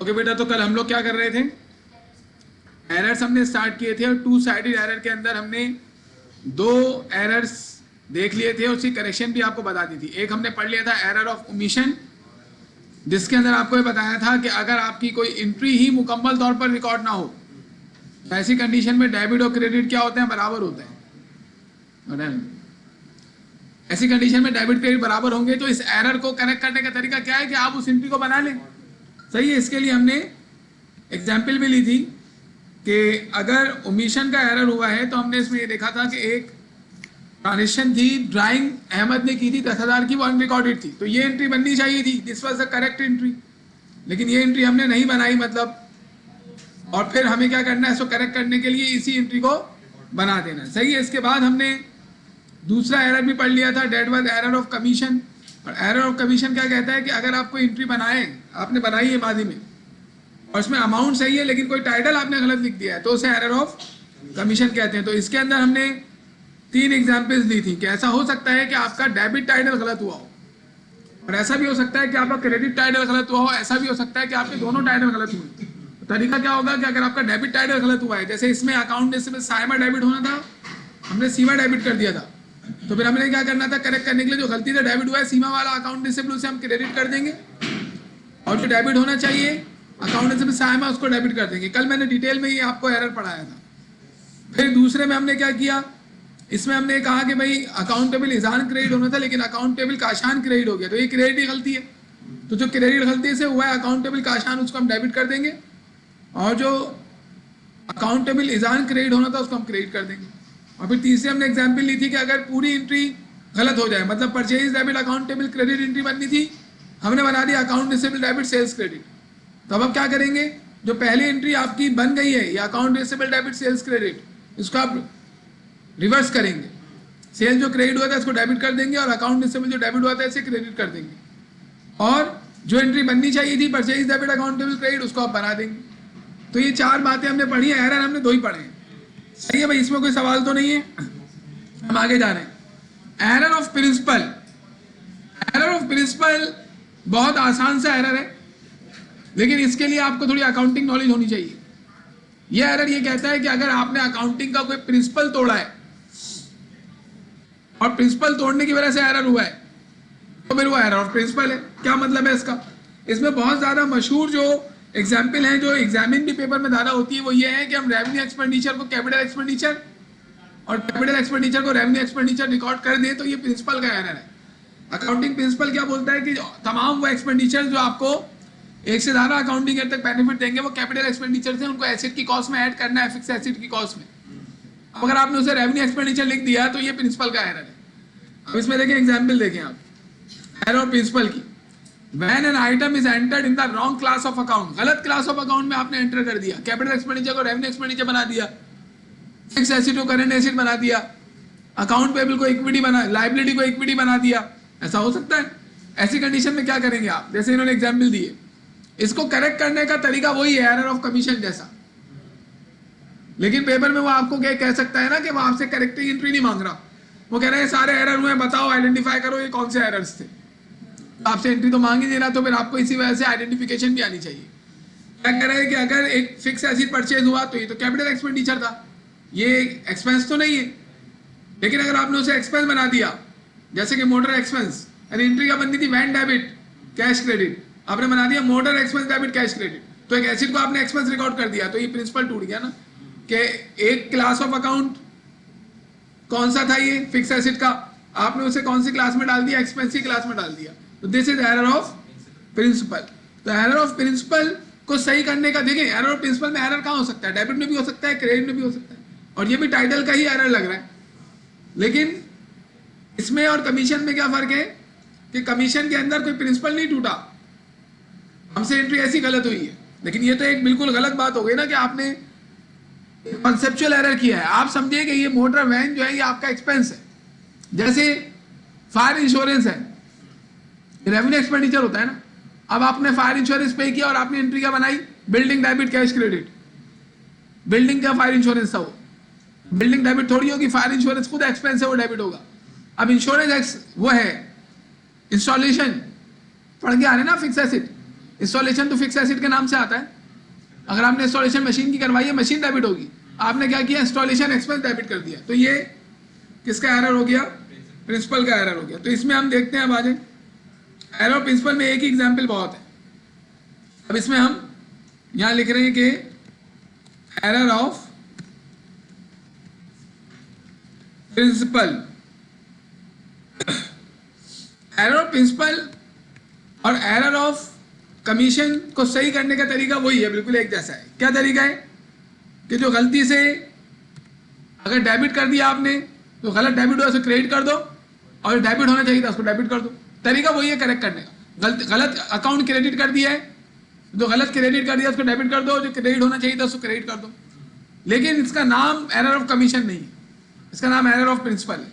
Okay बेटा, तो कल हम लोग क्या कर रहे थे, एरर्स हमने स्टार्ट किए थे और टू साइडेड एरर के अंदर हमने दो एरर्स देख लिए थे, उसकी करेक्शन भी आपको बता दी थी। एक हमने पढ़ लिया था एरर ऑफ ओमिशन, जिसके अंदर आपको ये बताया था कि अगर आपकी कोई एंट्री ही मुकम्मल तौर पर रिकॉर्ड ना हो तो ऐसी कंडीशन में डेबिट और क्रेडिट क्या होते हैं, बराबर होते हैं। ऐसी कंडीशन में डेबिट क्रेडिट बराबर होंगे तो इस एरर को करेक्ट करने का तरीका क्या है कि आप उस एंट्री को बना लें। सही है, इसके लिए हमने एग्जाम्पल भी ली थी कि अगर ओमिशन का एरर हुआ है तो हमने इसमें ये देखा था कि एक ट्रांजेक्शन थी, ड्राइंग अहमद ने की थी 10,000 की, वो अनरिकॉर्डेड थी, तो ये एंट्री बननी चाहिए थी, this was the correct entry, लेकिन ये एंट्री हमने नहीं बनाई मतलब, और फिर हमें क्या करना है, इसको करेक्ट करने के लिए इसी एंट्री को बना देना। सही है, इसके बाद हमने दूसरा एरर भी पढ़ लिया था, that was error of commission. और एरर ऑफ कमीशन क्या कहता है कि अगर आप कोई एंट्री बनाए, आपने बनाई है माजी में और उसमें अमाउंट सही है लेकिन कोई टाइटल आपने गलत लिख दिया है तो उसे एरर ऑफ कमीशन कहते हैं। तो इसके अंदर हमने 3 एग्जाम्पल्स ली थी कि ऐसा हो सकता है कि आपका डेबिट टाइटल गलत हुआ हो, और ऐसा भी हो सकता है कि आपका क्रेडिट टाइटल गलत हुआ हो, ऐसा भी हो सकता है कि आपके दोनों टाइटल गलत हुए। तो तरीका क्या होगा कि अगर आपका डेबिट टाइटल गलत हुआ है, जैसे इसमें अकाउंट में साइमा डेबिट होना था, हमने सीमा डेबिट कर दिया था, तो फिर हमने क्या करना था, करेक्ट करने के लिए जो गलती से डेबिट हुआ है सीमा वाला अकाउंट रिसिबल उसे हम क्रेडिट कर देंगे, और जो डेबिट होना चाहिए अकाउंट रिसिबल साइमा उसको डेबिट कर देंगे। कल मैंने डिटेल में ये आपको एरर पढ़ाया था। फिर दूसरे में हमने क्या किया, इसमें हमने कहा कि भाई अकाउंटेबल इजान क्रेडिट होना था लेकिन अकाउंटेबल काशान क्रेडिट हो गया, तो ये क्रेडिट ही गलती है, तो जो क्रेडिट गलती से हुआ है अकाउंटेबल काशान उसको हम डेबिट कर देंगे, और जो अकाउंटेबल इजान क्रेडिट होना था उसको हम क्रेडिट कर देंगे। और फिर तीसरे हमने एग्जाम्पल ली थी कि अगर पूरी एंट्री गलत हो जाए, मतलब purchase debit accountable credit entry बननी थी, हमने बना दी account receivable debit sales credit. तो अब आप क्या करेंगे, जो पहली एंट्री आपकी बन गई है या account receivable debit sales credit, इसको आप रिवर्स करेंगे, सेल्स जो क्रेडिट हुआ था इसको डेबिट कर देंगे और अकाउंट रिसीवेबल जो डेबिट हुआ था इसे क्रेडिट कर देंगे, और जो एंट्री बननी चाहिए थी परचेज डेबिट अकाउंटेबल क्रेडिट उसको आप बना देंगे। तो ये 4 बातें हमने पढ़ी है, एरर हमने 2 ही पढ़े हैं। सही है भाई, इसमें कोई सवाल तो नहीं है, हम आगे जा रहे हैं। Error of principle, error of principle बहुत आसान सा एरर है, लेकिन इसके लिए आपको थोड़ी अकाउंटिंग नॉलेज होनी चाहिए। यह एरर ये कहता है कि अगर आपने अकाउंटिंग का कोई प्रिंसिपल तोड़ा है और प्रिंसिपल तोड़ने की वजह से एरर हुआ है तो फिर वो एरर ऑफ प्रिंसिपल है। क्या मतलब है इसका, इसमें बहुत ज्यादा मशहूर जो एग्जाम्पल है जो एग्जामिन भी पेपर में ज्यादा होती है वो ये है कि हम रेवेन्यू एक्सपेंडिचर को कैपिटल एक्सपेंडिचर और कैपिटल एक्सपेंडिचर को रेवेन्यू एक्सपेंडिचर रिकॉर्ड कर दें तो ये प्रिंसिपल का एरर है। अकाउंटिंग प्रिंसिपल क्या बोलता है कि तमाम वो एक्सपेंडिचर जो आपको एक से ज्यादा अकाउंटिंग ईयर तक बेनिफिट देंगे वो कैपिटल एक्सपेंडिचर से उनको एसेट की कॉस्ट में ऐड करना है, फिक्स एसेट की कॉस्ट में। अब अगर आपने उसे रेवेन्यू एक्सपेंडिचर लिख दिया तो ये प्रिंसिपल का एरर है। अब इसमें देखें एग्जाम्पल देखें आप, एरर ऑफ प्रिंसिपल की, When an item is entered in the wrong class of account, गलत क्लास ऑफ अकाउंट में आपने एंटर कर दिया, कैपिटल एक्सपेंडिचर को रेवेन्यू एक्सपेंडिचर बना दिया, फिक्स एसेट को करंट एसेट बना दिया, अकाउंट पेबल को इक्विटी बना, लायबिलिटी को इक्विटी बना दिया, ऐसा हो सकता है। ऐसी कंडीशन में क्या करेंगे आप, जैसे इन्होंने एग्जाम्पल दिए, इसको करेक्ट करने का तरीका वही है एरर ऑफ कमीशन जैसा, लेकिन पेपर में वो आपको क्या कह सकता है ना कि वो आपसे करेक्टिंग एंट्री नहीं मांग रहा, वो कह रहे हैं सारे एरर हुए, बताओ आइडेंटिफाई करो ये कौन से एरर्स थे। आपसे एंट्री तो मांग ही दे रहा, तो फिर आपको इसी वजह से आइडेंटिफिकेशन भी आनी चाहिए। क्या कह रहे हैं कि अगर एक फिक्स एसेट परचेज हुआ तो ये तो कैपिटल एक्सपेंडिचर था, ये एक्सपेंस तो नहीं है, लेकिन अगर आपने उसे एक्सपेंस बना दिया, जैसे कि मोटर एक्सपेंस, यानी एंट्री क्या बननी थी, वैन डेबिट कैश क्रेडिट, आपने बना दिया motor expense debit cash credit, तो एक एसेट को आपने एक्सपेंस रिकॉर्ड कर दिया, तो ये प्रिंसिपल टूट गया ना कि एक क्लास ऑफ अकाउंट कौन सा था, ये फिक्स एसेट का, आपने उसे कौन सी क्लास में डाल दिया, एक्सपेंस की क्लास में डाल दिया, तो this is error of principle. तो एरर ऑफ प्रिंसिपल को सही करने का, देखें एरर ऑफ प्रिंसिपल में एरर कहाँ हो सकता है, डेबिट में भी हो सकता है, क्रेडिट में भी हो सकता है, और ये भी टाइटल का ही एरर लग रहा है। लेकिन इसमें और कमीशन में क्या फर्क है कि कमीशन के अंदर कोई प्रिंसिपल नहीं टूटा, हमसे एंट्री ऐसी गलत हुई है, लेकिन ये तो एक बिल्कुल गलत बात हो गई ना कि आपने कॉन्सेप्चुअल एरर किया है। आप समझिए कि ये मोटर वैन जो है ये आपका एक्सपेंस है, जैसे फायर इंश्योरेंस है, रेवेन्यू एक्सपेंडिचर होता है ना। अब आपने फायर इंश्योरेंस पे किया और आपने एंट्री क्या बनाई, building debit cash credit, building का फायर इंश्योरेंस था, वो बिल्डिंग डेबिट थोड़ी होगी, फायर इंश्योरेंस खुद एक्सपेंस है, वो डेबिट होगा। अब इंश्योरेंस वो है इंस्टॉलेशन पढ़ के आ रहे ना, फिक्स एसेट, इंस्टॉलेशन तो फिक्स एसेट के नाम से आता है। अगर आपने इंस्टॉलेशन मशीन की करवाई है, मशीन डेबिट होगी। आपने क्या किया, इंस्टॉलेशन एक्सपेंस डेबिट कर दिया, तो ये किसका एरर हो गया, प्रिंसिपल का एरर हो गया। तो इसमें हम देखते हैं अब आगे, एरर प्रिंसिपल में एक ही एग्जाम्पल बहुत है। अब इसमें हम यहां लिख रहे हैं कि error of principle, error of principle और एरर ऑफ कमीशन को सही करने का तरीका वही है, बिल्कुल एक जैसा है। क्या तरीका है कि जो गलती से अगर डेबिट कर दिया आपने, तो गलत डेबिट हुआ उसको क्रेडिट कर दो, और डेबिट होना चाहिए था उसको डेबिट कर दो। तरीका वही है करेक्ट करने का। गलत अकाउंट क्रेडिट कर दिया है, जो गलत क्रेडिट कर दिया उसको डेबिट कर दो, जो क्रेडिट होना चाहिए था उसको क्रेडिट कर दो। लेकिन इसका नाम एरर ऑफ कमीशन नहीं है, इसका नाम एरर ऑफ प्रिंसिपल है।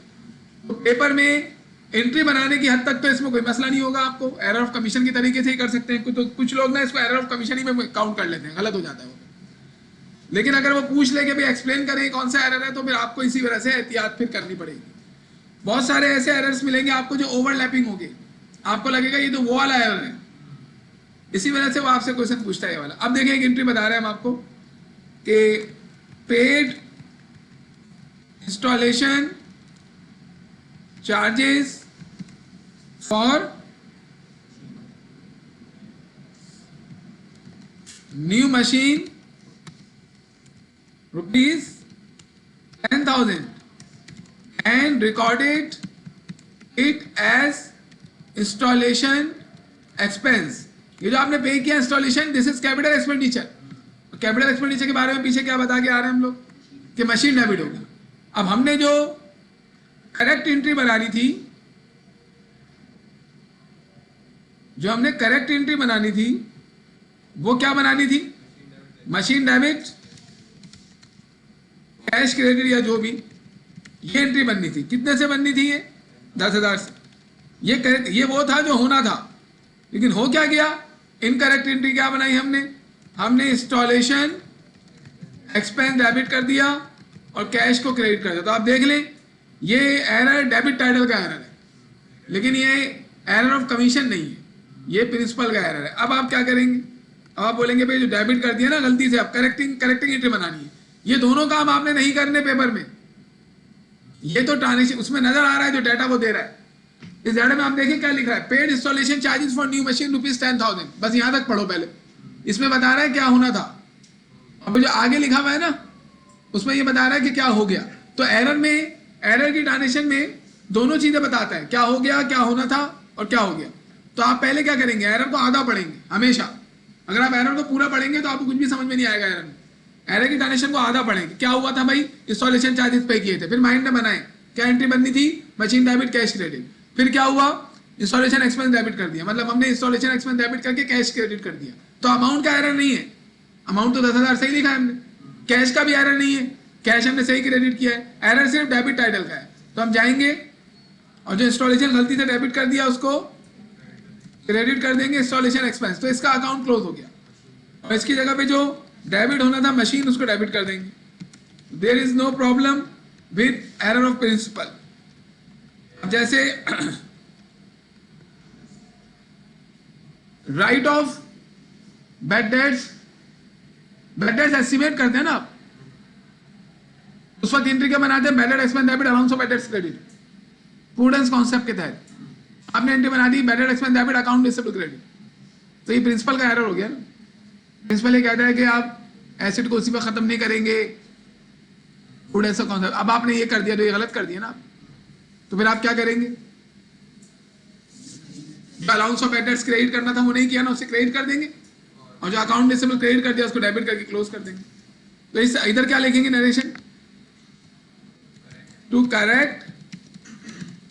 तो पेपर में एंट्री बनाने की हद तक तो इसमें कोई मसला नहीं होगा, आपको एरर ऑफ कमीशन की तरीके से ही कर सकते हैं। तो कुछ लोग ना इसको एरर ऑफ कमीशन ही में काउंट कर लेते हैं, गलत हो जाता है वो। लेकिन अगर वो पूछ ले कि भाई एक्सप्लेन करें कौन सा एरर है, तो फिर आपको इसी वजह से एहतियात फिर करनी पड़ेगी। बहुत सारे ऐसे एरर्स मिलेंगे आपको जो ओवरलैपिंग होंगे, आपको लगेगा ये तो वो वाला एरर है, इसी वजह से वो आपसे क्वेश्चन पूछता है ये वाला। अब देखें एक एंट्री बता रहे हैं हम आपको कि paid installation charges for new machine ₹10,000 and recorded it as installation expense। ये जो आपने पे किया installation, this is capital expenditure. Capital expenditure के बारे में पीछे क्या बता के आ रहे हैं हम लोग कि मशीन डेबिट होगी। अब हमने जो करेक्ट एंट्री बनानी थी, जो हमने करेक्ट एंट्री बनानी थी वो क्या बनानी थी, मशीन डेबिट कैश क्रेडिट या जो भी, ये एंट्री बननी थी। कितने से बननी थी ये, 10,000 से। ये वो था जो होना था, लेकिन हो क्या गया, इनकरेक्ट एंट्री क्या बनाई हमने इंस्टॉलेशन एक्सपेंस डेबिट कर दिया और कैश को क्रेडिट कर दिया। तो आप देख लें ये एरर डेबिट टाइटल का एरर है, लेकिन ये एरर ऑफ कमीशन नहीं है, ये प्रिंसिपल का एरर है। अब आप क्या करेंगे, अब आप बोलेंगे भाई जो डेबिट कर दिया ना गलती से, अब करेक्टिंग एंट्री बनानी है। ये दोनों काम आपने नहीं करने पेपर में, ये तो ट्रांजेक्शन उसमें नजर आ रहा है जो डाटा वो दे रहा है। इस डाटा में आप देखें क्या लिख रहा है, paid installation charges for new machine ₹10,000। बस यहां तक पढ़ो पहले, इसमें बता रहा है क्या होना था। अब जो आगे लिखा हुआ है ना उसमें ये बता रहा है कि क्या हो गया। तो एरर में, एरर की ट्रांजेक्शन में दोनों चीजें बताता है, क्या हो गया, क्या होना था और क्या हो गया। तो आप पहले क्या करेंगे, एरर को आधा पढ़ेंगे हमेशा। अगर आप एरर को पूरा पढ़ेंगे तो आपको कुछ भी समझ में नहीं आएगा। एरर में एरर की ट्रांजेक्शन को आधा पढ़ेंगे, क्या हुआ था भाई, इंस्टॉलेशन चार्जेस पे किए थे, फिर माइंड में बनाए क्या एंट्री बननी थी, मशीन डेबिट कैश क्रेडिट, फिर क्या हुआ, इंस्टॉलेशन एक्सपेंस डेबिट कर दिया, मतलब हमने इंस्टॉलेशन एक्सपेंस डेबिट करके कैश क्रेडिट कर दिया। तो अमाउंट का एरर नहीं है, अमाउंट तो 10,000 सही लिखा है हमने, कैश का भी एरर नहीं है, कैश हमने सही क्रेडिट किया है, एरर सिर्फ डेबिट टाइटल का है। तो हम जाएंगे और जो इंस्टॉलेशन गलती से डेबिट कर दिया उसको क्रेडिट कर देंगे इंस्टॉलेशन एक्सपेंस, तो इसका अकाउंट क्लोज हो गया। और इसकी जगह पे जो डेबिट होना था मशीन, उसको डेबिट कर देंगे। There is no problem with error of principle. अब जैसे write off bad debts estimate करते हैं ना आप, उस वक्त एंट्री क्या बनाते हैं, bad debt expense debit amounts of bad debts credit, prudence concept के तहत आपने एंट्री बना दी bad debt expense debit account receivable credit. तो ये प्रिंसिपल का एरर हो गया ना। प्रिंसिपल ये कहता है कि आप एसेट को उसी पर खत्म नहीं करेंगे, प्रूडेंस कॉन्सेप्ट। अब आपने ये कर दिया तो ये गलत कर दिया ना, तो फिर आप क्या करेंगे, जो allowance of bad debts credit करना था वो नहीं किया ना, उसे क्रेडिट कर देंगे, और जो अकाउंट रिसीवेबल क्रेडिट कर दिया उसको डेबिट करके क्लोज कर देंगे। तो इस इधर क्या लिखेंगे narration, to correct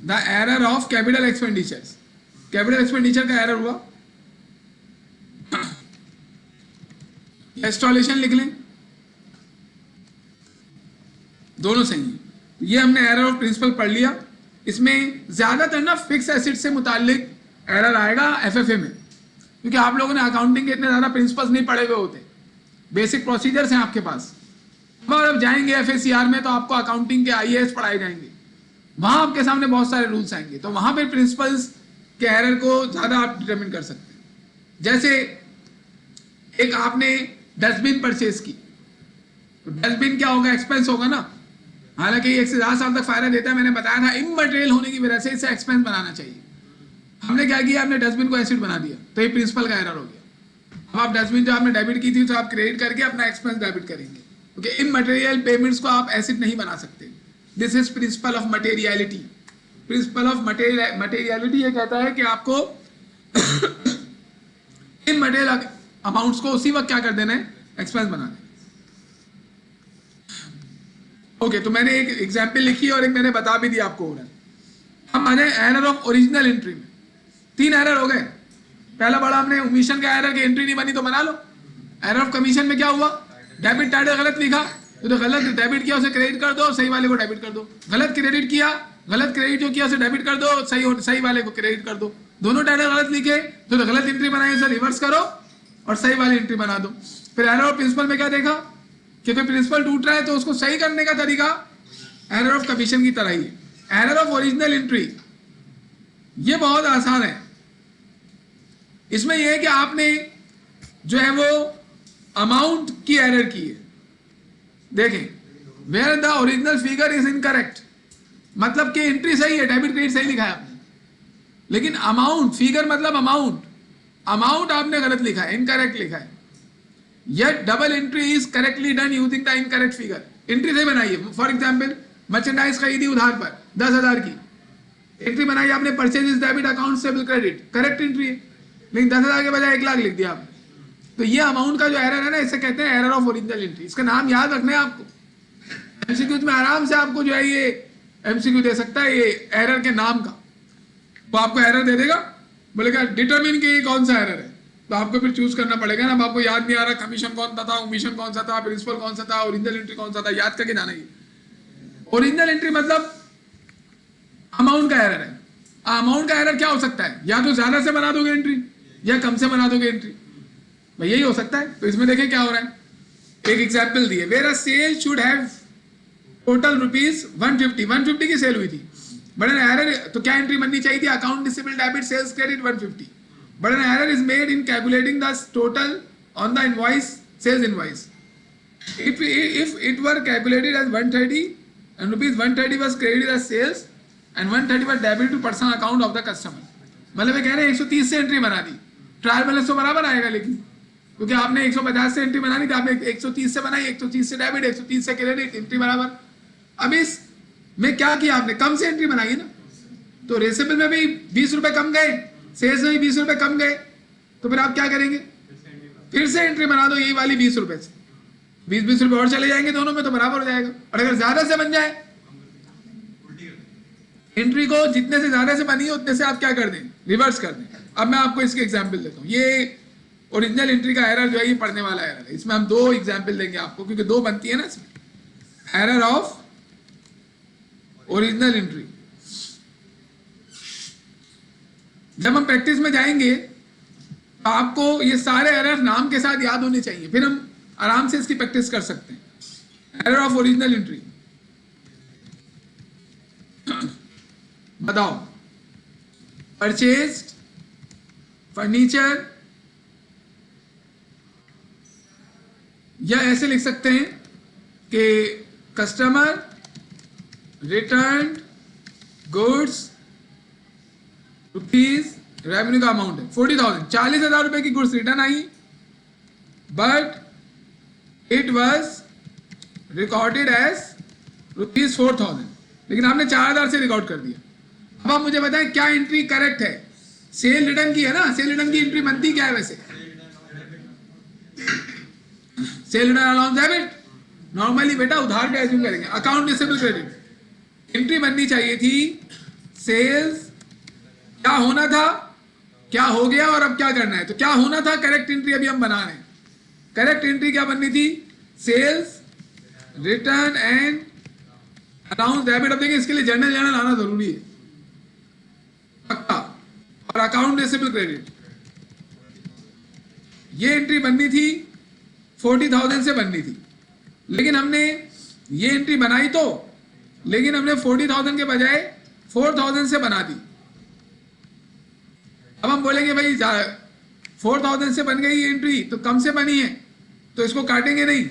the error of capital expenditures. Capital expenditure का एरर हुआ, इंस्टॉलेशन लिख लें, दोनों सही है। ये हमने एरर ऑफ प्रिंसिपल पढ़ लिया। इसमें ज्यादातर ना फिक्स एसेट से मुतालिक एरर आएगा एफएफए में, क्योंकि आप लोगों ने अकाउंटिंग के इतने ज्यादा प्रिंसिपल्स नहीं पढ़े हुए होते, बेसिक प्रोसीजर्स हैं आपके पास। और अब जाएंगे एफएसीआर में तो आपको अकाउंटिंग के आईएएस पढ़ाए जाएंगे, वहां आपके सामने बहुत सारे रूल्स आएंगे, तो वहां पे प्रिंसिपल्स के एरर को ज्यादा आप डिटरमिन कर सकते हैं। जैसे एक आपने डस्टबिन परचेज की, तो डस्टबिन क्या होगा, एक्सपेंस होगा ना। हालांकि 1 से 10 साल तक फायदा देता है, मैंने बताया था इमटेरियल होने की वजह से इसे एक्सपेंस बनाना चाहिए। हमने क्या किया, आपने डस्टबिन को एसिड बना दिया, तो ये प्रिंसिपल का एरर हो गया। अब आप डस्टबिन जो आपने डेबिट की थी तो आप क्रेडिट करके अपना एक्सपेंस डेबिट करेंगे, क्योंकि इमटेरियल पेमेंट्स को आप एसिड नहीं बना सकते। This is principle of materiality. Principle of materiality ये कहता है कि आपको इमटेरियल अमाउंट्स को उसी वक्त क्या कर देना है, एक्सपेंस बना देना। ओके, तो मैंने एक एग्जाम्पल लिखी और एक मैंने बता भी दिया आपको। हम आ जाए एरर ऑफ ओरिजिनल एंट्री में। 3 एरर हो गए। पहला बड़ा हमने ओमिशन का एरर की एंट्री नहीं बनी तो बना लो। एरर ऑफ कमीशन में क्या हुआ, डेबिट टाइटल गलत लिखा, तो गलत डेबिट किया उसे क्रेडिट कर दो, सही वाले को डेबिट कर दो। गलत क्रेडिट किया, गलत क्रेडिट जो किया उसे डेबिट कर दो, सही वाले को क्रेडिट कर दो। दोनों टाइटल गलत लिखे तो गलत एंट्री बनाई, उसे रिवर्स करो और सही वाली एंट्री बना दो। फिर एरर ऑफ प्रिंसिपल में क्या देखा कि कोई प्रिंसिपल टूट रहा है तो उसको सही करने का तरीका एरर ऑफ कमीशन की तरह ही है। एरर ऑफ ओरिजिनल एंट्री ये बहुत आसान है। इसमें यह है कि आपने जो है वो अमाउंट की एरर की है। देखें, where the original figure is incorrect, मतलब कि एंट्री सही है, डेबिट क्रेडिट सही लिखा है आपने, लेकिन अमाउंट, फिगर मतलब अमाउंट आपने गलत लिखा है, इनकरेक्ट लिखा है। Yet double entry is correctly done using the incorrect figure. Entry सही बनाई है। फॉर एग्जाम्पल मर्चेंडाइज खरीदी उधार पर 10,000 की, एंट्री बनाई आपने परचेज इज डेबिट अकाउंट से बिल क्रेडिट, करेक्ट एंट्री है, लेकिन 10,000 के बजाय 1 लाख लिख दिया आपने। तो ये अमाउंट का जो एरर है ना, इसे कहते हैं एरर ऑफ ओरिजिनल एंट्री। इसका नाम याद रखना है आपको। एमसीक्यू में आराम से आपको जो है ये एमसीक्यू दे सकता है ये एरर के नाम का। वो आपको एरर दे देगा, बोलेगा डिटरमिन के ये कौन सा एरर है, तो आपको फिर चूज करना पड़ेगा ना। अब आपको याद नहीं आ रहा कमीशन कौन सा था, ओमिशन कौन सा था, प्रिंसिपल कौन सा था, ओरिजिनल एंट्री कौन सा था, याद करके जाना। ये ओरिजिनल एंट्री मतलब अमाउंट का एरर है। अमाउंट का एरर क्या हो सकता है, या तो ज्यादा से बना दोगे एंट्री या कम से बना दोगे एंट्री, भाई यही हो सकता है। तो इसमें देखें क्या हो रहा है, एक एग्जाम्पल दिए, where a sale should have total rupees 150 की सेल हुई थी, बट एन एरर, तो क्या एंट्री बननी चाहिए थी, account receivable debit sales credit 150, but an error is made in calculating the total on the invoice, sales invoice. If it were calculated as 130 and rupees 130 was credited as sales and 130 was debited to personal account of the customer, मतलब ये कह रहे हैं 130 से entry बना दी, trial balance तो बराबर आएगा, लेकिन क्योंकि आपने 150 से एंट्री बनानी थी, आपने 130 से बनाई, 130 से डेबिट, 130 से क्रेडिट, एंट्री बराबर। अब इस में क्या किया आपने, कम से एंट्री बनाई है ना, तो रेसिबल में भी 20 रुपए कम गए, सेल्स में 20 रुपए कम गए, तो फिर आप क्या करेंगे, फिर से एंट्री बना दो यही वाली 20 रुपए से, 20 रुपए और चले जाएंगे दोनों में, तो बराबर हो जाएगा। और अगर ज्यादा से बन जाए, एंट्री को जितने से ज्यादा से बनी है उतने से आप क्या कर दें, रिवर्स कर दें। अब मैं आपको इसके एग्जाम्पल देता हूँ। ये ओरिजिनल एंट्री का एरर जो है ये पढ़ने वाला एरर है। इसमें हम 2 एग्जाम्पल देंगे आपको, क्योंकि 2 बनती है ना इसमें। एरर ऑफ ओरिजिनल एंट्री, जब हम प्रैक्टिस में जाएंगे तो आपको ये सारे एरर नाम के साथ याद होने चाहिए, फिर हम आराम से इसकी प्रैक्टिस कर सकते हैं। एरर ऑफ ओरिजिनल एंट्री बताओ, परचेज्ड फर्नीचर, या ऐसे लिख सकते हैं कि customer return goods rupees, revenue का अमाउंट है 40,000, 40,000 रुपए की गुड्स रिटर्न आई, but it was recorded as rupees 4,000, लेकिन आपने 4,000 से रिकॉर्ड कर दिया। अब आप मुझे बताएं क्या एंट्री करेक्ट है, सेल रिटर्न की है ना, सेल रिटर्न की एंट्री बनती क्या है वैसे, cell return allowance debit, normally बेटा उधार का एज्यूम करेंगे, अकाउंट रिसीवेबल क्रेडिट, एंट्री बननी चाहिए थी सेल्स, क्या होना था, क्या हो गया और अब क्या करना है। तो क्या होना था, करेक्ट एंट्री अभी हम बना रहे हैं। करेक्ट एंट्री क्या बननी थी, sales return and allowance debit. अब देखिए इसके लिए जर्नल आना जरूरी है पक्का, और अकाउंट रिसीवेबल क्रेडिट, ये एंट्री बननी थी 40,000 से बननी थी, लेकिन हमने ये एंट्री बनाई तो, लेकिन हमने 40,000 के बजाय 4,000 से बना दी। अब हम बोलेंगे भाई 4000 से बन गई ये एंट्री, तो कम से बनी है तो इसको काटेंगे नहीं,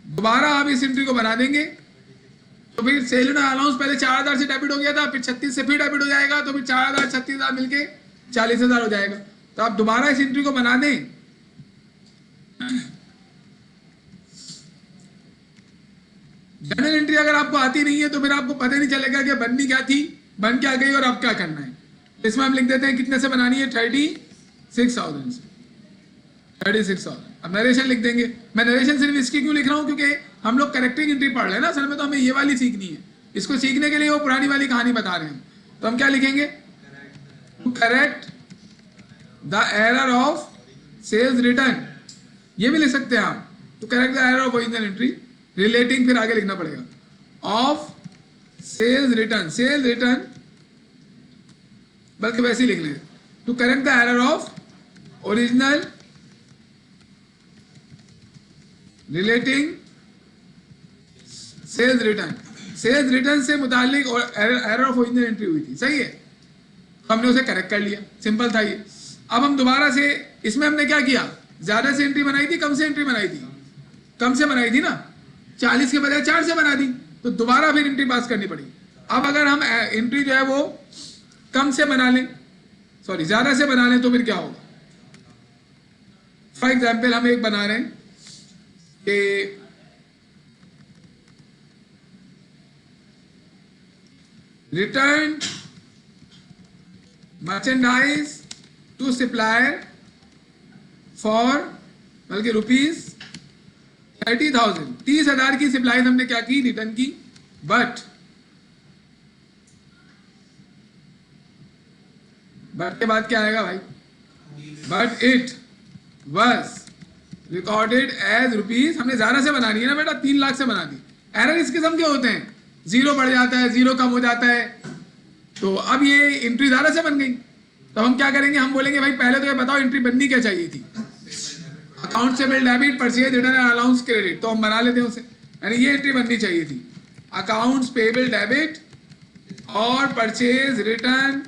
दोबारा आप इस एंट्री को बना देंगे। तो फिर सेल एंड अलाउंस पहले 4000 से डेबिट हो गया था, फिर 36 से फिर डेबिट हो जाएगा, तो फिर 4000 36,000 मिलके 40,000 हो जाएगा। तो आप दोबारा इस एंट्री को बना दें। जनरल एंट्री अगर आपको आती नहीं है तो फिर आपको पता नहीं चलेगा कि बननी क्या थी, बन क्या गई और अब क्या करना है। इसमें हम लिख देते हैं कितने से बनानी है, 36,000 से, 36,000। अब नरेशन लिख देंगे। मैं नरेशन सिर्फ इसकी क्यों लिख रहा हूँ, क्योंकि हम लोग करेक्टिंग एंट्री पढ़ रहे हैं ना असल में, तो हमें ये वाली सीखनी है। इसको सीखने के लिए वो पुरानी वाली कहानी बता रहे हैं। तो हम क्या लिखेंगे, to correct the error of sales return, ये भी लिख सकते हैं आप, to correct the error of original entry relating, फिर आगे लिखना पड़ेगा, of sales return, sales return, बल्कि वैसे ही लिख लेंगे, to correct the error of original relating sales return. Sales return से मुतालिक एरर ऑफ ओरिजिनल एंट्री हुई थी, सही है, हमने उसे करेक्ट कर लिया, सिंपल था ये। अब हम दोबारा से, इसमें हमने क्या किया, ज्यादा से एंट्री बनाई थी, कम से एंट्री बनाई थी, कम से बनाई थी ना, 40 के बजाय 4 से बना दी, तो दोबारा फिर एंट्री पास करनी पड़ी। अब अगर हम एंट्री जो है वो कम से बना लें, सॉरी ज्यादा से बना लें, तो फिर क्या होगा। फॉर एग्जाम्पल हम एक बना रहे हैं कि return merchandise to supplier for, बल्कि ₹30,000, 30,000 की सप्लाई हमने क्या की, रिटर्न की, बट के बाद क्या आएगा भाई, but it was recorded as rupees, हमने ज्यादा से बनानी है ना बेटा, 3 लाख से बना दी। एरर इस किस्म के होते हैं, 0 बढ़ जाता है, 0 कम हो जाता है। तो अब ये एंट्री ज्यादा से बन गई, तो हम क्या करेंगे, हम बोलेंगे भाई पहले तो ये बताओ एंट्री बननी क्या चाहिए थी, अकाउंट से bill debit, purchase return and allowance credit, तो हम बना लेते हैं उसे, यानी ये एंट्री बननी चाहिए थी, अकाउंट्स पेबल डेबिट और purchase return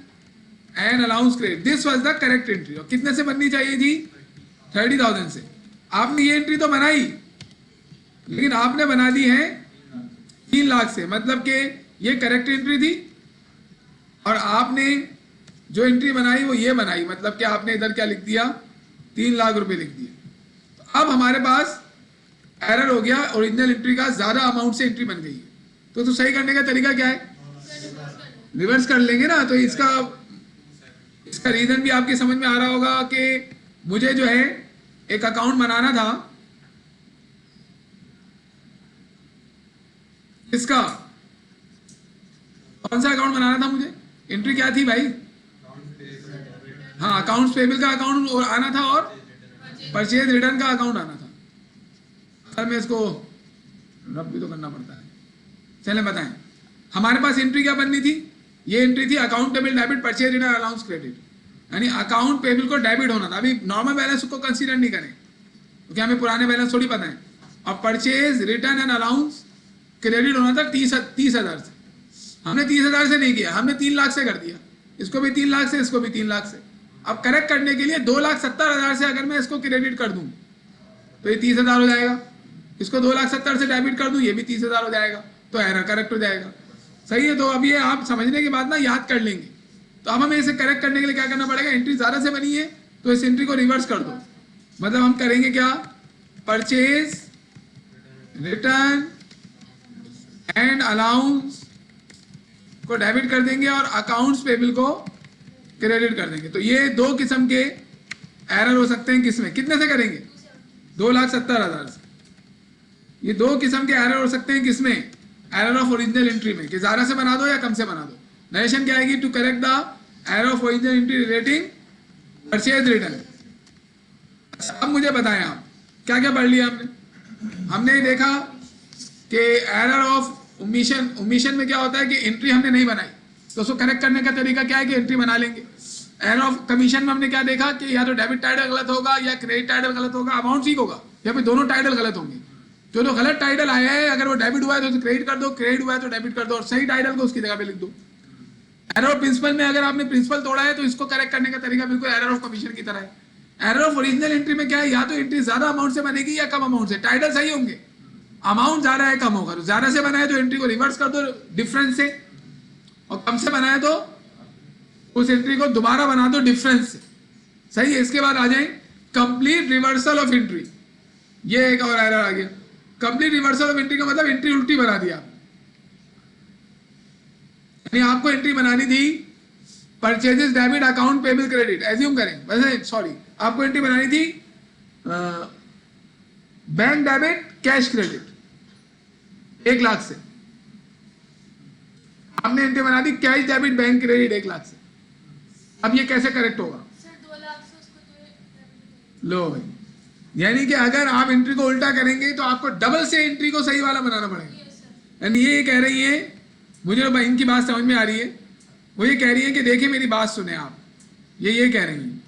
and allowance credit, this was the correct entry. और कितने से बननी चाहिए थी, 30,000 से। आपने ये एंट्री तो बनाई, लेकिन आपने बना दी है 3 लाख से, मतलब कि ये करेक्ट एंट्री थी, और आपने जो एंट्री बनाई वो ये बनाई, मतलब कि आपने इधर क्या लिख दिया, 3 लाख रुपए लिख दिए। तो अब हमारे पास एरर हो गया, ओरिजिनल एंट्री का ज्यादा अमाउंट से एंट्री बन गई है। तो सही करने का तरीका क्या है, रिवर्स कर लेंगे ना। तो इसका रीजन भी आपके समझ में आ रहा होगा कि मुझे जो है एक अकाउंट बनाना था, इसका कौन सा अकाउंट बनाना था मुझे, एंट्री क्या थी भाई, हाँ अकाउंट्स पेबल का अकाउंट आना था और परचेज रिटर्न का अकाउंट आना था। अगर मैं इसको रब भी तो करना पड़ता है, चलें बताएं हमारे पास एंट्री क्या बननी थी, ये एंट्री थी account payable debit purchase return allowance credit, यानी अकाउंट पेबल को डेबिट होना था। अभी नॉर्मल बैलेंस को कंसीडर नहीं करें क्योंकि हमें पुराने बैलेंस थोड़ी पता है। और purchase return and allowance credit होना था 30,000 से, हमने 30,000 से नहीं किया, हमने 3 लाख से कर दिया, इसको भी 3 लाख से, इसको भी 3 लाख से। अब करेक्ट करने के लिए 2,70,000 से अगर मैं इसको क्रेडिट कर दूं तो ये 30,000 हो जाएगा, इसको 2,70,000 से डेबिट कर दूं ये भी 30,000 हो जाएगा, तो एरर करेक्ट हो जाएगा। सही है, तो अब ये आप समझने के बाद ना याद कर लेंगे। तो अब हमें इसे करेक्ट करने के लिए क्या करना पड़ेगा, एंट्री ज़्यादा से बनी है तो इस एंट्री को रिवर्स कर दो, मतलब हम करेंगे क्या, परचेज रिटर्न एंड अलाउंस को डेबिट कर देंगे और अकाउंट्स पेबल को क्रेडिट कर देंगे। तो ये 2 किस्म के एरर हो सकते हैं, किसमें, कितने से करेंगे, 2,70,000 से। ये 2 किस्म के एरर हो सकते हैं, किसमें, एरर ऑफ ओरिजिनल एंट्री में, कि ज़्यादा से बना दो या कम से बना दो। नरेशन क्या आएगी, to correct the error of original entry relating purchase return. अब मुझे बताएं आप क्या क्या पढ़ लिया हमने देखा कि एरर ऑफ ओमिशन, ओमिशन में क्या होता है कि एंट्री हमने नहीं बनाई तो उसको करेक्ट करने का तरीका क्या है कि एंट्री बना लेंगे। एरर ऑफ कमीशन में हमने क्या देखा कि या तो डेबिट टाइटल गलत होगा या क्रेडिट टाइटल गलत होगा, अमाउंट ठीक होगा, या फिर दोनों टाइटल गलत होंगे। जो गलत टाइटल आया है अगर वो डेबिट हुआ है तो क्रेडिट कर दो, क्रेडिट हुआ है तो डेबिट कर दो, और सही टाइटल को उसकी जगह पे लिख दो। एरर ऑफ प्रिंसिपल में अगर आपने प्रिंसिपल तोड़ा है तो इसको करेक्ट करने का तरीका बिल्कुल एरर ऑफ कमीशन की तरह है, एरर ऑफ ओरिजिनल एंट्री में क्या है, या तो एंट्री ज्यादा अमाउंट से बनेगी या कम अमाउंट से, टाइटल सही होंगे, अमाउंट ज्यादा है कम होगा, तो ज्यादा से बनाए तो एंट्री को रिवर्स कर दो डिफरेंस से, और कम से बनाए तो उस एंट्री को दोबारा बना दो डिफरेंस से, सही है। इसके बाद आ जाए कंप्लीट रिवर्सल ऑफ एंट्री, ये एक और एरर आ गया। कंप्लीट रिवर्सल ऑफ एंट्री का मतलब एंट्री उल्टी बना दिया, यानी आपको एंट्री बनानी थी purchases debit account payable credit, assume करें वैसे, सॉरी, आपको एंट्री बनानी थी bank debit cash credit 1 lakh से, आपने एंट्री बना दी cash debit bank credit 1 lakh से। अब ये कैसे करेक्ट होगा? सर 2 लाख से उसको लो भाई, यानी कि अगर आप एंट्री को उल्टा करेंगे तो आपको डबल से एंट्री को सही वाला बनाना पड़ेगा। यानी ये कह रही है, मुझे तो इनकी बात समझ में आ रही है, वो ये कह रही है कि देखिए मेरी बात सुने आप, ये कह रही हैं,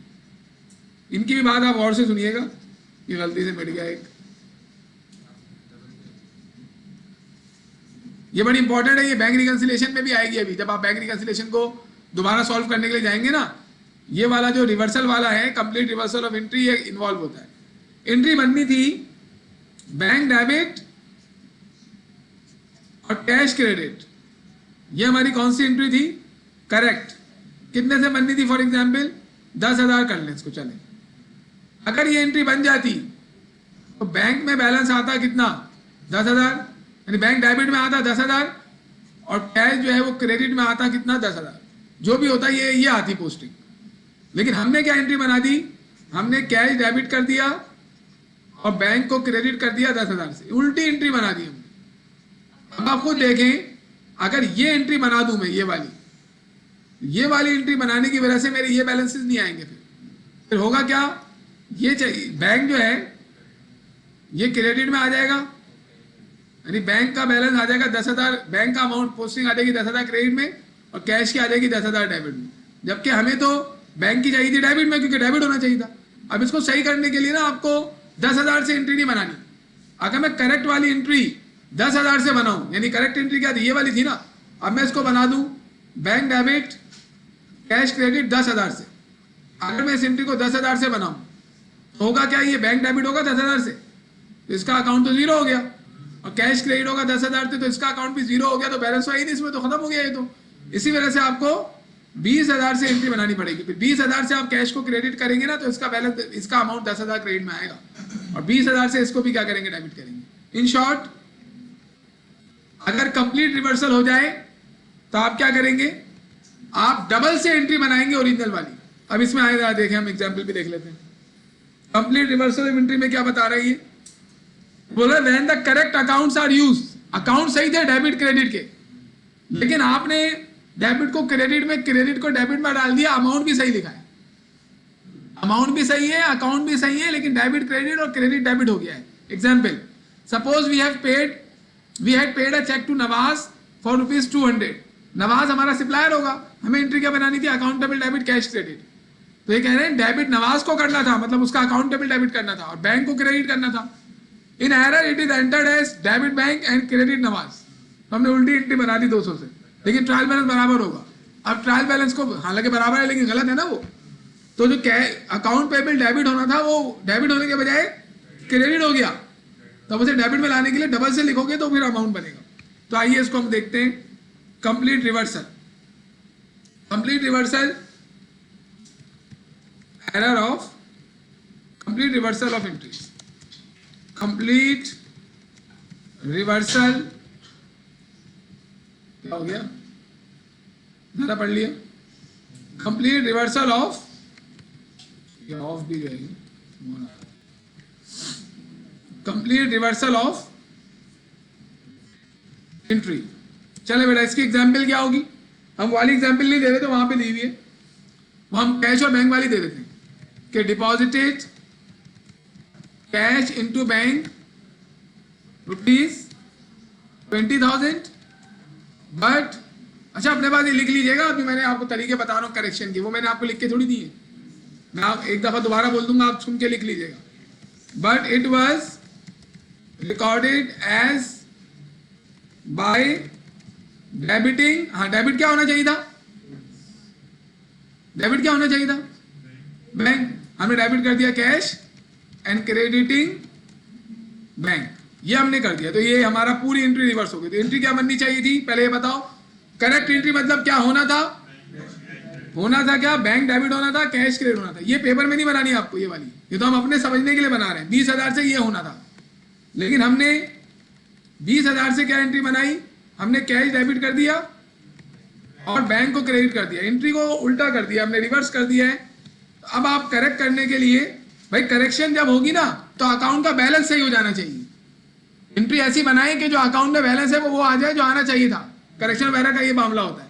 इनकी भी बात आप और से सुनिएगा, ये गलती से मिट गया एक, ये बड़ी इंपॉर्टेंट है, ये बैंक रिकंसिलिएशन में भी आएगी अभी, जब आप बैंक रिकंसिलिएशन को दोबारा सॉल्व करने के लिए जाएंगे ना, ये वाला जो रिवर्सल वाला है, कंप्लीट रिवर्सल ऑफ एंट्री, ये इन्वॉल्व होता है। एंट्री बननी थी बैंक डेबिट और कैश क्रेडिट, ये हमारी कौन सी एंट्री थी? करेक्ट। कितने से बननी थी? फॉर एग्जाम्पल 10,000 कर लें इसको, चले। अगर ये एंट्री बन जाती तो बैंक में बैलेंस आता कितना? 10,000, यानी बैंक डेबिट में आता 10,000 और कैश जो है वो क्रेडिट में आता कितना? 10,000, जो भी होता ये आती पोस्टिंग। लेकिन हमने क्या एंट्री बना दी? हमने कैश डेबिट कर दिया और बैंक को क्रेडिट कर दिया 10,000 से, उल्टी एंट्री बना दी हमने। अब आप खुद देखें, अगर ये एंट्री बना दूं मैं, ये वाली एंट्री बनाने की वजह से मेरे ये बैलेंसेस नहीं आएंगे, फिर होगा क्या? ये चाहिए बैंक जो है ये क्रेडिट में आ जाएगा, यानी बैंक का बैलेंस आ जाएगा 10,000, बैंक का अमाउंट पोस्टिंग आ जाएगी 10,000 क्रेडिट में और कैश की आ जाएगी 10,000 डेबिट में, जबकि हमें तो बैंक की चाहिए थी डेबिट में, क्योंकि डेबिट होना चाहिए था। अब इसको सही करने के लिए ना आपको 10,000 से एंट्री नहीं बनानी। अगर मैं करेक्ट वाली एंट्री 10,000 से बनाऊं, यानी करेक्ट एंट्री क्या थी? ये वाली थी ना, अब मैं इसको बना दूं बैंक डेबिट कैश क्रेडिट 10,000 से। अगर मैं इस एंट्री को 10,000 से बनाऊं तो होगा क्या? ये बैंक डेबिट होगा 10,000 से, तो इसका अकाउंट तो जीरो हो गया, और कैश क्रेडिट होगा 10,000 से, तो इसका अकाउंट भी जीरो हो गया, तो बैलेंस तो ही नहीं इसमें, तो खत्म हो गया ये तो। इसी वजह से आपको 20,000 से एंट्री बनानी पड़ेगी। फिर 20,000 से आप कैश को क्रेडिट करेंगे ना, तो इसका बैलेंस, इसका अमाउंट 10,000 क्रेडिट में आएगा, और 20,000 से इसको भी क्या करेंगे? डेबिट करेंगे। इन शॉर्ट, अगर कंप्लीट रिवर्सल हो जाए तो आप क्या करेंगे? आप डबल से एंट्री बनाएंगे ओरिजिनल वाली। अब इसमें आएगा, देखें हम एग्जाम्पल भी देख लेते हैं। कंप्लीट रिवर्सल ऑफ एंट्री में क्या बता रही है? बोला when the correct accounts are used, account सही थे डेबिट क्रेडिट के, लेकिन आपने डेबिट को क्रेडिट में, क्रेडिट को डेबिट में डाल दिया, अमाउंट भी सही लिखा है, अमाउंट भी सही है, अकाउंट भी सही है, लेकिन डेबिट क्रेडिट और क्रेडिट डेबिट हो गया है। Example, suppose we had paid a cheque to Nawaz for ₹200। Nawaz हमारा सप्लायर होगा, हमें एंट्री क्या बनानी थी? Accountable debit cash credit. तो ये कह रहे हैं डेबिट नवाज को करना था, मतलब उसका अकाउंटेबल डेबिट करना था, और बैंक को क्रेडिट करना था। In error it is entered as debit bank and credit Nawaz. तो हमने उल्टी एंट्री बना दी 200 से, लेकिन ट्रायल बैलेंस बराबर होगा। अब ट्रायल बैलेंस को हालांकि बराबर है, लेकिन गलत है ना वो, तो जो अकाउंट पेबल डेबिट होना था वो डेबिट होने के बजाय क्रेडिट हो गया, तो उसे डेबिट में लाने के लिए डबल से लिखोगे तो फिर अमाउंट बनेगा। तो आइए इसको हम देखते हैं, complete reversal. Complete reversal, error of complete reversal of entry. Complete reversal क्या हो गया? जरा पढ़ लिया। कंप्लीट रिवर्सल ऑफ, ऑफ भी गई, कंप्लीट रिवर्सल ऑफ एंट्री। चले बेटा, इसकी एग्जाम्पल क्या होगी? हम वाली एग्जाम्पल नहीं दे रहे, तो वहां पे दी हुई है, वहां हम कैश और बैंक वाली दे देते हैं कि deposited cash into bank ₹20,000, but अच्छा अपने पास ये लिख लीजिएगा, अभी मैंने आपको तरीके बता रहा हूँ करेक्शन के, वो मैंने आपको लिख के थोड़ी दी है, मैं आप एक दफा दोबारा बोल दूंगा, आप सुन के लिख लीजिएगा। But it was recorded as by debiting, हाँ डेबिट क्या होना चाहिए था? डेबिट क्या होना चाहिए था? बैंक, हमने डेबिट कर दिया कैश एंड क्रेडिटिंग बैंक, ये हमने कर दिया। तो ये हमारा पूरी एंट्री रिवर्स हो गई। तो एंट्री क्या बननी चाहिए थी पहले ये बताओ। करेक्ट एंट्री मतलब क्या होना था? होना था क्या? बैंक डेबिट होना था, कैश क्रेडिट होना था। ये पेपर में नहीं बनानी आपको ये वाली, ये तो हम अपने समझने के लिए बना रहे हैं। 20,000 से ये होना था, लेकिन हमने 20,000 से क्या एंट्री बनाई? हमने कैश डेबिट कर दिया और बैंक को क्रेडिट कर दिया। एंट्री को उल्टा कर दिया हमने, रिवर्स कर दिया है। अब आप करेक्ट करने के लिए, भाई करेक्शन जब होगी ना तो अकाउंट का बैलेंस सही हो जाना चाहिए। एंट्री ऐसी बनाए कि जो अकाउंट में बैलेंस है वो आ जाए जो आना चाहिए था। करेक्शन वगैरह का ये मामला होता है।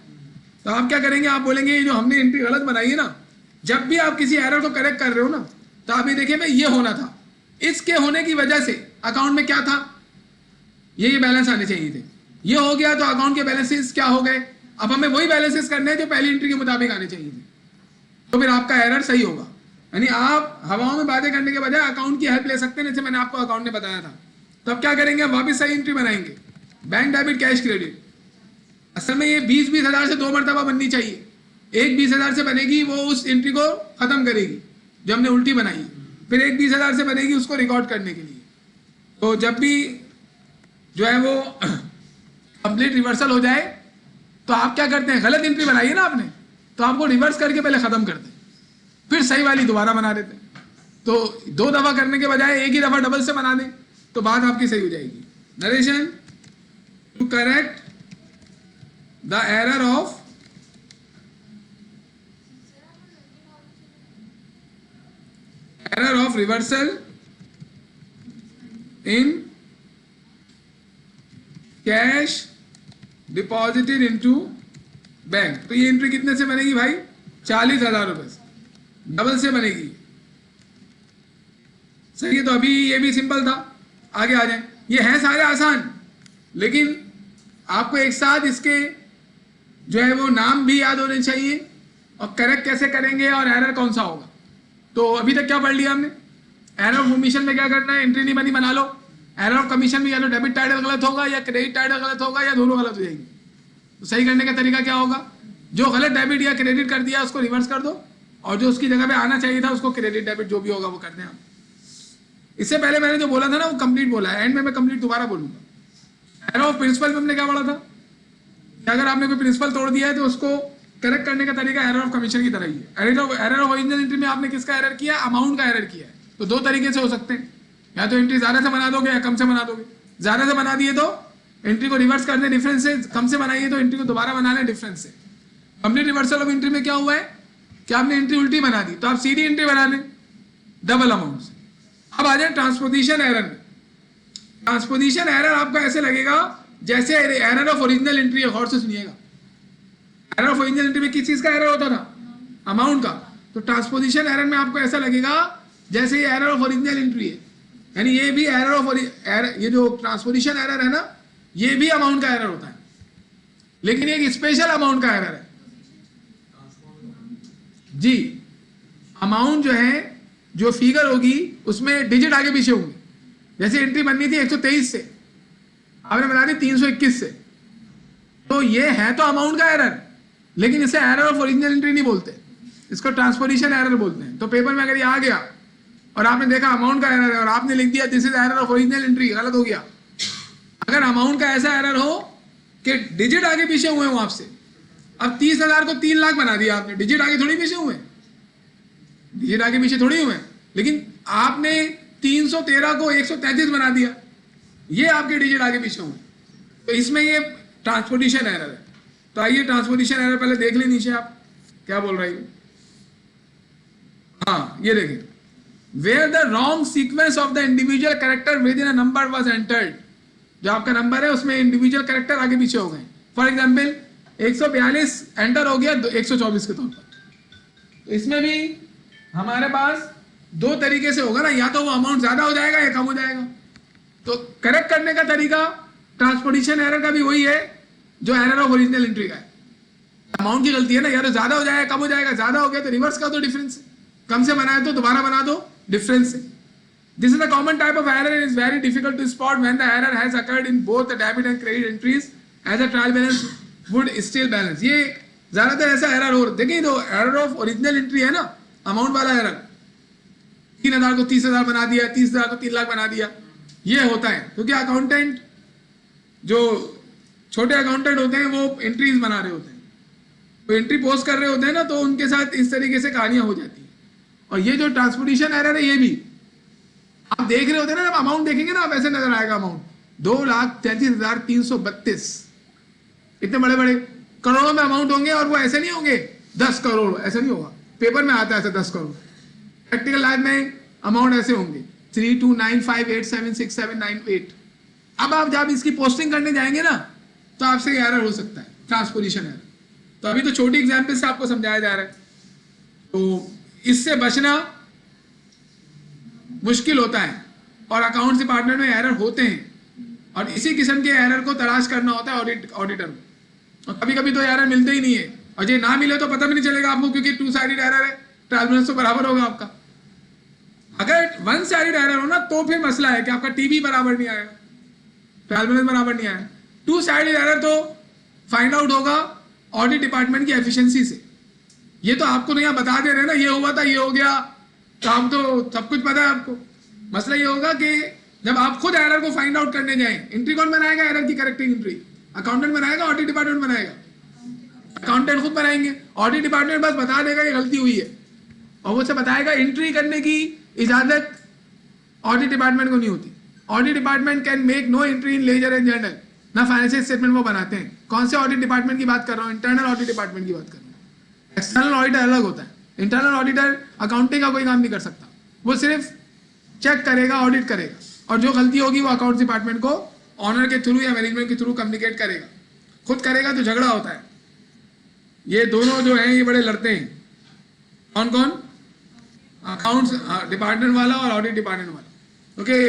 तो आप क्या करेंगे? आप बोलेंगे ये जो हमने एंट्री गलत बनाई है ना, जब भी आप किसी एरर को करेक्ट कर रहे हो ना, तो आप ये देखिए भाई ये होना था, इसके होने की वजह से अकाउंट में क्या था, ये बैलेंस आने चाहिए थे। ये हो गया तो अकाउंट के बैलेंसेस क्या हो गए? अब हमें वही बैलेंसेस करने हैं जो पहली एंट्री के मुताबिक आने चाहिए थे। तो फिर आपका एरर सही होगा। यानी आप हवाओं में बातें करने के बजाय अकाउंट की हेल्प ले सकते हैं, जैसे मैंने आपको अकाउंट ने बताया था। तो अब क्या करेंगे? वापस सही एंट्री बनाएंगे, बैंक डेबिट कैश क्रेडिट। असल में ये 20,000 से 2 मरतबा बननी चाहिए। एक 20,000 से बनेगी, वो उस एंट्री को खत्म करेगी जो हमने उल्टी बनाई है। फिर एक 20,000 से बनेगी उसको रिकॉर्ड करने के लिए। तो जब भी जो है वो कंप्लीट रिवर्सल हो जाए तो आप क्या करते हैं? गलत एंट्री बनाई है ना आपने, तो आपको रिवर्स करके पहले खत्म करते हैं, फिर सही वाली दोबारा बना देते हैं। तो 2 दफा करने के बजाय एक ही दफा डबल से बना दें तो बात आपकी सही हो जाएगी। Narration to correct the error of reversal in cash deposited into bank. तो ये एंट्री कितने से बनेगी भाई? 40,000 रुपए से, डबल से बनेगी। सही है। तो अभी ये भी सिंपल था, आगे आ जाए। ये है सारे आसान, लेकिन आपको एक साथ इसके जो है वो नाम भी याद होने चाहिए और करेक्ट कैसे करेंगे और एरर कौन सा होगा। तो अभी तक क्या पढ़ लिया हमने? एरर ऑफ कमीशन में क्या करना है? एंट्री नहीं बनी, बना लो। एरर ऑफ कमीशन में या तो डेबिट टाइटल गलत होगा या क्रेडिट टाइटल गलत होगा या दोनों गलत हो जाएंगे। तो सही करने का तरीका क्या होगा? जो गलत डेबिट या क्रेडिट कर दिया उसको रिवर्स कर दो, और जो उसकी जगह पे आना चाहिए था उसको क्रेडिट डेबिट जो भी होगा वो कर दें आप। इससे पहले मैंने जो बोला था ना वो कंप्लीट बोला है, एंड में मैं कंप्लीट दोबारा बोलूंगा। एरर ऑफ प्रिंसिपल में हमने क्या बोला था कि अगर आपने कोई प्रिंसिपल तोड़ दिया है तो उसको करेक्ट करने का तरीका एरर ऑफ कमीशन की तरह ही है। एरर ऑफ ओरिजिनल एंट्री में आपने किसका एरर किया? अमाउंट का एरर किया है। तो 2 तरीके से हो सकते हैं, या तो एंट्री ज्यादा से बना दोगे या कम से बना दोगे। ज्यादा से बना दिए तो एंट्री को रिवर्स कर दें डिफरेंस से, कम से बनाइए तो एंट्री को दोबारा बना लें डिफरेंस से। कंप्लीट रिवर्सल ऑफ एंट्री में क्या हुआ है कि आपने एंट्री उल्टी बना दी, तो आप सीधी एंट्री बना लें डबल अमाउंट से। अब आ जाए ट्रांसपोजिशन एरर में। ट्रांसपोजिशन एरर आपको ऐसे लगेगा जैसे एरर ऑफ ओरिजिनल एंट्री है। गौर से सुनिएगा, एरर ऑफ ओरिजिनल एंट्री में किस चीज का एरर होता था? अमाउंट का। तो ट्रांसपोजिशन एरर में आपको ऐसा लगेगा जैसे ये एरर ऑफ ओरिजिनल एंट्री है, यानी ये भी एरर ऑफ ये जो ट्रांसपोजिशन एरर है ना, ये भी अमाउंट का एरर होता है, लेकिन एक स्पेशल अमाउंट का एरर है जी। अमाउंट जो है, जो फिगर होगी उसमें डिजिट आगे पीछे होंगे। जैसे एंट्री बननी थी 123 से, आपने बना दी 321 से, तो ये है तो अमाउंट का एरर, लेकिन इसे एरर ऑफ ओरिजिनल एंट्री नहीं बोलते, इसको ट्रांसपोजिशन एरर बोलते हैं। तो पेपर में अगर ये आ गया और आपने देखा अमाउंट का एरर है और आपने लिख दिया this is error of original entry, गलत हो गया। अगर अमाउंट का ऐसा एरर हो कि डिजिट आगे पीछे हुए हो आपसे, अब 30,000 को 3 लाख बना दिया आपने, डिजिट आगे थोड़ी पीछे हुए, डिजिट आगे पीछे थोड़ी हुए, लेकिन आपने 313 को 133 बना दिया, ये आपके डिजिट आगे पीछे हुए, तो इसमें ये ट्रांसपोजिशन एरर है। तो आइए ट्रांसपोजिशन एरर पहले देख ले नीचे आप क्या बोल रही है। हाँ ये देखिए, where the wrong sequence of the individual character within a number was entered. जो आपका नंबर है उसमें इंडिविजुअल कैरेक्टर आगे पीछे हो गए। फॉर एग्जाम्पल 142 एंटर हो गया 124 के तौर पर। तो इसमें भी हमारे पास 2 तरीके से होगा ना, या तो वो अमाउंट ज्यादा हो जाएगा या कम हो जाएगा। तो करेक्ट करने का तरीका ट्रांसपोजिशन एरर का भी वही है जो एरर ऑफ ओरिजिनल एंट्री का है। अमाउंट की गलती है ना, या तो ज्यादा हो जाएगा कम हो जाएगा, ज्यादा हो गया तो रिवर्स कर दो डिफरेंस से, कम से बनाए तो दोबारा बना दो डिफरेंस से। This is a common type of error and is very difficult to spot when the error has occurred in both the debit and credit entries as a trial balance would still balance। ये ज्यादातर ऐसा error हो, देखिए तो error of original entry है ना, amount वाला error, 3,000 को 30,000 बना दिया, 30,000 को 3 लाख बना दिया। ये होता है क्योंकि अकाउंटेंट, जो छोटे अकाउंटेंट होते हैं, वो एंट्रीज बना रहे होते हैं, तो एंट्री पोस्ट कर रहे होते हैं ना, तो उनके साथ इस तरीके से कहानियां हो जाती हैं। और ये जो ट्रांसपोर्टेशन एरर है, ये भी आप देख रहे होते हैं ना, जब अमाउंट देखेंगे ना, वैसे नजर आएगा अमाउंट 2,33,332। इतने बड़े बड़े करोड़ों में अमाउंट होंगे, और वो ऐसे नहीं होंगे 10 करोड़, ऐसे नहीं होगा। पेपर में आता है ऐसे 10 करोड़, प्रैक्टिकल लाइफ में अमाउंट ऐसे होंगे 3295876798। अब आप जब इसकी पोस्टिंग करने जाएंगे ना, तो आपसे एरर हो सकता है, ट्रांसपोजिशन एरर। तो अभी तो छोटी एग्जाम्पल से आपको समझाया जा रहा है, तो इससे बचना मुश्किल होता है, और अकाउंट्स डिपार्टमेंट में एरर होते हैं, और इसी किस्म के एरर को तलाश करना होता है ऑडिटर को। और कभी कभी तो एरर मिलते ही नहीं है, और ये ना मिले तो पता भी नहीं चलेगा आपको, क्योंकि 2 साइडेड एरर है, ट्रायल बैलेंस तो बराबर होगा आपका। अगर 1 साइडेड एरर हो ना, तो फिर मसला है कि आपका टीबी बराबर नहीं आएगा, ट्रायल बैलेंस बराबर नहीं आएगा। 2 साइडेड एरर तो फाइंड आउट होगा ऑडिट डिपार्टमेंट की एफिशिएंसी से। ये तो आपको नहीं बता दे रहे ना, ये हुआ था, ये हो गया, तो आप तो सब कुछ पता है आपको। मसला ये होगा कि जब आप खुद एरर को फाइंड आउट करने जाएं, एंट्री कौन बनाएगा एरर की, करेक्टिंग एंट्री? अकाउंटेंट बनाएगा, ऑडिट डिपार्टमेंट बनाएगा? अकाउंटेंट खुद बनाएंगे, ऑडिट डिपार्टमेंट बस बता देगा ये गलती हुई है, और वो से बताएगा। एंट्री करने की इजाजत ऑडिट डिपार्टमेंट को नहीं होती। Audit department can make no entry in ledger and journal, ना फाइनेंशियल स्टेटमेंट वो बनाते हैं। कौन से ऑडिट डिपार्टमेंट की बात कर रहा हूँ? इंटरनल ऑडिट डिपार्टमेंट की बात कर रहा हूँ। एक्सटर्नल ऑडिटर अलग होता है। इंटरनल ऑडिटर अकाउंटिंग का कोई काम नहीं कर सकता, वो सिर्फ चेक करेगा, ऑडिट करेगा, और जो गलती होगी वो अकाउंट्स डिपार्टमेंट को ऑनर के थ्रू या मैनेजमेंट के थ्रू कम्युनिकेट करेगा। खुद करेगा तो झगड़ा होता है। ये दोनों जो हैं ये बड़े लड़ते हैं। कौन कौन? अकाउंट्स डिपार्टमेंट वाला और ऑडिट डिपार्टमेंट वाला। ओके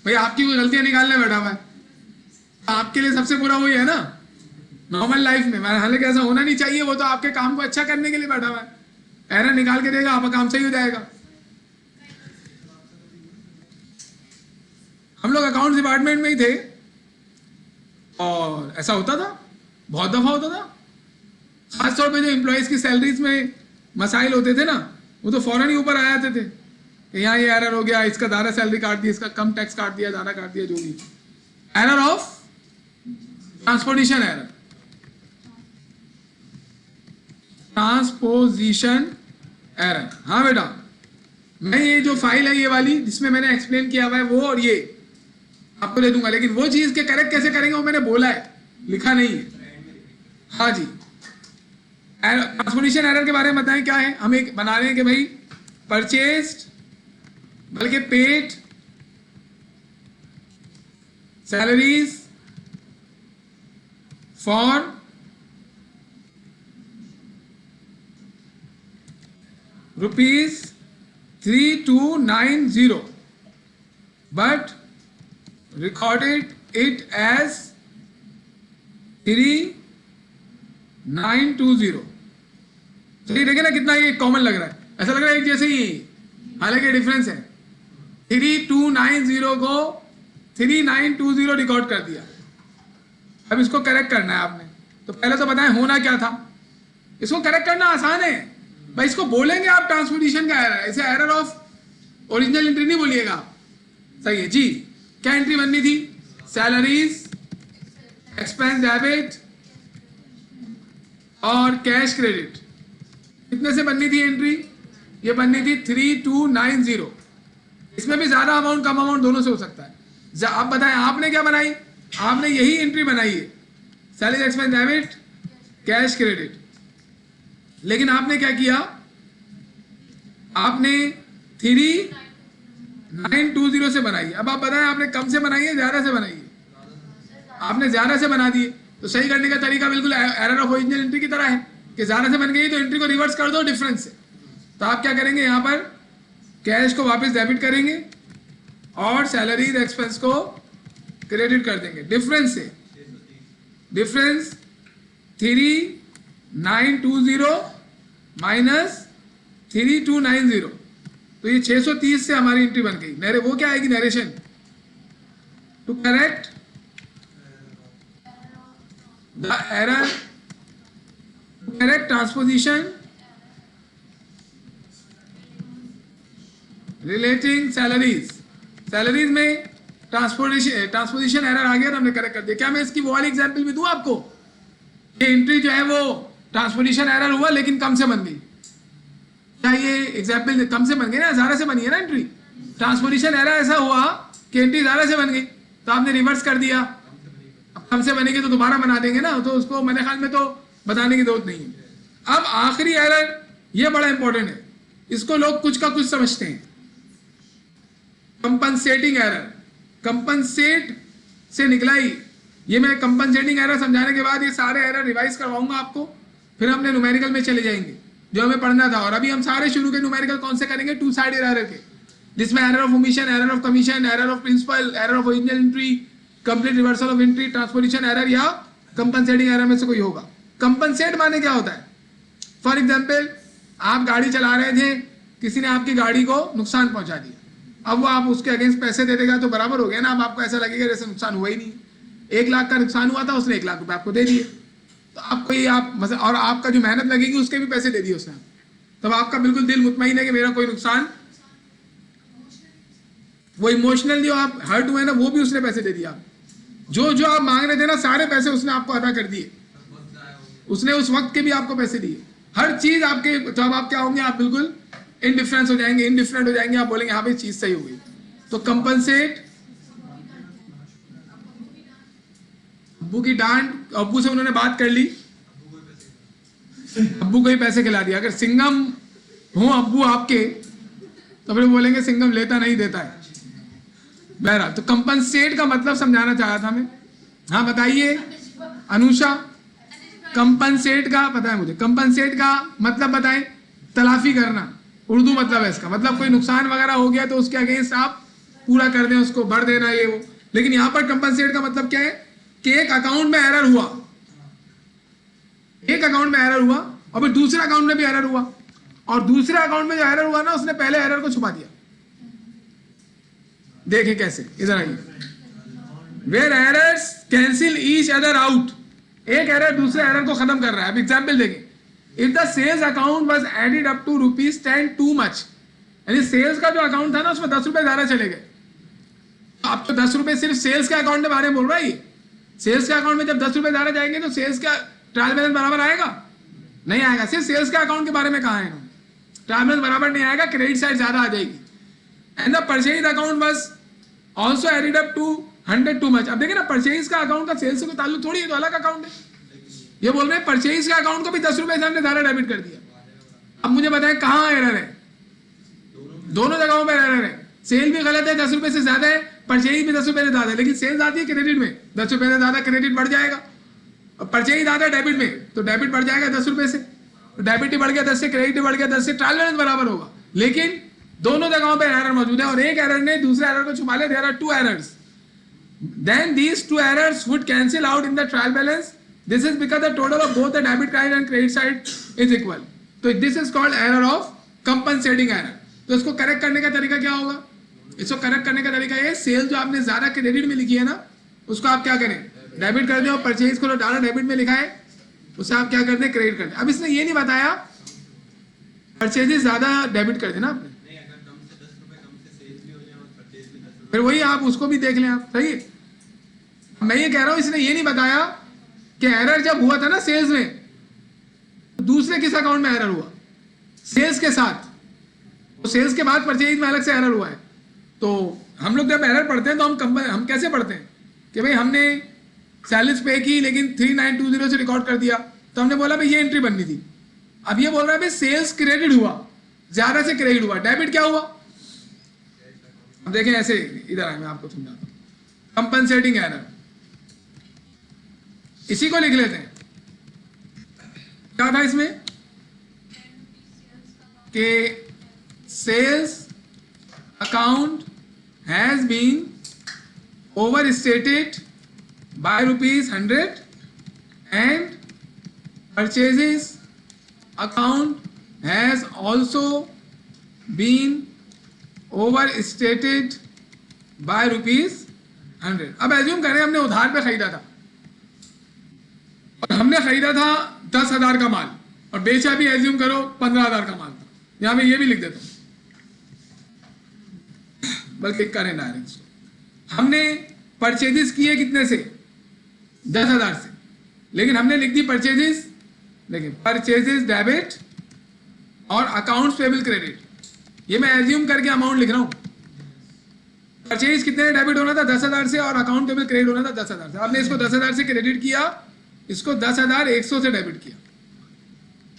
भाई, आपकी कोई गलतियां निकालने बैठा हुआ है, आपके लिए सबसे बुरा वही है ना नॉर्मल लाइफ में। हालांकि ऐसा होना नहीं चाहिए, वो तो आपके काम को अच्छा करने के लिए बैठा हुआ है, एरर निकाल के देगा, आपका काम सही हो जाएगा। हम लोग अकाउंट्स डिपार्टमेंट में ही थे, और ऐसा होता था, बहुत दफा होता था। खासतौर पे जो एम्प्लॉयज की सैलरीज में मसाइल होते थे ना, वो तो फौरन ही ऊपर आ जाते थे कि यहाँ ये एरर हो गया, इसका ज़्यादा सैलरी काट दी, इसका कम टैक्स काट दिया, ज़्यादा काट दिया, जो भी। Error of transportation error, transposition error. हाँ बेटा, मैं ये जो फाइल है ये वाली जिसमें मैंने एक्सप्लेन किया हुआ है वो, और ये आपको दे दूंगा, लेकिन वो चीज के करेक्ट कैसे करेंगे वो मैंने बोला है, लिखा नहीं है। हाँ जी, ट्रांसपोर्टेशन एरर के बारे में बताएं क्या है। हम एक बना रहे हैं कि भाई परचेस्ड बल्कि paid salaries for ₹3290, but recorded it as 3920। चलिए देखें ना कितना ये कॉमन लग रहा है, ऐसा लग रहा है एक जैसे ही, हालांकि डिफरेंस है। 3290 को 3920 रिकॉर्ड कर दिया। अब इसको करेक्ट करना है आपने, तो पहले तो बताएं होना क्या था। इसको करेक्ट करना आसान है भाई, इसको बोलेंगे आप ट्रांसपोर्टेशन का एरर, ऐसे एरर ऑफ ओरिजिनल एंट्री नहीं बोलिएगा आप। सही है जी। क्या एंट्री बननी थी? सैलरीज, एक्सपेंस डेबिट और कैश क्रेडिट। कितने से बननी थी एंट्री? ये बननी थी 3290। इसमें भी ज्यादा अमाउंट कम अमाउंट दोनों से हो सकता है। आप बताएं आपने क्या बनाई? आपने यही एंट्री बनाई है, salary, expense debit, cash credit. लेकिन आपने क्या किया? आपने 3920 से बनाई। अब आप बताएं आपने कम से बनाई है ज्यादा से बनाई है? आपने ज्यादा से बना दिए। तो सही करने का तरीका बिल्कुल एरर ऑफ ओरिजिनल एंट्री की तरह है कि ज्यादा से बन गई तो एंट्री को रिवर्स कर दो डिफरेंस से। तो आप क्या करेंगे, यहाँ पर कैश को वापस डेबिट करेंगे और सैलरीज एक्सपेंस को क्रेडिट कर देंगे डिफरेंस से। डिफरेंस 3920 माइनस 3290, तो ये 630 से हमारी एंट्री बन गई। वो क्या आएगी? Narration to correct the error, correct transposition relating salaries, salaries में ट्रांसपोजिशन एरर आ गया तो हमने करेक्ट कर दिया। क्या मैं इसकी वो वाली एग्जांपल भी दूं आपको? ये एंट्री जो है वो ट्रांसपोजिशन एरर हुआ लेकिन कम से बन गई। क्या ये एग्जांपल कम से बन गई ना, ज़्यादा से बनी है ना एंट्री? ट्रांसपोजिशन एरर ऐसा हुआ कि एंट्री ज़्यादा से बन गई तो आपने रिवर्स कर दिया। अब कम से बनेगी तो दोबारा बना देंगे ना, तो उसको मेरे ख्याल में तो बताने की जरूरत नहीं है। अब आखिरी एरर, ये बड़ा इंपॉर्टेंट है, इसको लोग कुछ का कुछ समझते हैं। कंपनसेटिंग एरर, कंपनसेट से निकला ही ये। मैं कंपनसेटिंग एरर समझाने के बाद ये सारे एरर रिवाइज करवाऊंगा आपको, फिर हमने न्यूमेरिकल में चले जाएंगे जो हमें पढ़ना था। और अभी हम सारे शुरू के न्यूमेरिकल कौन से करेंगे? टू साइडेड एरर के, जिसमें error of omission, error of commission, error of principle, error of original entry, complete reversal of entry, transposition error या कंपनसेटिंग एरर में से कोई होगा। कंपनसेट माने क्या होता है? फॉर एग्जाम्पल, आप गाड़ी चला रहे थे, किसी ने आपकी गाड़ी को नुकसान पहुंचा दिया, अब वो आप उसके अगेंस्ट पैसे दे देगा तो बराबर हो गया ना। अब आपको ऐसा लगेगा जैसे नुकसान हुआ ही नहीं। 1 लाख का नुकसान हुआ था, उसने 1 लाख रुपए आपको दे दिए, तो आपको ये और आपका जो मेहनत लगेगी उसके भी पैसे दे दिए उसने, तब आपका बिल्कुल दिल मुतमईन है कि मेरा कोई नुकसान, वो इमोशनल जो आप हर्ट हुए ना वो भी उसने पैसे दे दिया। जो जो आप मांग रहे थे ना सारे पैसे उसने आपको अदा कर दिए, उसने उस वक्त के भी आपको पैसे दिए। हर चीज आपके, तो अब आप क्या होंगे? आप बिल्कुल इनडिफरेंस हो जाएंगे, इनडिफरेंट हो जाएंगे। आप बोलेंगे हाँ भाई चीज सही हो गई। तो कंपनसेट, अब्बू की डांट, अब्बू से उन्होंने बात कर ली, अब्बू को ही पैसे खिला दिया। अगर सिंघम हो अब्बू आपके तो फिर बोलेंगे सिंघम लेता नहीं देता है। बहरहाल, तो कंपनसेट का मतलब समझाना चाहा था मैं। हाँ बताइए अनुषा, कंपनसेट का पता है मुझे? कंपनसेट का मतलब बताएं। तलाफी करना उर्दू मतलब है इसका। मतलब कोई नुकसान वगैरह हो गया तो उसके अगेंस्ट आप पूरा कर दें, उसको भर देना, ये वो। लेकिन यहां पर कंपनसेट का मतलब क्या है कि एक अकाउंट में एरर हुआ, एक अकाउंट में एरर हुआ और फिर दूसरे अकाउंट में भी एरर हुआ, और दूसरे अकाउंट में जो एरर हुआ ना उसने पहले एरर को छुपा दिया। देखें कैसे, इधर आइए। Where errors cancel each other out, एक एरर दूसरे एरर को खत्म कर रहा है। अब एग्जाम्पल देखें, if the sales account was added up to ₹10 too much, यानी सेल्स का जो अकाउंट था ना उसमें 10 रुपए ज्यादा चले गए। आप तो 10 रुपए सिर्फ सेल्स के अकाउंट के बारे में बोल रहा है। ये सेल्स के अकाउंट में जब 10 रुपए ज्यादा जाएंगे तो सेल्स का ट्रायल बैलेंस बराबर आएगा? नहीं आएगा। सिर्फ सेल्स के अकाउंट के बारे में कहा है, ट्रायल बैलेंस बराबर नहीं आएगा, क्रेडिट साइड ज्यादा आ जाएगी। And the purchase account was also added up to 100 too much. अब देखिए ना, परचेज का अकाउंट का सेल्स से कोई ताल्लुक थोड़ी है, तो अलग अकाउंट है। ये बोल रहे हैं परचेज के अकाउंट को भी 10 रुपए से हमने ज्यादा डेबिट कर दिया। अब मुझे बताएं कहाँ एरर है? दोनों जगहों पर एरर है। सेल भी गलत है, 10 रुपए से ज्यादा है, परचेज भी 10 रुपए से ज्यादा है। लेकिन सेल्स आती है क्रेडिट में, 10 रुपए से ज्यादा क्रेडिट बढ़ जाएगा, और परचेज आता है डेबिट में, तो डेबिट बढ़ जाएगा 10 रुपए से। तो डेबिट ही बढ़ गया 10 से, क्रेडिट ही बढ़ गया 10 से, ट्रायल बैलेंस बराबर होगा। लेकिन दोनों जगहों पर एरर मौजूद है और एक एरर ने दूसरे एरर को छुपा लिया। There are 2 errors, then these 2 errors would cancel out in the trial balance. This is because the total of both the debit side and credit side is equal. तो this is called error of compensating error. तो इसको correct करने का तरीका क्या होगा? इसको correct करने का तरीका ये, सेल जो आपने ज्यादा क्रेडिट में लिखी है ना उसको आप क्या करें? डेबिट कर दें, और परचेज को डाला डेबिट में लिखा है उसे आप क्या कर दें? क्रेडिट कर दें। अब इसने ये नहीं बताया परचेजेस ज्यादा डेबिट कर देना आपने, फिर वही आप उसको भी देख लें आप, सही है। मैं ये कह रहा हूं इसने ये नहीं बताया कि एरर जब हुआ था ना सेल्स में, दूसरे किस अकाउंट में एरर हुआ? सेल्स के साथ, तो सेल्स के बाद परचेज में अलग से एरर हुआ है। तो हम लोग जब एरर पढ़ते हैं तो हम कैसे पढ़ते हैं कि भाई हमने सैलरीज पे की लेकिन 3920 से रिकॉर्ड कर दिया, तो हमने बोला भाई ये एंट्री बननी थी। अब ये बोल रहा है भाई सेल्स क्रेडिट हुआ, ज्यादा से क्रेडिट हुआ, डेबिट क्या हुआ? अब देखें ऐसे, इधर आए मैं आपको समझाता हूं। कंपनसेटिंग एरर, इसी को लिख लेते हैं। क्या था इसमें कि sales account has been overstated by ₹100 and purchases account has also been overstated by ₹100। अब एज्यूम करें हमने उधार पे खरीदा था और हमने खरीदा था 10,000 का माल और बेचा भी एज्यूम करो 15,000 का माल था। यहां मैं ये भी लिख देता हूं, बल्कि करें डायरेक्ट इसको। हमने परचेजेस किए कितने से? 10,000 से, लेकिन हमने लिख दी परचेजेस, देखिए परचेजेस डेबिट और अकाउंट्स पेबल क्रेडिट, ये मैं एज्यूम करके अमाउंट लिख रहा हूँ। परचेज कितने डेबिट होना था? 10,000 से, और अकाउंट पेबल क्रेडिट होना था 10,000 से। आपने इसको 10,000 से क्रेडिट किया, इसको 10,100 से डेबिट किया।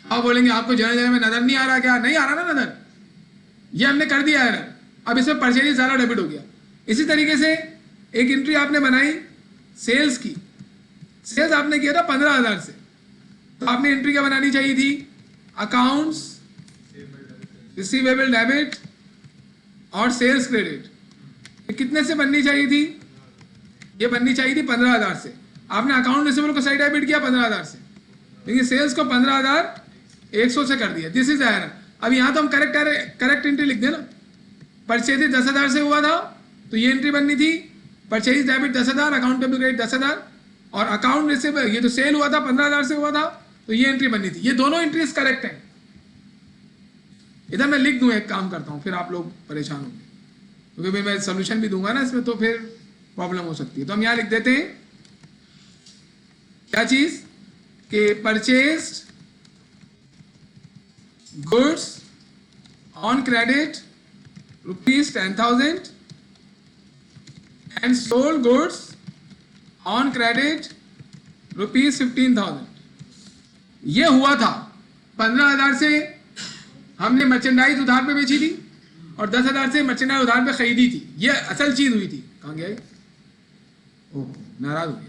आप बोलेंगे आपको जगह जगह में नजर नहीं आ रहा क्या? नहीं आ रहा ना नजर, ये हमने कर दिया है। अब इसमें परचेज सारा डेबिट हो गया। इसी तरीके से एक एंट्री आपने बनाई सेल्स की, सेल्स आपने किया था 15,000 से, तो आपने एंट्री क्या बनानी चाहिए थी? अकाउंट्स रिसीवेबल डेबिट और सेल्स क्रेडिट। ये कितने से बननी चाहिए थी? ये बननी चाहिए थी 15,000 से। आपने अकाउंट रिसीवेबल को सही डेबिट किया 15,000 से, लेकिन सेल्स को 15,100 से कर दिया। This is error. अब यहाँ तो हम करेक्ट एंट्री लिख देना। परचेज 10,000 से हुआ था तो ये एंट्री बननी थी, purchase debit 10,000, account payable credit 10,000, और अकाउंट रिसीवेबल ये तो सेल हुआ था 15,000 से हुआ था, तो ये एंट्री बननी थी। ये दोनों एंट्रीज करेक्ट हैं। इधर मैं लिख दूं, एक काम करता हूं, फिर आप लोग परेशान होंगे क्योंकि मैं सोल्यूशन भी दूंगा ना इसमें, तो फिर प्रॉब्लम हो सकती है। तो हम यहां लिख देते हैं क्या चीज कि purchased goods on credit ₹10,000 and sold goods on credit ₹15,000। ये हुआ था 15,000 से हमने मर्चेंडाइज उधार पे बेची थी और 10,000 से मर्चेंडाइज उधार पे खरीदी थी। ये असल चीज हुई थी। कहाँ गया? ओह, नाराज हो गया।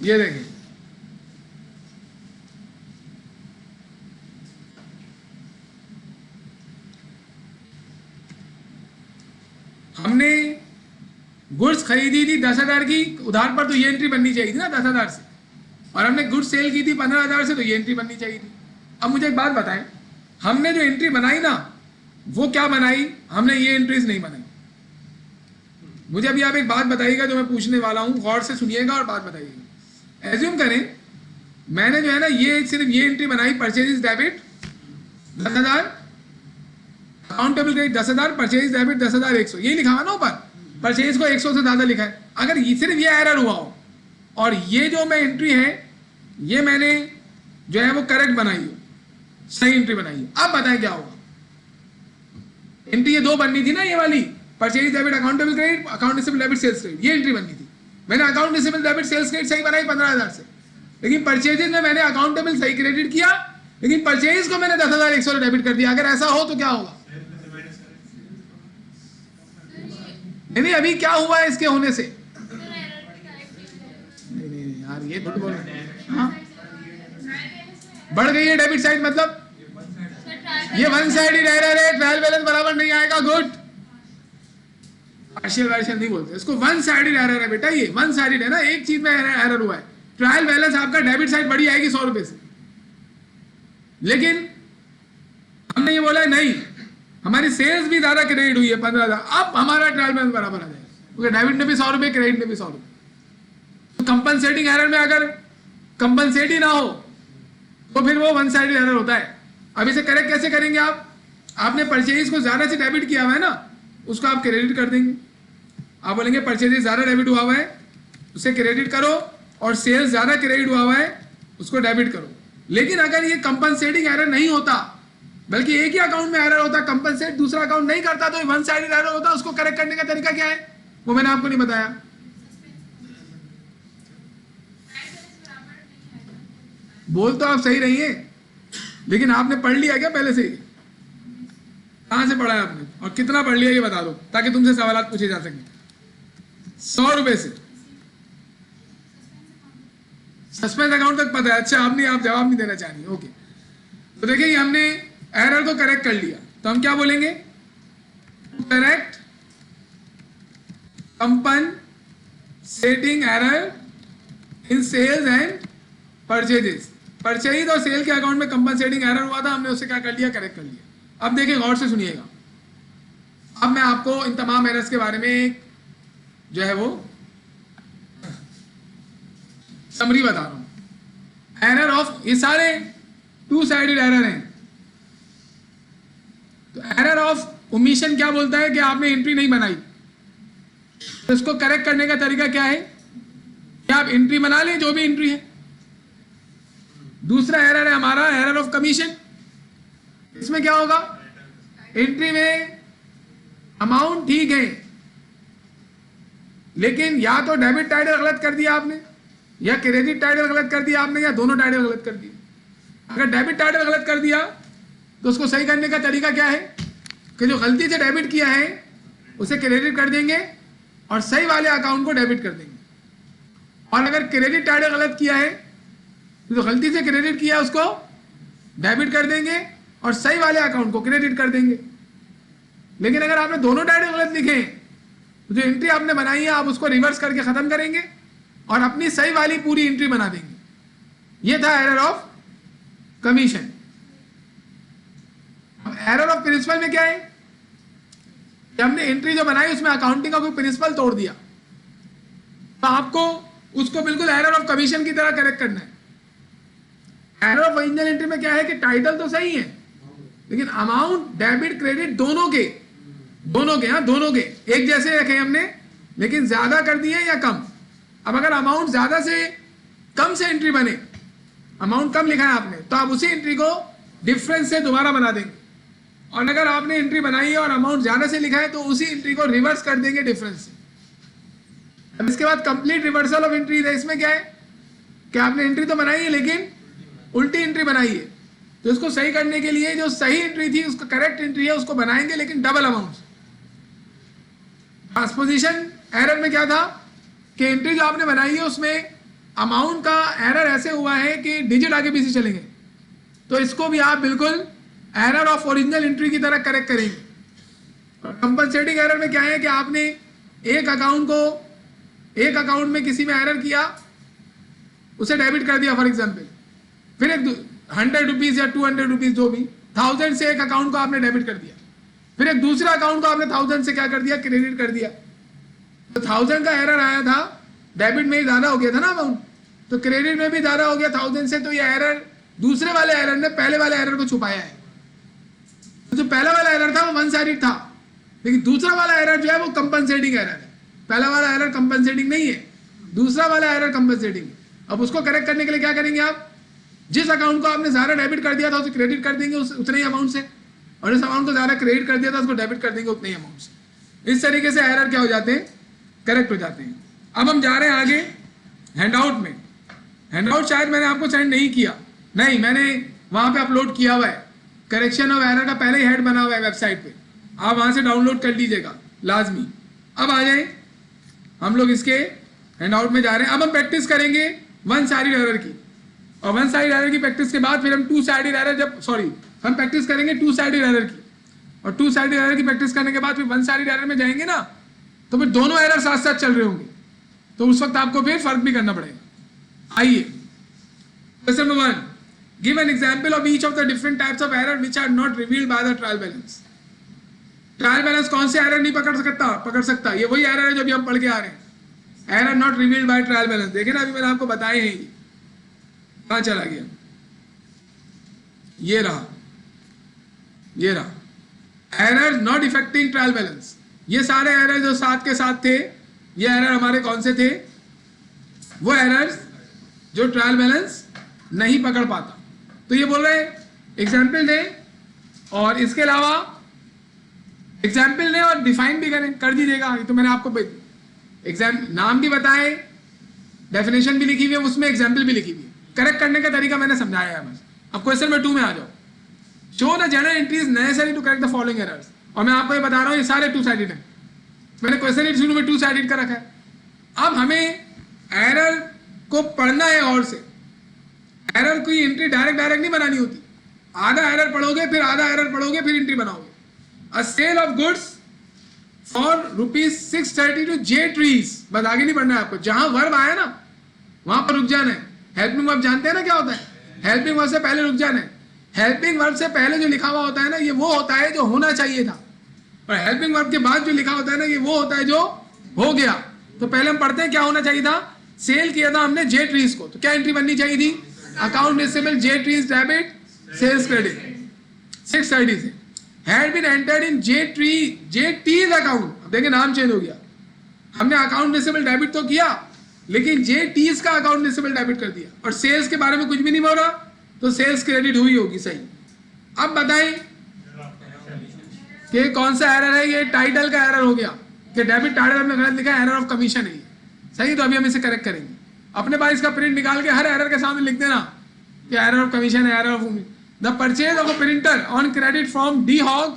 ये देखें, हमने गुड्स खरीदी थी 10,000 की उधार पर, तो ये एंट्री बननी चाहिए थी ना 10,000 से, और हमने गुड्स सेल की थी 15,000 से, तो ये एंट्री बननी चाहिए थी। अब मुझे एक बात बताएं, हमने जो एंट्री बनाई ना वो क्या बनाई? हमने ये एंट्रीज नहीं बनाई। मुझे अभी आप एक बात बताइएगा जो मैं पूछने वाला हूं, गौर से सुनिएगा और बात बताइएगा। एज्यूम करें मैंने जो है ना ये सिर्फ ये एंट्री बनाई, purchase debit 10,000, accountable credit 10,000, purchase debit 10,100, यही लिखा हुआ ना ऊपर, परचेज को 100 से ज्यादा लिखा है। अगर ये सिर्फ ये एरर हुआ हो और ये जो मैं एंट्री है ये मैंने जो है वो करेक्ट बनाई हो, सही एंट्री बनाई हो, अब बताएं क्या होगा? एंट्री ये दो बननी थी ना, ये वाली purchase debit accountable credit, account receivable debit sales credit, ये एंट्री बननी थी। मैंने account receivable debit sales credit सही बनाई 15,000 से, लेकिन परचेजेस में मैंने अकाउंटेबल सही क्रेडिट किया, लेकिन परचेज को मैंने 10,100 से डेबिट कर दिया। अगर ऐसा हो तो क्या होगा? नहीं, अभी क्या हुआ है इसके होने से? नहीं यार, ये झूठ बोल रहे हैं। हाँ, बढ़ गई है डेबिट साइड, मतलब ये वन साइडेड एरर है, ट्रायल बैलेंस बराबर नहीं आएगा। गुड, पार्शियल वेरिएशन नहीं बोलते इसको, वन साइडेड एरर है बेटा, ये वन साइडेड है ना, एक चीज में एरर हुआ है। ट्रायल बैलेंस आपका डेबिट साइड बड़ी आएगी 100 रुपए से, लेकिन हमने ये बोला है नहीं, हमारी सेल्स भी ज्यादा क्रेडिट हुई है 15,000, अब हमारा ट्रायल बैलेंस बराबर आ जाएगा, क्योंकि डेबिट ने भी 100 रुपए, क्रेडिट ने भी 100 रुपए। तो कंपनसेटिंग एरर में अगर कंपनसेट ही ना हो तो फिर वो वन साइडेड एरर होता है। अब इसे करेक्ट कैसे करेंगे आप? आपने परचेज को ज्यादा से डेबिट किया हुआ है ना, उसको आप क्रेडिट कर देंगे। आप बोलेंगे परचेज ज्यादा डेबिट हुआ है उसे क्रेडिट करो, और सेल्स ज्यादा क्रेडिट हुआ है उसको डेबिट करो। लेकिन अगर ये कंपनसेटिंग एरर नहीं होता, बल्कि एक ही अकाउंट में एरर होता, कंपनसेट दूसरा अकाउंट नहीं करता, तो वन साइडेड एरर होता। उसको करेक्ट करने का तरीका क्या है वो मैंने आपको नहीं बताया। बोल तो आप सही रही है, लेकिन आपने पढ़ लिया क्या पहले से ही? कहां से पढ़ा है आपने और कितना पढ़ लिया ये बता दो, ताकि तुमसे सवाल पूछे जा सके। 100 रुपए से सस्पेंस अकाउंट तक पता है। अच्छा, आप जवाब नहीं देना चाहिए। ओके, तो देखिए हमने एरर को करेक्ट कर लिया, तो हम क्या बोलेंगे? Correct compensating error in sales and purchases. Purchase और सेल के अकाउंट में कंपनसेटिंग एरर हुआ था, हमने उसे क्या कर लिया, करेक्ट कर लिया। अब देखिए गौर से सुनिएगा, अब मैं आपको इन तमाम एरर्स के बारे में जो है वो समरी बता रहा हूं। एरर ऑफ, ये सारे टू साइडेड एरर हैं। तो एरर ऑफ ओमिशन क्या बोलता है कि आपने एंट्री नहीं बनाई, तो इसको करेक्ट करने का तरीका क्या है कि आप एंट्री बना लें, जो भी एंट्री है। दूसरा एरर है हमारा एरर ऑफ कमीशन। इसमें क्या होगा, एंट्री में अमाउंट ठीक है, लेकिन या तो डेबिट टाइटल गलत कर दिया आपने, या क्रेडिट टाइटल गलत कर दिया आपने, या दोनों टाइटल गलत कर दिए। अगर डेबिट टाइटल गलत कर दिया तो उसको सही करने का तरीका क्या है कि जो गलती से डेबिट किया है उसे क्रेडिट कर देंगे और सही वाले अकाउंट को डेबिट कर देंगे। और अगर क्रेडिट टाइटल गलत किया है तो जो गलती से क्रेडिट किया उसको डेबिट कर देंगे और सही वाले अकाउंट को क्रेडिट कर देंगे। लेकिन अगर आपने दोनों टाइटल गलत लिखे तो जो एंट्री आपने बनाई है आप उसको रिवर्स करके खत्म करेंगे और अपनी सही वाली पूरी एंट्री बना देंगे। ये था error of commission. Error of principle में क्या है कि हमने एंट्री जो बनाई उसमें अकाउंटिंग का कोई प्रिंसिपल तोड़ दिया, तो आपको उसको बिल्कुल एरर ऑफ कमीशन की तरह करेक्ट करना है। एरर ऑफ ओरिजिनल एंट्री में क्या है कि टाइटल तो सही है लेकिन अमाउंट डेबिट क्रेडिट दोनों के हाँ दोनों के एक जैसे रखे हमने, लेकिन ज्यादा कर दिए या कम। अब अगर अमाउंट ज्यादा से कम से एंट्री बने, अमाउंट कम लिखा है आपने, तो आप उसी एंट्री को डिफरेंस से दोबारा बना देंगे। और अगर आपने एंट्री बनाई है और अमाउंट ज्यादा से लिखा है तो उसी एंट्री को रिवर्स कर देंगे डिफरेंस से। अब इसके बाद कंप्लीट रिवर्सल ऑफ एंट्री है। इसमें क्या है कि आपने एंट्री तो बनाई है लेकिन उल्टी एंट्री बनाई है, तो इसको सही करने के लिए जो सही एंट्री थी उसको करेक्ट एंट्री है उसको बनाएंगे लेकिन डबल अमाउंट। ट्रांसपोजिशन एरर में क्या था कि एंट्री जो आपने बनाई है उसमें अमाउंट का एरर ऐसे हुआ है कि डिजिट आगे पीछे चलेंगे, तो इसको भी आप बिल्कुल एरर ऑफ ओरिजिनल एंट्री की तरह करेक्ट करेंगे। और कंपनसेटिंग एरर में क्या है कि आपने एक अकाउंट में किसी में एरर किया, उसे डेबिट कर दिया फॉर एग्जांपल, फिर एक 100 रुपीज या 200 रुपीज जो भी 1000 से एक अकाउंट को आपने डेबिट कर दिया, फिर एक दूसरा अकाउंट को आपने 1000 से क्या कर दिया, क्रेडिट कर दिया। तो 1000 का एरर आया था, डेबिट में ही ज्यादा हो गया था ना अमाउंट, तो क्रेडिट में भी ज्यादा हो गया 1000 से, तो ये एरर दूसरे वाले एरर ने पहले वाले एरर को छुपाया है। तो जो पहला वाला एरर था वो वन साइडेड था, लेकिन दूसरा वाला एरर जो है वो कंपनसेटिंग एरर है। पहला वाला एरर कंपनसेटिंग नहीं है, दूसरा वाला एरर कंपनसेटिंग है। अब उसको करेक्ट करने के लिए क्या करेंगे आप, जिस अकाउंट को आपने ज्यादा डेबिट कर दिया था उसे क्रेडिट कर देंगे उतने ही अमाउंट से, और जिस अमाउंट को ज्यादा क्रेडिट कर दिया था उसको डेबिट कर देंगे उतने ही अमाउंट से। इस तरीके से एरर क्या हो जाते हैं, करेक्ट हो जाते हैं। अब हम जा रहे हैं आगे हैंडआउट में। हैंडआउट शायद मैंने आपको सेंड नहीं किया, नहीं मैंने वहां पे अपलोड किया हुआ है, करेक्शन ऑफ एरर का पहले ही हेड बना हुआ है वेबसाइट पे, आप वहां से डाउनलोड कर लीजिएगा लाजमी। अब आ जाए हम लोग इसके हैंडआउट में जा रहे हैं। अब हम प्रैक्टिस करेंगे वन साइडेड एरर की, और वन साइडेड एरर की प्रैक्टिस के बाद फिर हम टू साइडेड एरर हम प्रैक्टिस करेंगे टू साइडेड एरर की, और टू साइडेड एरर की प्रैक्टिस करने के बाद फिर वन साइडेड एरर में जाएंगे ना, तो फिर दोनों एरर साथ साथ चल रहे होंगे, तो उस वक्त आपको फिर फर्क भी करना पड़ेगा। आइए question number 1, give an example of each of the different types of error which are not revealed by the trial balance. Trial balance कौन से एरर नहीं पकड़ सकता, ये वही एरर है जो अभी हम पढ़ के आ रहे हैं, error not revealed by trial balance. देखे ना, अभी मैंने आपको बताए हैं, कहां चला गया, ये रहा error not affecting trial balance. ये सारे एरर जो साथ के साथ थे, ये एरर हमारे कौन से थे, वो एरर्स जो ट्रायल बैलेंस नहीं पकड़ पाता। तो ये बोल रहे एग्जाम्पल दें, और इसके अलावा एग्जाम्पल दें और डिफाइन भी कर दीजिएगा। तो मैंने आपको नाम भी बताए, डेफिनेशन भी लिखी हुई है, उसमें एग्जाम्पल भी लिखी हुई है, करेक्ट करने का तरीका मैंने समझाया है बस। अब क्वेश्चन नंबर 2 में आ जाओ। Show the journal entries necessary to correct the following errors. और मैं आपको ये बता रहा हूँ ये सारे टू साइडेड हैं, मैंने क्वेश्चन शुरू में टू साइडेड कर रखा है। अब हमें एरर को पढ़ना है, और से एरर की एंट्री डायरेक्ट नहीं बनानी होती, आधा एरर पढ़ोगे फिर आधा एरर पढ़ोगे फिर एंट्री बनाओगे। A sale of goods for ₹630 to J Trees, बस आगे नहीं पढ़ना है आपको, जहां वर्ब आया ना वहां पर रुक जाना है। हेल्प में आप जानते हैं ना क्या होता है, हेल्पिंग वर्ब से पहले रुक जाना है। हेल्पिंग वर्ब से पहले जो लिखा हुआ होता है ना, ये वो होता है जो होना चाहिए था, और हेल्पिंग वर्ब के बाद जो लिखा होता है ना, ये वो होता है जो हो गया। तो पहले हम पढ़ते हैं क्या होना चाहिए था। सेल किया था हमने जे ट्रीज को, तो क्या एंट्री बननी चाहिए थी, account receivable J Trees debit sales credit 630 से। Had been entered in J Tees account, अब देखिए नाम चेंज हो गया, हमने अकाउंट रिसीवेबल डेबिट तो किया लेकिन जे टीज का अकाउंट रिसीवेबल डेबिट कर दिया, और सेल्स के बारे में कुछ भी नहीं बोला, तो सेल्स क्रेडिट हुई होगी। सही। अब बताएं कि कौन सा एरर है, ये टाइटल का एरर हो गया कि डेबिट टाइटल में गलत लिखा है, एरर ऑफ कमीशन है। सही, तो अभी हम इसे करेक्ट करेंगे। अपने पास इसका प्रिंट निकाल के हर एरर के सामने लिख देना कि एरर ऑफ कमीशन है, error of the purchase of a printer on credit from D Hogg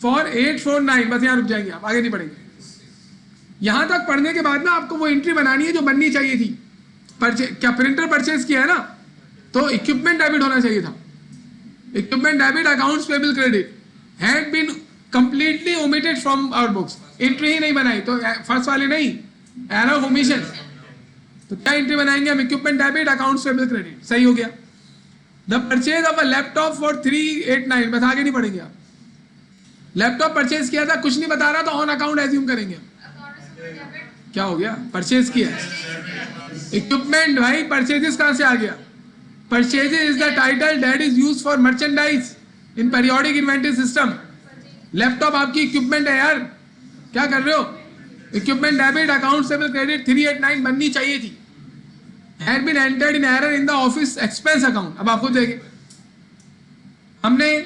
for 849। बस यहाँ रुक जाएंगे, आप आगे नहीं पढ़ेंगे। यहां तक पढ़ने के बाद ना आपको वो एंट्री बनानी है जो बननी चाहिए थी। क्या प्रिंटर परचेज किया है ना, तो इक्विपमेंट डेबिट होना चाहिए था। Equipment debit accounts payable credit had been completely omitted from our books. Entry ही नहीं बनाई, तो फर्स्ट वाले नहीं, एरर ऑफ ओमिशन। तो क्या एंट्री बनाएंगे हम, equipment debit accounts payable credit. सही हो गया। The purchase of a laptop for 389, बस आगे नहीं पढ़ेंगे आप। लैपटॉप परचेज किया था, कुछ नहीं बता रहा, तो ऑन अकाउंट एज्यूम करेंगे। क्या हो गया, परचेज किया। इक्विपमेंट भाई, परचेजेस कहां से आ गया, purchases is the title that is used for merchandise in periodic inventory system. Laptop आपकी इक्विपमेंट है यार, क्या कर रहे हो। Equipment debit account payable credit 389 बननी चाहिए थी। Had been entered in error in the office expense account. अब आपको देखें, हमने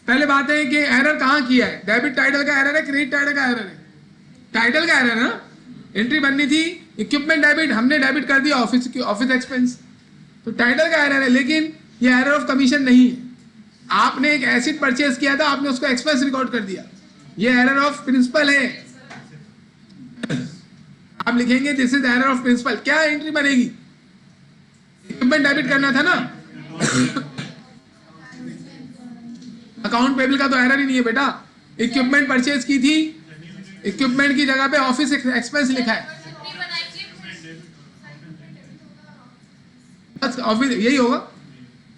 पहले बात है कि एरर कहां किया है, डेबिट टाइटल का एरर है, क्रेडिट टाइटल का एरर है। टाइटल का एरर है ना, एंट्री बननी थी इक्विपमेंट डेबिट, हमने डेबिट कर दिया ऑफिस एक्सपेंस, तो टाइटल का एरर है। लेकिन ये एरर ऑफ कमीशन नहीं है। आपने एक एसिड परचेज किया था, आपने उसको एक्सपेंस रिकॉर्ड कर दिया, ये एरर ऑफ प्रिंसिपल है। आप लिखेंगे this is error of principle. क्या एंट्री बनेगी, इक्विपमेंट डेबिट करना था ना। अकाउंट पेबल का तो एरर ही नहीं है बेटा, इक्विपमेंट परचेज की थी, इक्विपमेंट की जगह पे ऑफिस एक्सपेंस लिखा है। ऑफिस यही होगा,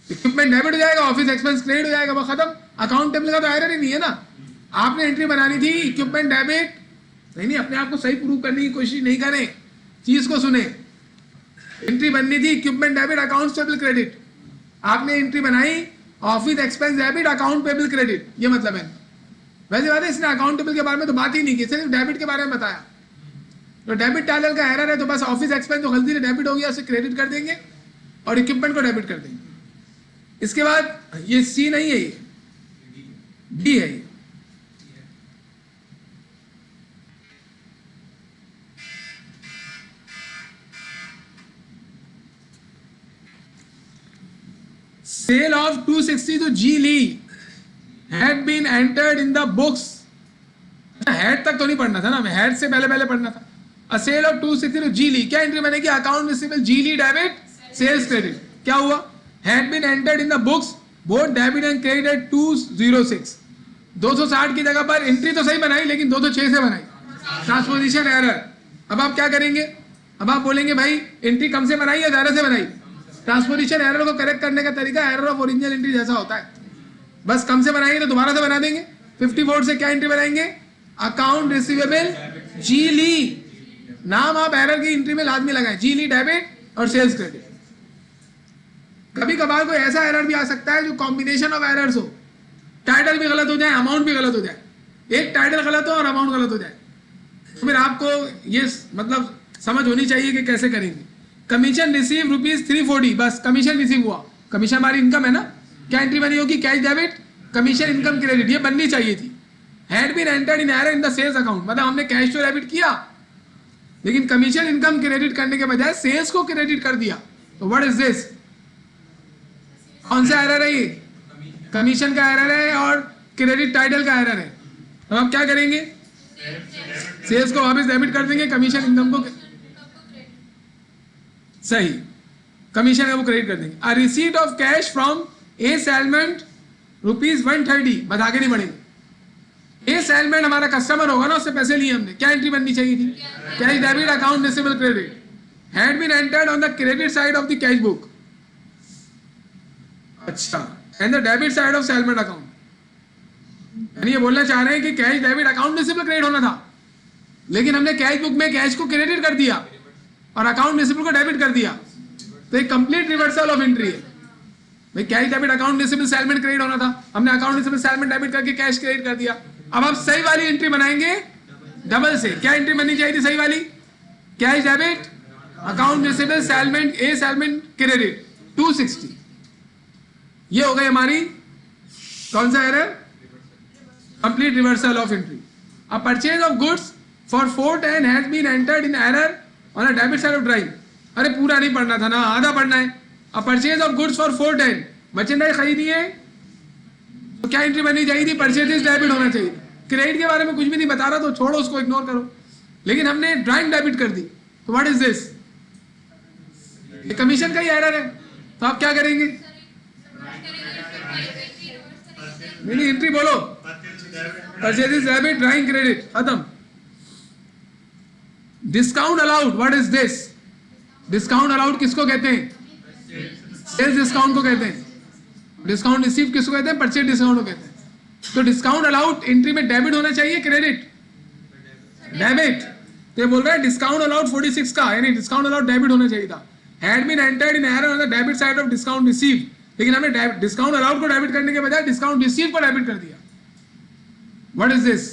इक्विपमेंट डेबिट हो जाएगा, ऑफिस एक्सपेंस क्रेडिट हो जाएगा, वो खत्म। अकाउंट टेबल का तो एरर ही नहीं है ना। आपने एंट्री बनानी थी इक्विपमेंट डेबिट। नहीं, अपने आप को सही प्रूव करने की कोशिश नहीं करें, चीज को सुने। एंट्री बननी थी equipment debit account payable credit, आपने एंट्री बनाई office expense debit account payable credit. ये मतलब है। वैसे बात है, इसने अकाउंटेबल के बारे में तो बात ही नहीं की, सिर्फ डेबिट के बारे में बताया। तो डेबिट टाइटल का एरर है, तो बस ऑफिस एक्सपेंस जो गलती से डेबिट हो गया उसे क्रेडिट कर देंगे और इक्विपमेंट को डेबिट कर देंगे। इसके बाद ये सी नहीं है, ये डी है। ये cell of 260 to G Lee had been entered in the books। Head तक तो नहीं पढ़ना था ना, हेड से पहले पढ़ना था। A sale of 260 to G Lee, क्या एंट्री बनेगी, account receivable G Lee debit sales credit. क्या हुआ, had been entered in the books both debit and credit 206। 260 की जगह पर एंट्री तो सही बनाई लेकिन 206 से बनाई, ट्रांसपोजिशन एरर। अब आप क्या करेंगे, अब आप बोलेंगे भाई एंट्री कम से बनाई या ज्यादा से बनाई। ट्रांसपोजिशन एरर को करेक्ट करने का तरीका एरर ऑफ ओरिजिनल एंट्री जैसा होता है, बस कम से बनाएंगे तो दोबारा से बना देंगे। 54 से क्या एंट्री बनाएंगे, अकाउंट रिसीवेबल जी ली। नाम आप एरर की एंट्री में लाजमी लगाएं, जी ली डेबिट और सेल्स क्रेडिट। कभी कभार कोई ऐसा एरर भी आ सकता है जो कॉम्बिनेशन ऑफ एरर्स हो, टाइटल भी गलत हो जाए, अमाउंट भी गलत हो जाए, एक टाइटल गलत हो और अमाउंट गलत हो जाए, तो फिर आपको ये मतलब समझ होनी चाहिए कि कैसे करेंगे। कमीशन रिसीव ₹340, बस कमीशन रिसीव हुआ, कमीशन हमारी इनकम है ना। क्या एंट्री बनी होगी, cash debit commission income credit, ये बननी चाहिए थी। Had been entered in error in the sales account, मतलब हमने कैश तो डेबिट किया लेकिन कमीशन इनकम क्रेडिट करने के बजाय सेल्स को क्रेडिट कर दिया, तो व्हाट इज दिस, कौन सा एरर है ये, कमीशन का एरर है और क्रेडिट टाइटल का एरर है। तो आप क्या करेंगे, सेल्स को वापस डेबिट कर देंगे, कमीशन इनकम को सही, कमीशन है वो क्रेडिट कर देंगे। A receipt of cash from a settlement ₹130, बस आगे नहीं बढ़ेंगे। ए सेलमेंट हमारा कस्टमर होगा ना, उससे पैसे लिए हमने, क्या एंट्री बननी चाहिए थी, cash debit account receivable credit. Had been entered on the credit side of the cash book. अच्छा, and the debit side of settlement account, यानी ये बोलना चाह रहे हैं कि cash debit account receivable credit होना था, लेकिन हमने कैश बुक में कैश को क्रेडिट कर दिया और अकाउंट रिसीवेबल को डेबिट कर दिया, तो एक कंप्लीट रिवर्सल ऑफ एंट्री है। भाई cash debit account receivable settlement credit होना था, हमने अकाउंट रिसीवेबल सेटलमेंट डेबिट करके कैश क्रेडिट कर दिया। अब आप सही वाली एंट्री बनाएंगे डबल से। क्या एंट्री बननी चाहिए थी सही वाली? Cash debit account receivable settlement a settlement credit 260, ये हो गई हमारी कौन सा error? Complete reversal of entry. A purchase of goods for 410 has been entered in error on a debit side of drawing. अरे पूरा नहीं पढ़ना था ना, आधा पढ़ना है। A purchase of goods for 410, merchandise खरीदी है, तो क्या एंट्री बननी चाहिए थी? परचेज डेबिट होना चाहिए। क्रेडिट के बारे में कुछ भी नहीं बता रहा तो छोड़ो, उसको इग्नोर करो, लेकिन हमने ड्राइंग डेबिट कर दी, तो व्हाट इज दिस? ये कमीशन का ही एरर है, तो आप क्या करेंगे? नहीं एंट्री बोलो, परचेज डेबिट ड्राइंग क्रेडिट, खत्म। Discount allowed, what is this? Discount allowed किसको कहते हैं? सेल्स डिस्काउंट को कहते हैं। डिस्काउंट रिसीव किसको कहते हैं? परचेज डिस्काउंट को कहते हैं। तो डिस्काउंट अलाउड एंट्री में डेबिट होना चाहिए, क्रेडिट? डेबिट। तो ये बोल रहा है डिस्काउंट अलाउड 46 का, यानी डिस्काउंट अलाउड डेबिट होना चाहिए था। Had been entered in error on the debit side of discount receive, लेकिन हमने डिस्काउंट अलाउड को डेबिट करने के बजाय डिस्काउंट रिसीव को डेबिट कर दिया। What is this?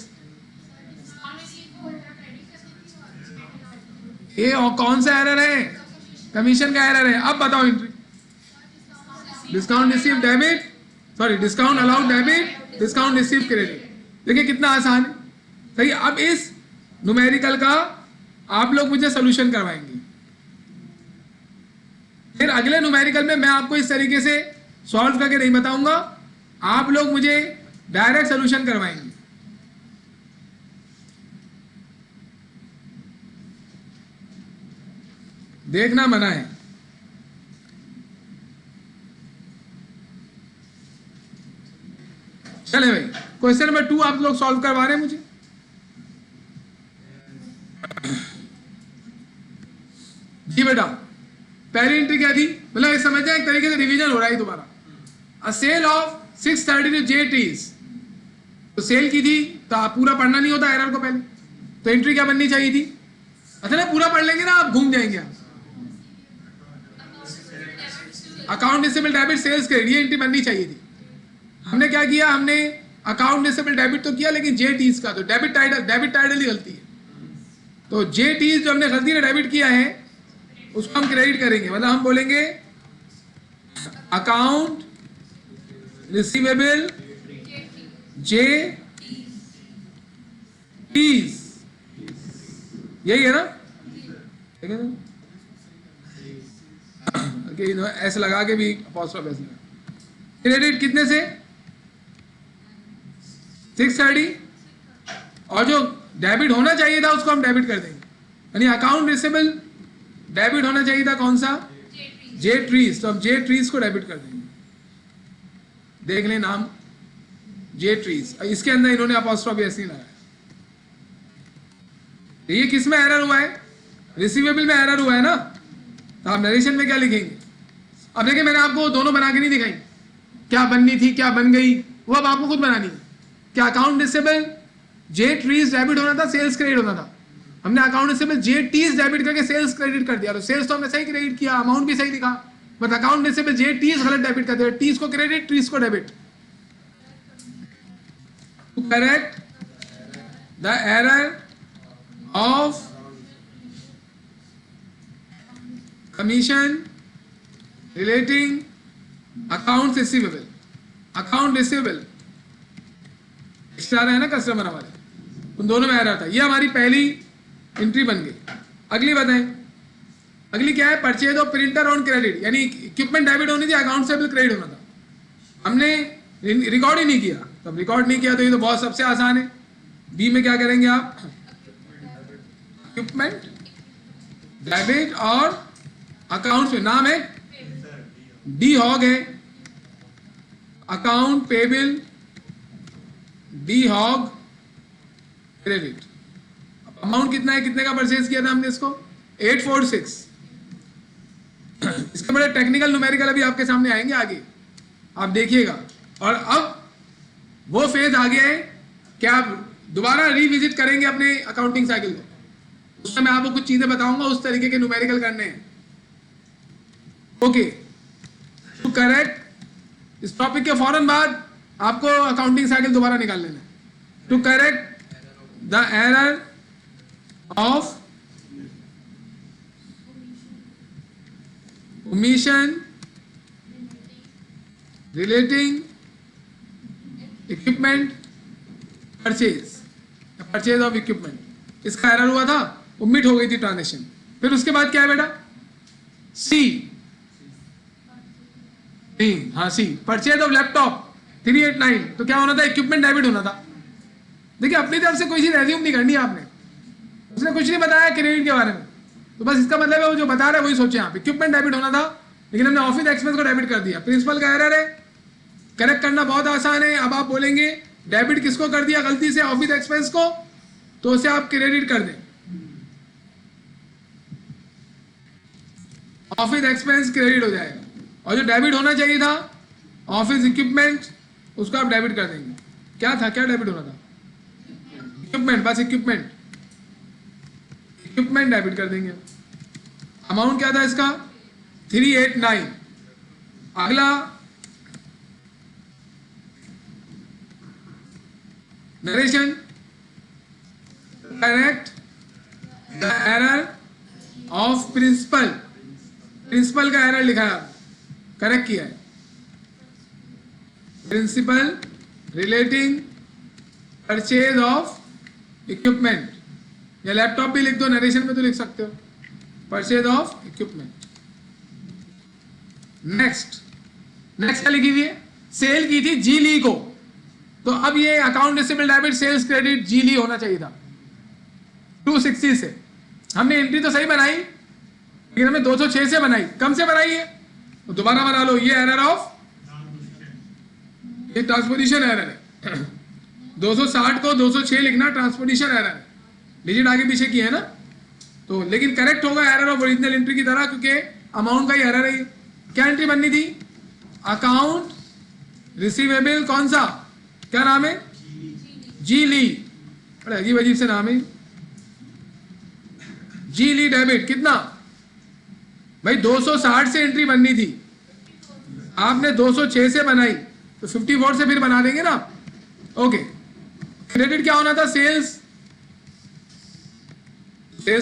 ये कौन सा एरर है? कमीशन का एरर है। अब बताओ entry. Discount receive debit, sorry discount allowed debit, discount receive credit. देखिए कितना आसान है, सही। अब इस न्यूमेरिकल का आप लोग मुझे सोल्यूशन करवाएंगे, फिर अगले न्यूमेरिकल में मैं आपको इस तरीके से सॉल्व करके नहीं बताऊंगा, आप लोग मुझे डायरेक्ट सोल्यूशन करवाएंगे। देखना मना है। चले भाई, क्वेश्चन नंबर 2 आप लोग सॉल्व करवा रहे हैं मुझे। जी बेटा, पहली एंट्री क्या थी? मतलब ये समझ जाए, एक तरीके से रिवीजन हो रहा है तुम्हारा। अ सेल ऑफ 632 JTs, तो सेल की थी, तो आप पूरा पढ़ना नहीं होता एरर को पहले, तो एंट्री क्या बननी चाहिए थी? अच्छा ना, पूरा पढ़ लेंगे ना आप घूम जाएंगे आप। Account receivable debit sales credit, ये एंट्री बननी चाहिए थी। हमने क्या किया? हमने अकाउंट रिसीवेबल डेबिट तो किया, लेकिन JTs का, तो डेबिट टाइटल ही गलती है। तो JTs जो हमने गलती से डेबिट किया है उसको हम क्रेडिट करेंगे, मतलब हम बोलेंगे अकाउंट रिसीवेबल JTs, यही है ना? ठीक है ना? ऐसे लगा के भी अपॉस्ट्रोफ क्रेडिट कितने से? 630, और जो डेबिट होना चाहिए था उसको हम डेबिट कर देंगे, यानी अकाउंट रिसीवेबल डेबिट होना चाहिए था कौन सा? JTs, तो हम JTs को डेबिट कर देंगे। देख लें नाम JTs, इसके अंदर इन्होंने अपॉस्ट्रोफ ऐसे ही लगाया। ये किस में एरर हुआ है? रिसीवेबल में एरर हुआ है ना, तो आप नरेशन में क्या लिखेंगे? अब देखिए, मैंने आपको दोनों बना के नहीं दिखाई, क्या बननी थी क्या बन गई, वो अब आपको खुद बनानी है। क्या अकाउंट रिसीवेबल JTs डेबिट होना था, सेल्स क्रेडिट होना था, हमने अकाउंट रिसीवेबल JTs डेबिट करके सेल्स क्रेडिट कर दिया, तो सेल्स तो हमने सही क्रेडिट किया, अमाउंट भी सही लिखा, बट अकाउंट रिसीवेबल JTs गलत डेबिट कर दिया, टीज को क्रेडिट ट्रीज को debit. To correct the error of commission relating account receivable, account receivable extra है ना कस्टमर हमारे, उन दोनों में एरर था। ये हमारी पहली एंट्री बन गई। अगली बताएं, अगली क्या है? Purchase of printer on credit, यानी इक्विपमेंट डेबिट होनी थी, अकाउंट से क्रेडिट होना था, हमने रिकॉर्ड ही नहीं किया। तब रिकॉर्ड नहीं किया तो ये तो बहुत सबसे आसान है। बी में क्या करेंगे आप? इक्विपमेंट डेबिट और अकाउंट में नाम है डी हॉग है, account payable D Hogg credit. Amount कितना है? कितने का परचेज किया था हमने इसको? 846। इसके बड़े टेक्निकल न्यूमेरिकल अभी आपके सामने आएंगे आगे। आप देखिएगा। और अब वो फेज आ गया है कि आप दोबारा रिविजिट करेंगे अपने अकाउंटिंग साइकिल को, उसमें मैं आपको कुछ चीजें बताऊंगा, उस तरीके के न्यूमेरिकल करने हैं। ओके, टू करेक्ट इस टॉपिक के फौरन बाद आपको अकाउंटिंग साइकिल दोबारा निकाल लेना है। To correct the error of omission relating equipment purchase of equipment, इसका एरर हुआ था, ओमिट हो गई थी ट्रांजेक्शन। फिर उसके बाद क्या है बेटा, सी, नहीं हाँ सी, परचेज ऑफ लैपटॉप 389, तो क्या होना था, इक्विपमेंट डेबिट होना था। देखिए अपनी तरफ से कोई चीज एज्यूम नहीं करनी आपने, उसने कुछ नहीं बताया क्रेडिट के बारे में, तो बस इसका मतलब है वो जो बता रहा है वही सोचे आप। इक्विपमेंट डेबिट होना था लेकिन हमने ऑफिस एक्सपेंस को डेबिट कर दिया, प्रिंसिपल का एरर है, करेक्ट करना बहुत आसान है। अब आप बोलेंगे डेबिट किसको कर दिया गलती से, ऑफिस एक्सपेंस को, तो उसे आप क्रेडिट कर दें, ऑफिस एक्सपेंस क्रेडिट हो जाएगा, और जो डेबिट होना चाहिए था ऑफिस इक्विपमेंट, उसको आप डेबिट कर देंगे। क्या था, क्या डेबिट होना था, इक्विपमेंट, बस इक्विपमेंट डेबिट कर देंगे। अमाउंट क्या था इसका 389। अगला narration, correct the error of principle, principle का एरर लिखा है, करेक्ट किया है, principle relating purchase of equipment, या लैपटॉप भी लिख दो, नरेशन में तो लिख सकते हो, परचेज ऑफ इक्विपमेंट। नेक्स्ट क्या लिखी हुई है, सेल की थी जी ली को, तो अब ये account receivable debit sales credit G Lee होना चाहिए था 260 से। हमने एंट्री तो सही बनाई लेकिन हमने 206 से बनाई, कम से बनाई है, तो दोबारा बना लो, ये एरर ऑफ, ये ट्रांसपोजिशन एरर है 260 को 206 लिखना ट्रांसपोजिशन एरर है, डिजिट आगे पीछे की है ना, तो लेकिन करेक्ट होगा एरर ऑफ ओरिजिनल एंट्री की तरह, क्योंकि अमाउंट का ही एरर है। क्या एंट्री बननी थी, अकाउंट रिसीवेबल, कौन सा, क्या नाम है, जी ली, बड़े अजीब अजीब से नाम है, जी ली डेबिट, कितना भाई 260 से एंट्री बननी थी, आपने 206 से बनाई, तो 54 से फिर बना देंगे ना। ओके, क्रेडिट क्या होना था, सेल्स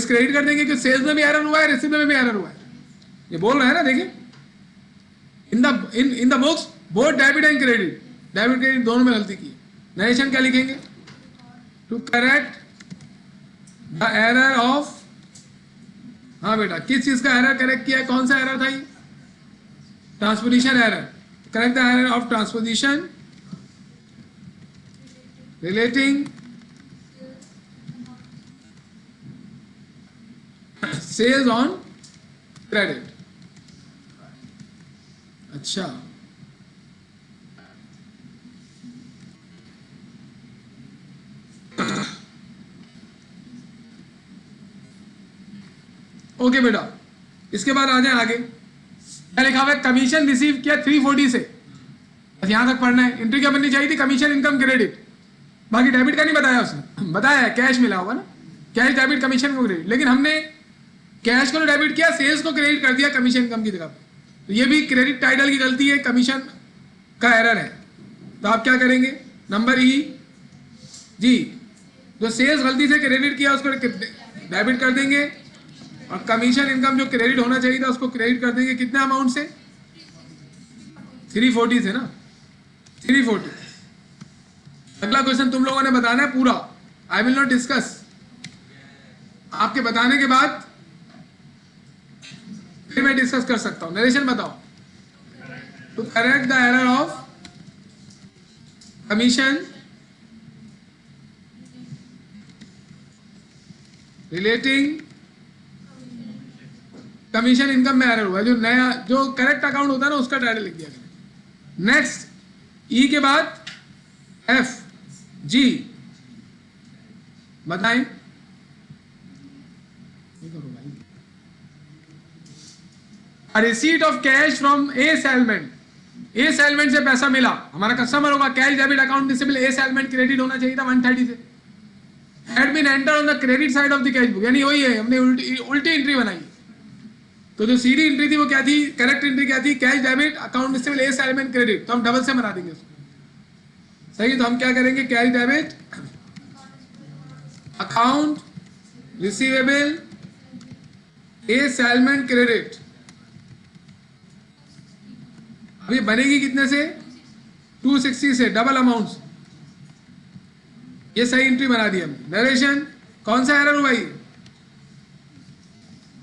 क्रेडिट कर देंगे, कि सेल्स में भी एरर हुआ है, रिसीवेबल में भी एरर हुआ है, ये बोल रहे हैं ना। देखिए in the books both debit and credit, debit credit दोनों में गलती की। नरेशन क्या लिखेंगे, to correct the error of, हाँ बेटा किस चीज का एरर करेक्ट किया है, कौन सा एरर था ये, transposition error, correct the error of transposition relating sales on credit. अच्छा, ओके बेटा, इसके बाद आ जाए आगे, क्या लिखा हुआ है, कमीशन रिसीव किया 340 से, बस यहां तक पढ़ना है। एंट्री क्या बननी चाहिए थी, कमीशन इनकम क्रेडिट, बाकी डेबिट का नहीं बताया उसने, बताया है कैश मिला होगा ना, कैश डेबिट कमीशन को क्रेडिट, लेकिन हमने कैश को डेबिट किया, सेल्स को क्रेडिट कर दिया कमीशन इनकम की जगह, तो ये भी क्रेडिट टाइटल की गलती है, कमीशन का एरर है। तो आप क्या करेंगे, नंबर ई जी, जो सेल्स गलती से क्रेडिट किया उसको डेबिट कर देंगे, और कमीशन इनकम जो क्रेडिट होना चाहिए था उसको क्रेडिट कर देंगे, कितने अमाउंट से, 340 से ना, 340। अगला क्वेश्चन तुम लोगों ने बताना है पूरा, आई विल नॉट डिस्कस, आपके बताने के बाद फिर मैं डिस्कस कर सकता हूं। नरेशन बताओ, to correct the error of commission relating, commission income में एरर हुआ है, जो नया जो करेक्ट अकाउंट होता है ना उसका टाइटल लिख दिया गया। नेक्स्ट ई के बाद एफ जी, बताएं, A receipt of cash from a salesman, ए सेलमेंट से पैसा मिला, हमारा कस्टमर होगा, cash debit account receivable A Salmon credit होना चाहिए था 130 से, had been enter on the credit side of the cash book, यानी वही है, हमने उल्टी एंट्री बनाई। तो जो सीधी एंट्री थी वो क्या थी, करेक्ट एंट्री क्या थी, cash debit account receivable A Salmon credit, तो हम डबल से बना देंगे उसको। सही, तो हम क्या करेंगे, cash debit account receivable A Salmon credit. अभी बनेगी कितने से, 260 से, डबल अमाउंट। ये सही एंट्री बना दी हमने। नरेशन, कौन सा एरर हुआ ये,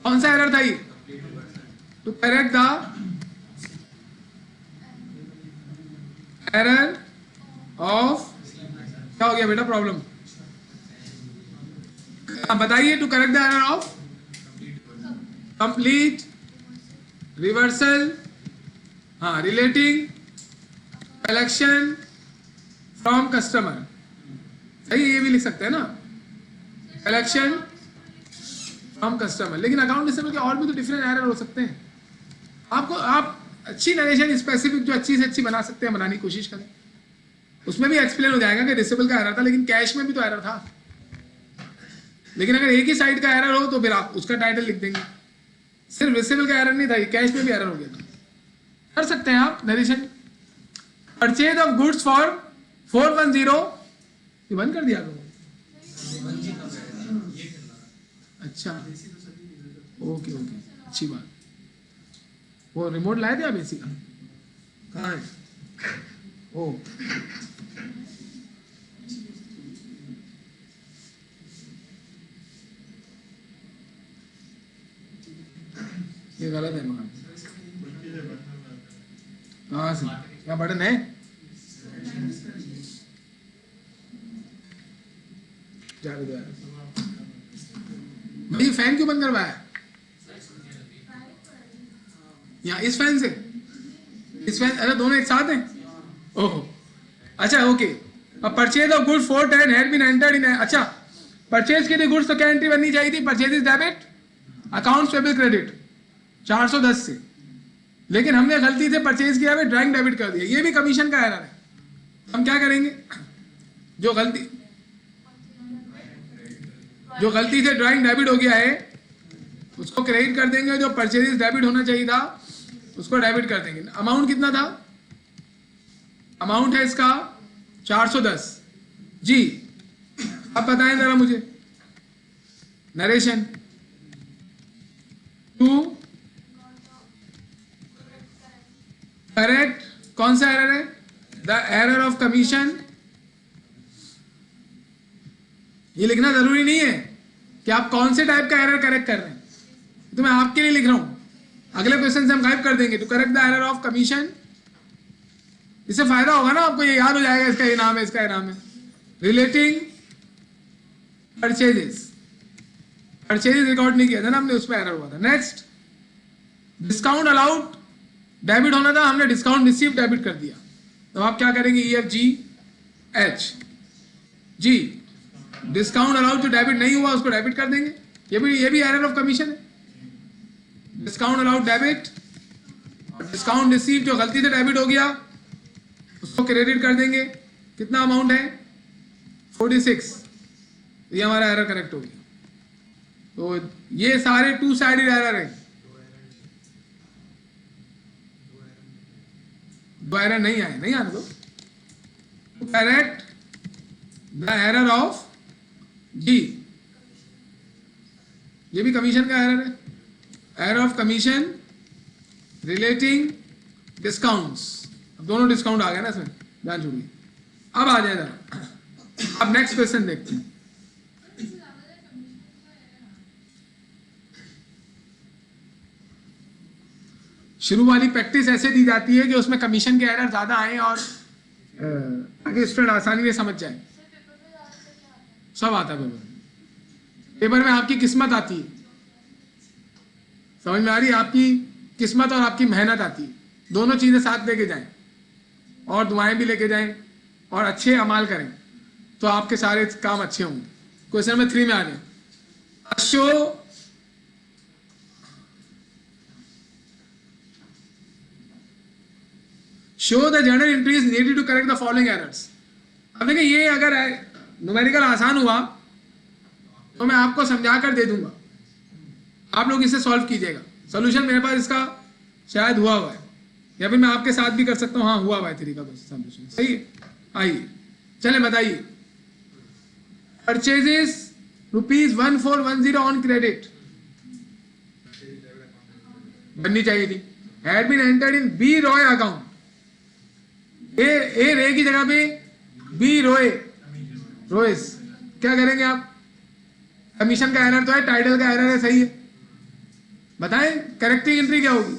कौन सा एरर था ये, to correct the error of, क्या हो गया बेटा प्रॉब्लम, बताइए, to correct the error of complete reversal, हाँ, रिलेटिंग कलेक्शन फ्रॉम कस्टमर। सही, ये भी लिख सकते हैं ना, कलेक्शन फ्रॉम कस्टमर। लेकिन अकाउंट रिसीवेबल के और भी तो डिफरेंट एरर हो सकते हैं। आपको, आप अच्छी नरेशन स्पेसिफिक जो अच्छी से अच्छी बना सकते हैं बनाने की कोशिश करें, उसमें भी एक्सप्लेन हो जाएगा कि रिसीवेबल का एरर था, लेकिन कैश में भी तो एरर था। लेकिन अगर एक ही साइड का एरर हो तो फिर आप उसका टाइटल लिख देंगे, सिर्फ रिसीवेबल का एरर नहीं था, कैश में भी एरर हो गया था। कर सकते हैं आप narration. Purchase of goods for 410, ये बंद कर दिया करो। अच्छा, ओके ओके, अच्छी बात। वो रिमोट लाए थे आप एसी का, कहाँ है, ओ ये गलत है मगर, कहाँ से, क्या बटन है, भाई फैन क्यों बंद करवाया, यहाँ इस फैन से, इस फैन, अरे दोनों एक साथ हैं, ओहो, अच्छा ओके। अब purchase of goods 410 had been entered in, अच्छा परचेज के लिए गुड्स तो क्या एंट्री बननी चाहिए थी, purchase is debit accounts payable credit 410 से, लेकिन हमने गलती से परचेज किया है ड्राइंग डेबिट कर दिया, ये भी कमीशन का एरर है। हम क्या करेंगे, जो गलती से ड्राइंग डेबिट हो गया है उसको क्रेडिट कर देंगे, जो परचेज डेबिट होना चाहिए था उसको डेबिट कर देंगे। अमाउंट कितना था, अमाउंट है इसका 410 जी। अब बताएं जरा मुझे, नरेशन टू करेक्ट, कौन सा एरर है, द एरर ऑफ कमीशन। ये लिखना जरूरी नहीं है कि आप कौन से टाइप का एरर करेक्ट कर रहे हैं, तो मैं आपके लिए लिख रहा हूं, अगले क्वेश्चन से हम गायब कर देंगे। To correct the error of commission, इससे फायदा होगा ना आपको, ये याद हो जाएगा, इसका ये नाम है, इसका ये नाम है। रिलेटिंग परचेजेस, परचेजेस रिकॉर्ड नहीं किया था ना हमने, उसमें एरर हुआ था। नेक्स्ट, डिस्काउंट अलाउड डेबिट होना था, हमने डिस्काउंट रिसीव डेबिट कर दिया, तो आप क्या करेंगे, EFGH जी, डिस्काउंट अलाउड जो डेबिट नहीं हुआ उसको डेबिट कर देंगे, ये भी एरर ऑफ कमीशन है। डिस्काउंट अलाउड डेबिट, और डिस्काउंट रिसीव जो गलती से डेबिट हो गया उसको क्रेडिट कर देंगे। कितना अमाउंट है, 46, ये हमारा एरर करेक्ट हो गया। तो ये सारे टू साइडेड एरर है, दो एरर नहीं आए, नहीं आने दो। करेक्ट द एरर ऑफ जी, ये भी कमीशन का एरर है, error of commission relating discounts. अब दोनों डिस्काउंट आ गया ना इसमें, ध्यान छोड़िए। अब आ जाए जरा, अब नेक्स्ट क्वेश्चन देखते हैं। शुरू वाली प्रैक्टिस ऐसे दी जाती है कि उसमें कमीशन के एरर ज्यादा आए और आगे स्टूडेंट आसानी से समझ जाए। सब आता है पेपर में, आपकी किस्मत आती है, समझ में आ रही है, आपकी किस्मत और आपकी मेहनत आती है, दोनों चीजें साथ लेके जाएं और दुआएं भी लेके जाएं और अच्छे अमाल करें, तो आपके सारे काम अच्छे होंगे। क्वेश्चन नंबर 3 में आ जाए। Show show the journal entries needed to correct the following errors. अब देखिए ये अगर न्यूमेरिकल आसान हुआ तो मैं आपको समझा कर दे दूंगा, आप लोग इसे सॉल्व कीजिएगा। सोल्यूशन मेरे पास इसका शायद हुआ है, या फिर मैं आपके साथ भी कर सकता हूँ। हाँ हुआ है थ्री का सोल्यूशन, सही है। आइए चले बताइए। परचेजेस ₹1410 ऑन क्रेडिट बननी चाहिए थी, had been entered in B Roy account. A Ray की जगह पे बी रोएस। क्या करेंगे आप? कमीशन का एरर तो है, टाइटल का एरर है, सही है। बताएं करेक्टिंग एंट्री क्या होगी?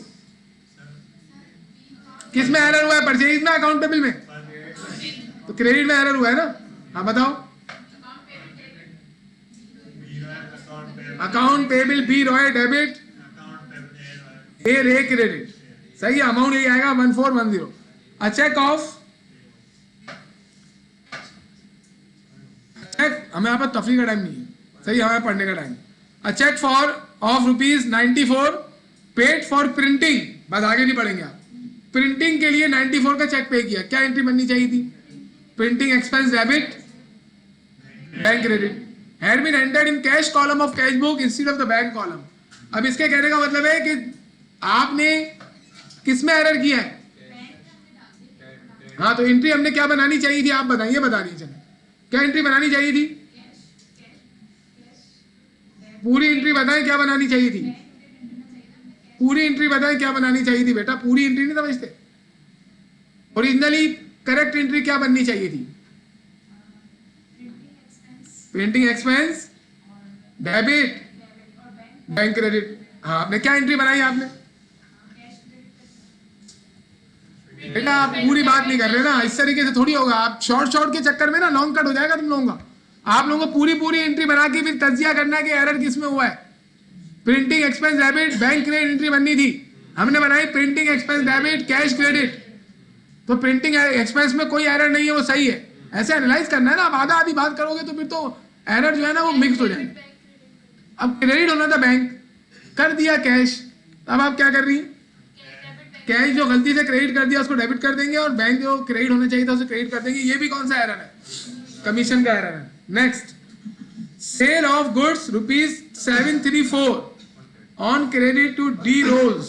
किस में एरर हुआ है? परचेज में, अकाउंटेबल में? तो क्रेडिट में एरर हुआ है ना। हाँ बताओ। Account payable B Roy debit, A Ray credit, सही है। अमाउंट यही आएगा 1410। अ चेक ऑफ, चेक हमें यहाँ पर तफरी का टाइम नहीं है, सही है, हमें पढ़ने का time. A cheque for of ₹94 paid for printing, बस आगे नहीं पढ़ेंगे आप। प्रिंटिंग के लिए 94 का चेक पे किया, क्या एंट्री बननी चाहिए थी? Printing expense debit, bank credit. Had been entered in cash column of cash book instead of the bank column. अब इसके कहने का मतलब है कि आपने किस में एरर किया है? हाँ, तो एंट्री हमने क्या बनानी चाहिए थी? आप बताइए, बता दीजिए क्या एंट्री बनानी चाहिए थी? पूरी एंट्री बताएं क्या बनानी चाहिए थी? पूरी एंट्री बताएं क्या बनानी चाहिए थी बेटा? पूरी एंट्री नहीं समझते? ओरिजिनली करेक्ट एंट्री क्या बननी चाहिए थी? Printing expense debit, bank credit. हाँ, आपने क्या एंट्री बनाई? आपने बेटा आप पूरी बात नहीं कर रहे ना, इस तरीके से थोड़ी होगा। आप शॉर्ट के चक्कर में ना लॉन्ग कट हो जाएगा तुम लोगों का। आप लोगों को पूरी एंट्री बना के फिर तज्जिया करना है कि एरर किस में हुआ है। Printing expense debit, bank credit entry बननी थी, हमने बनाई printing expense debit, cash credit. तो प्रिंटिंग एक्सपेंस में कोई एरर नहीं है, वो सही है। ऐसे एनालाइज करना है ना। आप आधा आधी बात करोगे तो फिर तो एरर जो है ना वो मिक्स हो जाएगा। अब क्रेडिट होना था, बैंक कर दिया कैश, अब आप क्या कर रही हैं? कैश जो गलती से क्रेडिट कर दिया उसको डेबिट कर देंगे, और बैंक जो क्रेडिट होना चाहिए था उसे क्रेडिट कर देंगे। ये भी कौन सा एरर है? कमीशन का एरर है। Next, sale of goods ₹734 on credit to D Rose.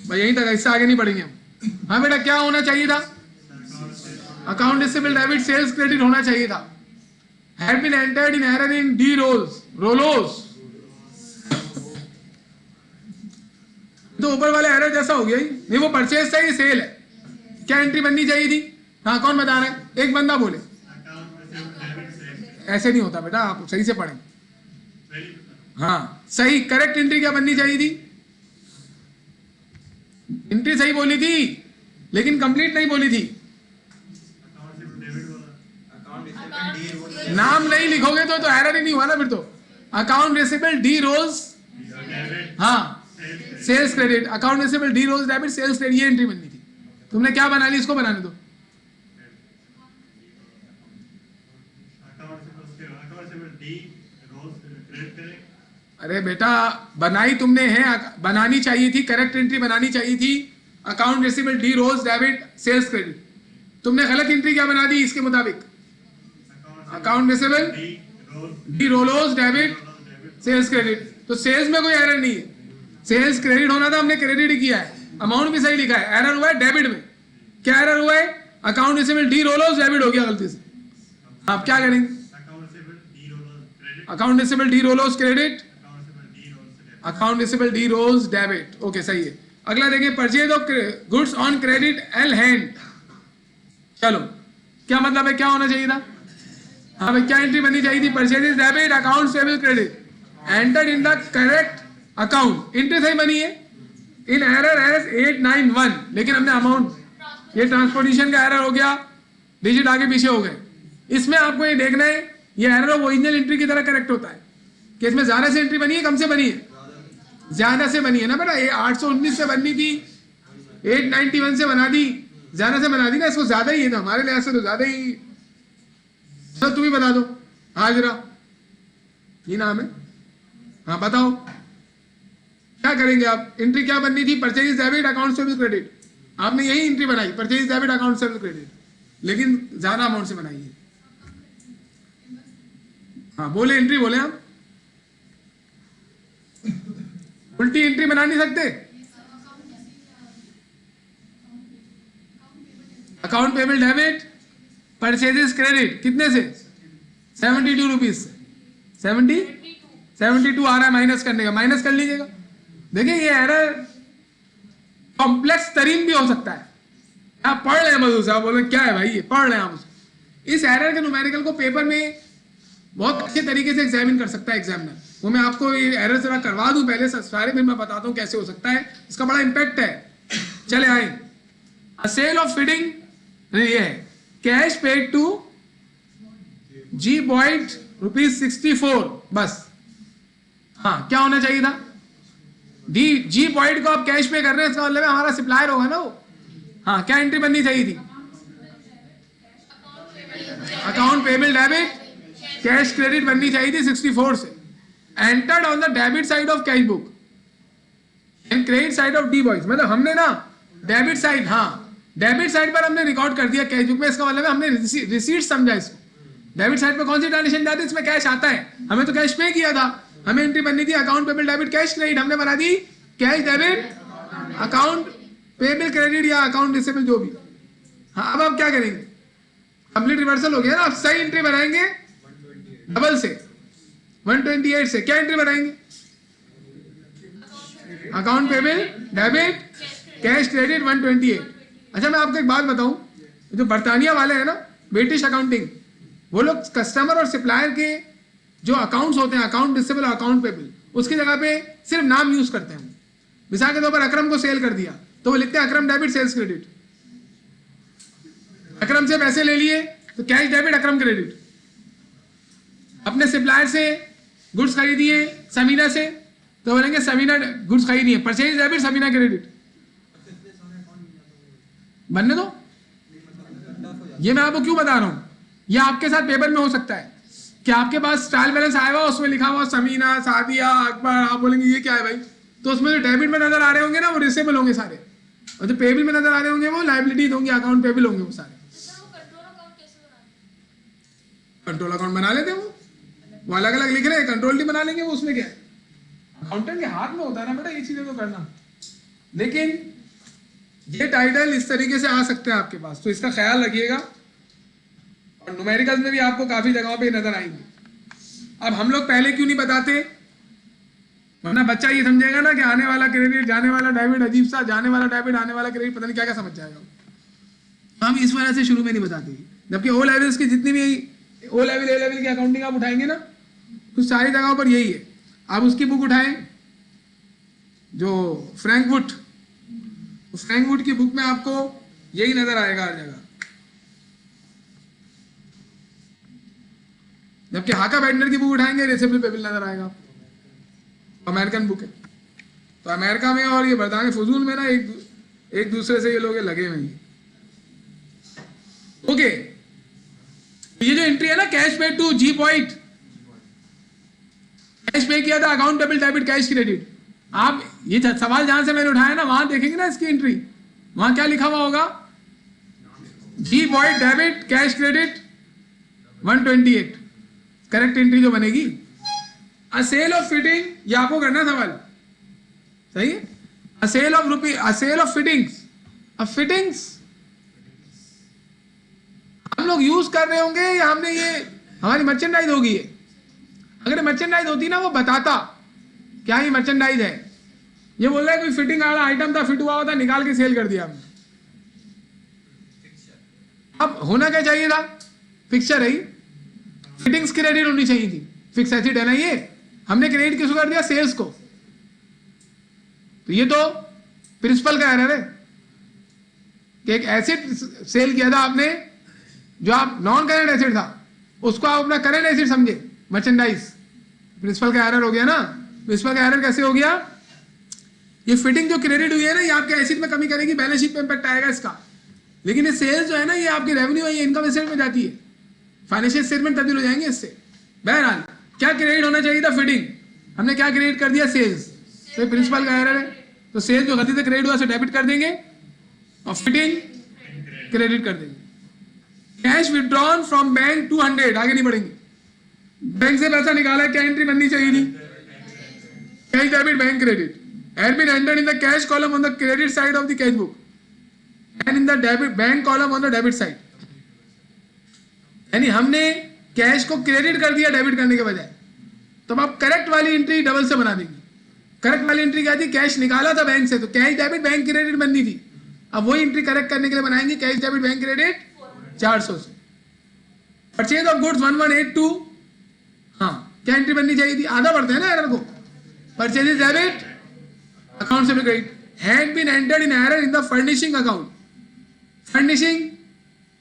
भाई यहीं तक, इससे आगे नहीं बढ़ेंगे हम। हाँ बेटा, क्या होना चाहिए था? Account receivable debit sales credit होना चाहिए था। Had been entered in error in D Rolls. तो ऊपर वाला एरर जैसा हो गया ही नहीं, वो परचेज था, ये सेल है। क्या एंट्री बननी चाहिए थी? हाँ, कौन बता रहा है? एक बंदा बोले। ऐसे नहीं होता बेटा, आप सही से पढ़ें। हाँ सही, करेक्ट एंट्री क्या बननी चाहिए थी? एंट्री सही बोली थी लेकिन कंप्लीट नहीं बोली थी। नाम नहीं लिखोगे तो एरर ही नहीं हुआ ना फिर तो। अकाउंट रिसीवेबल डी रोज, हाँ sales credit, account receivable D Rose debit sales credit, ये एंट्री बननी थी। तुमने क्या बना ली? इसको बनाने दो। अरे बेटा बनाई तुमने है, बनानी चाहिए थी, करेक्ट एंट्री बनानी चाहिए थी। Account receivable D Rose debit sales credit, तुमने गलत एंट्री क्या बना दी इसके मुताबिक? Account receivable D Rolls debit sales credit. तो सेल्स में कोई एरर नहीं है, सेल्स क्रेडिट होना था, हमने क्रेडिट ही किया है। अमाउंट भी सही लिखा है, एरर हुआ है डेबिट में। क्या एरर हुआ है? Account receivable D Rolls debit हो गया गलती से। आप क्या करेंगे? Account receivable D Rolls credit, account receivable D Rose debit. Okay सही है। अगला देखिए, purchase of goods on credit L Hand. चलो क्या मतलब है, क्या होना चाहिए था? हाँ भाई, क्या एंट्री बननी चाहिए थी? Purchases debit, account payable credit, entered in the correct account. Entry सही बनी है। इन एरर एज 891, लेकिन हमने अमाउंट, ये ट्रांसपोर्टेशन का एरर हो गया, डिजिट आगे पीछे हो गए। इसमें आपको ये देखना है, ये एरर ऑफ ओरिजिनल एंट्री की तरह करेक्ट होता है कि इसमें ज्यादा से एंट्री बनी है, कम से बनी है? ज्यादा से बनी है ना बेटा। ये 819 से बननी थी, 891 से बना दी, ज्यादा से बना दी ना। इसको ज्यादा ही है ना, हमारे लिहाज से तो ज्यादा ही। तो तुम ही बता दो हाजरा, ये नाम है। हाँ बताओ क्या करेंगे आप? एंट्री क्या बननी थी? Purchase debit, account service credit. आपने यही एंट्री बनाई, purchase debit account cell credit, लेकिन ज्यादा अमाउंट से बनाई है। हाँ बोले, एंट्री बोले आप, उल्टी एंट्री बना नहीं सकते। Account payable debit, purchases credit, कितने से? 72 रुपीज से। 72 आ रहा है माइनस करने का, माइनस कर लीजिएगा। देखिए ये एरर कॉम्प्लेक्स तरीन भी हो सकता है। आप पढ़ रहे हैं मधु साहब, बोले क्या है भाई ये, पढ़ रहे हैं आप उसको। इस एरर के न्यूमेरिकल को पेपर में बहुत अच्छे तरीके से एग्जामिन कर सकता है एग्जामिनर। वो मैं आपको ये एरर जरा करवा दूं पहले सारे, फिर मैं बताता हूं कैसे हो सकता है, इसका बड़ा इंपैक्ट है। चले आए, सेल ऑफ फीडिंग ये है, cash paid to G Boyd ₹64, बस। हाँ क्या होना चाहिए था? जी बॉयड को आप कैश पे कर रहे हैं, इसका मतलब हमारा सप्लायर होगा ना वो। हाँ क्या एंट्री बननी चाहिए थी? Account payable debit cash credit बननी चाहिए थी 64 से। Entered on the debit side of cash book and credit side of D boys, मतलब हमने ना डेबिट साइड, हाँ डेबिट साइड पर हमने रिकॉर्ड कर दिया कैश बुक में, इसका मतलब हमने रिसीट समझा इसको। डेबिट साइड पर कौन सी ट्रांजेक्शन जाती है? इसमें कैश आता है, हमें तो कैश पे किया था, हमें एंट्री बननी थी account payable debit cash credit, हमने बना दी cash debit account payable credit या अकाउंट रिसीवेबल जो भी। हाँ अब आप क्या करेंगे? कंप्लीट रिवर्सल हो गया ना, आप सही एंट्री बनाएंगे डबल से 128 से। क्या एंट्री बनाएंगे? Account payable debit cash credit 128। अच्छा मैं आपको एक बात बताऊं, जो बर्तानिया वाले हैं ना, ब्रिटिश अकाउंटिंग, वो लोग कस्टमर और सप्लायर के जो अकाउंट्स होते हैं, अकाउंट रिसीवेबल और अकाउंट पेबल, उसकी जगह पे सिर्फ नाम यूज करते हैं। मिसाल के तौर पर अकरम को सेल कर दिया तो वो लिखते हैं अकरम डेबिट सेल्स क्रेडिट। अकरम से पैसे ले लिए तो कैश डेबिट अकरम क्रेडिट। अपने सप्लायर से गुड्स खरीदिए समीना से तो बोलेंगे समीना गुड्स खरीदी है, परचेज डेबिट समीना क्रेडिट। बनने दो, ये मैं आपको क्यों बता रहा हूं, ये आपके साथ पेपर में हो सकता है कि आपके पास ट्रायल बैलेंस आया हुआ, उसमें लिखा हुआ समीना, सादिया, अकबर, आप बोलेंगे ये क्या है भाई, तो उसमें जो डेबिट में नजर आ रहे होंगे ना वो रिसेबल होंगे सारे, और जो पेबल में नजर आ रहे होंगे वो लायबिलिटीज होंगे, अकाउंट पेबल होंगे वो सारे। कंट्रोल अकाउंट बना लेते हैं वो अलग अलग लिख रहे हैं, कंट्रोल टी बना लेंगे वो, उसमें क्या है, अकाउंटेंट के हाथ में होता है ना बेटा ये चीजें तो करना। लेकिन ये टाइटल इस तरीके से आ सकते हैं आपके पास, तो इसका ख्याल रखिएगा। और न्यूमेरिकल्स में भी आपको काफी जगहों पे नजर आएंगे। अब हम लोग पहले क्यों नहीं बताते, वरना बच्चा ये समझेगा ना कि आने वाला क्रेडिट जाने वाला डेबिट, अजीब सा, जाने वाला डेबिट आने वाला क्रेडिट, पता नहीं क्या क्या समझ जाएगा। हम इस वजह से शुरू में नहीं बताते, जबकि ओ लेवल्स की जितनी भी ओ लेवल ए लेवल की अकाउंटिंग आप उठाएंगे ना, कुछ सारी जगहों पर यही है। आप उसकी बुक उठाएं जो फ्रैंकवुड, उस फ्रैंकवुड की बुक में आपको यही नजर आएगा हर जगह। जबकि हाका बैटनर की बुक उठाएंगे रिसीवेबल पेबल नजर आएगा आपको, अमेरिकन बुक है। तो अमेरिका में और ये बरतानिया फजूल में ना एक दूसरे से ये लोग लगे हुए हैं। ओके, ये जो एंट्री है ना कैश पे टू जी पॉइंट, कैश पे किया था account payable debit cash credit, आप ये सवाल जहां से मैंने उठाया ना वहां देखेंगे ना इसकी एंट्री, वहां क्या लिखा हुआ होगा, G point debit cash credit 128, correct entry जो बनेगी। अ सेल ऑफ फिटिंग, ये आपको करना सवाल सही है। अ सेल ऑफ फिटिंग्स, अब फिटिंग्स हम लोग यूज कर रहे होंगे या हमने ये हमारी मर्चेंडाइज होगी है। अगर मर्चेंडाइज होती ना वो बताता क्या ये मर्चेंडाइज है, ये बोल रहा है कोई फिटिंग वाला आइटम था, फिट हुआ होता, निकाल के सेल कर दिया हमने। अब होना क्या चाहिए था, फिक्सचर है, फिटिंग्स क्रेडिट होनी चाहिए थी, फिक्स एसिड है ना ये, हमने क्रेडिट किसको कर दिया, सेल्स को। तो ये तो प्रिंसिपल का एरर है कि एक एसिड सेल किया था आपने जो आप नॉन करेंट एसिड था, उसको आप अपना करेंट एसिड समझे, मर्चेंडाइज। प्रिंसिपल का एरर हो गया ना। प्रिंसिपल का एरर कैसे हो गया, ये फिटिंग जो क्रेडिट हुई है ना ये आपके एसिड में कमी करेगी, बैलेंस शीट पे इंपैक्ट आएगा इसका। लेकिन ये सेल्स जो है ना ये आपकी रेवेन्यू है, ये इनकम स्टेटमेंट में जाती है, फाइनेंशियल स्टेटमेंट तब्दील हो जाएंगे इससे। बहरहाल क्या क्रेडिट होना चाहिए था, फिटिंग, हमने क्या क्रेडिट कर दिया, सेल्स। तो प्रिंसिपल का एरर है, तो सेल्स जो गलती से क्रेडिट हुआ उसे डेबिट कर देंगे, और फिटिंग क्रेडिट कर देंगे। कैश विड्रॉन फ्रॉम बैंक 200, आगे नहीं बढ़ेंगे। बैंक से पैसा निकाला, क्या एंट्री बननी चाहिए थी? Cash debit bank credit had been entered in the cash column on the credit side of the cash book and in the debit bank column on the debit side. यानी हमने cash को credit कर दिया debit करने के बजाय, तो अब करेक्ट वाली एंट्री डबल से बना देंगे। करेक्ट वाली एंट्री क्या थी? कैश निकाला था बैंक से, तो कैश डेबिट बैंक क्रेडिट बननी थी। अब वही एंट्री करेक्ट करने के लिए बनाएंगे कैश डेबिट बैंक क्रेडिट 400 से। परचेज ऑफ गुड्स 1182, हाँ क्या एंट्री बननी चाहिए थी? आधा बढ़ते हैं ना एरर को। परचेज डेबिट अकाउंट से credit had been entered in error in the furnishing account, furnishing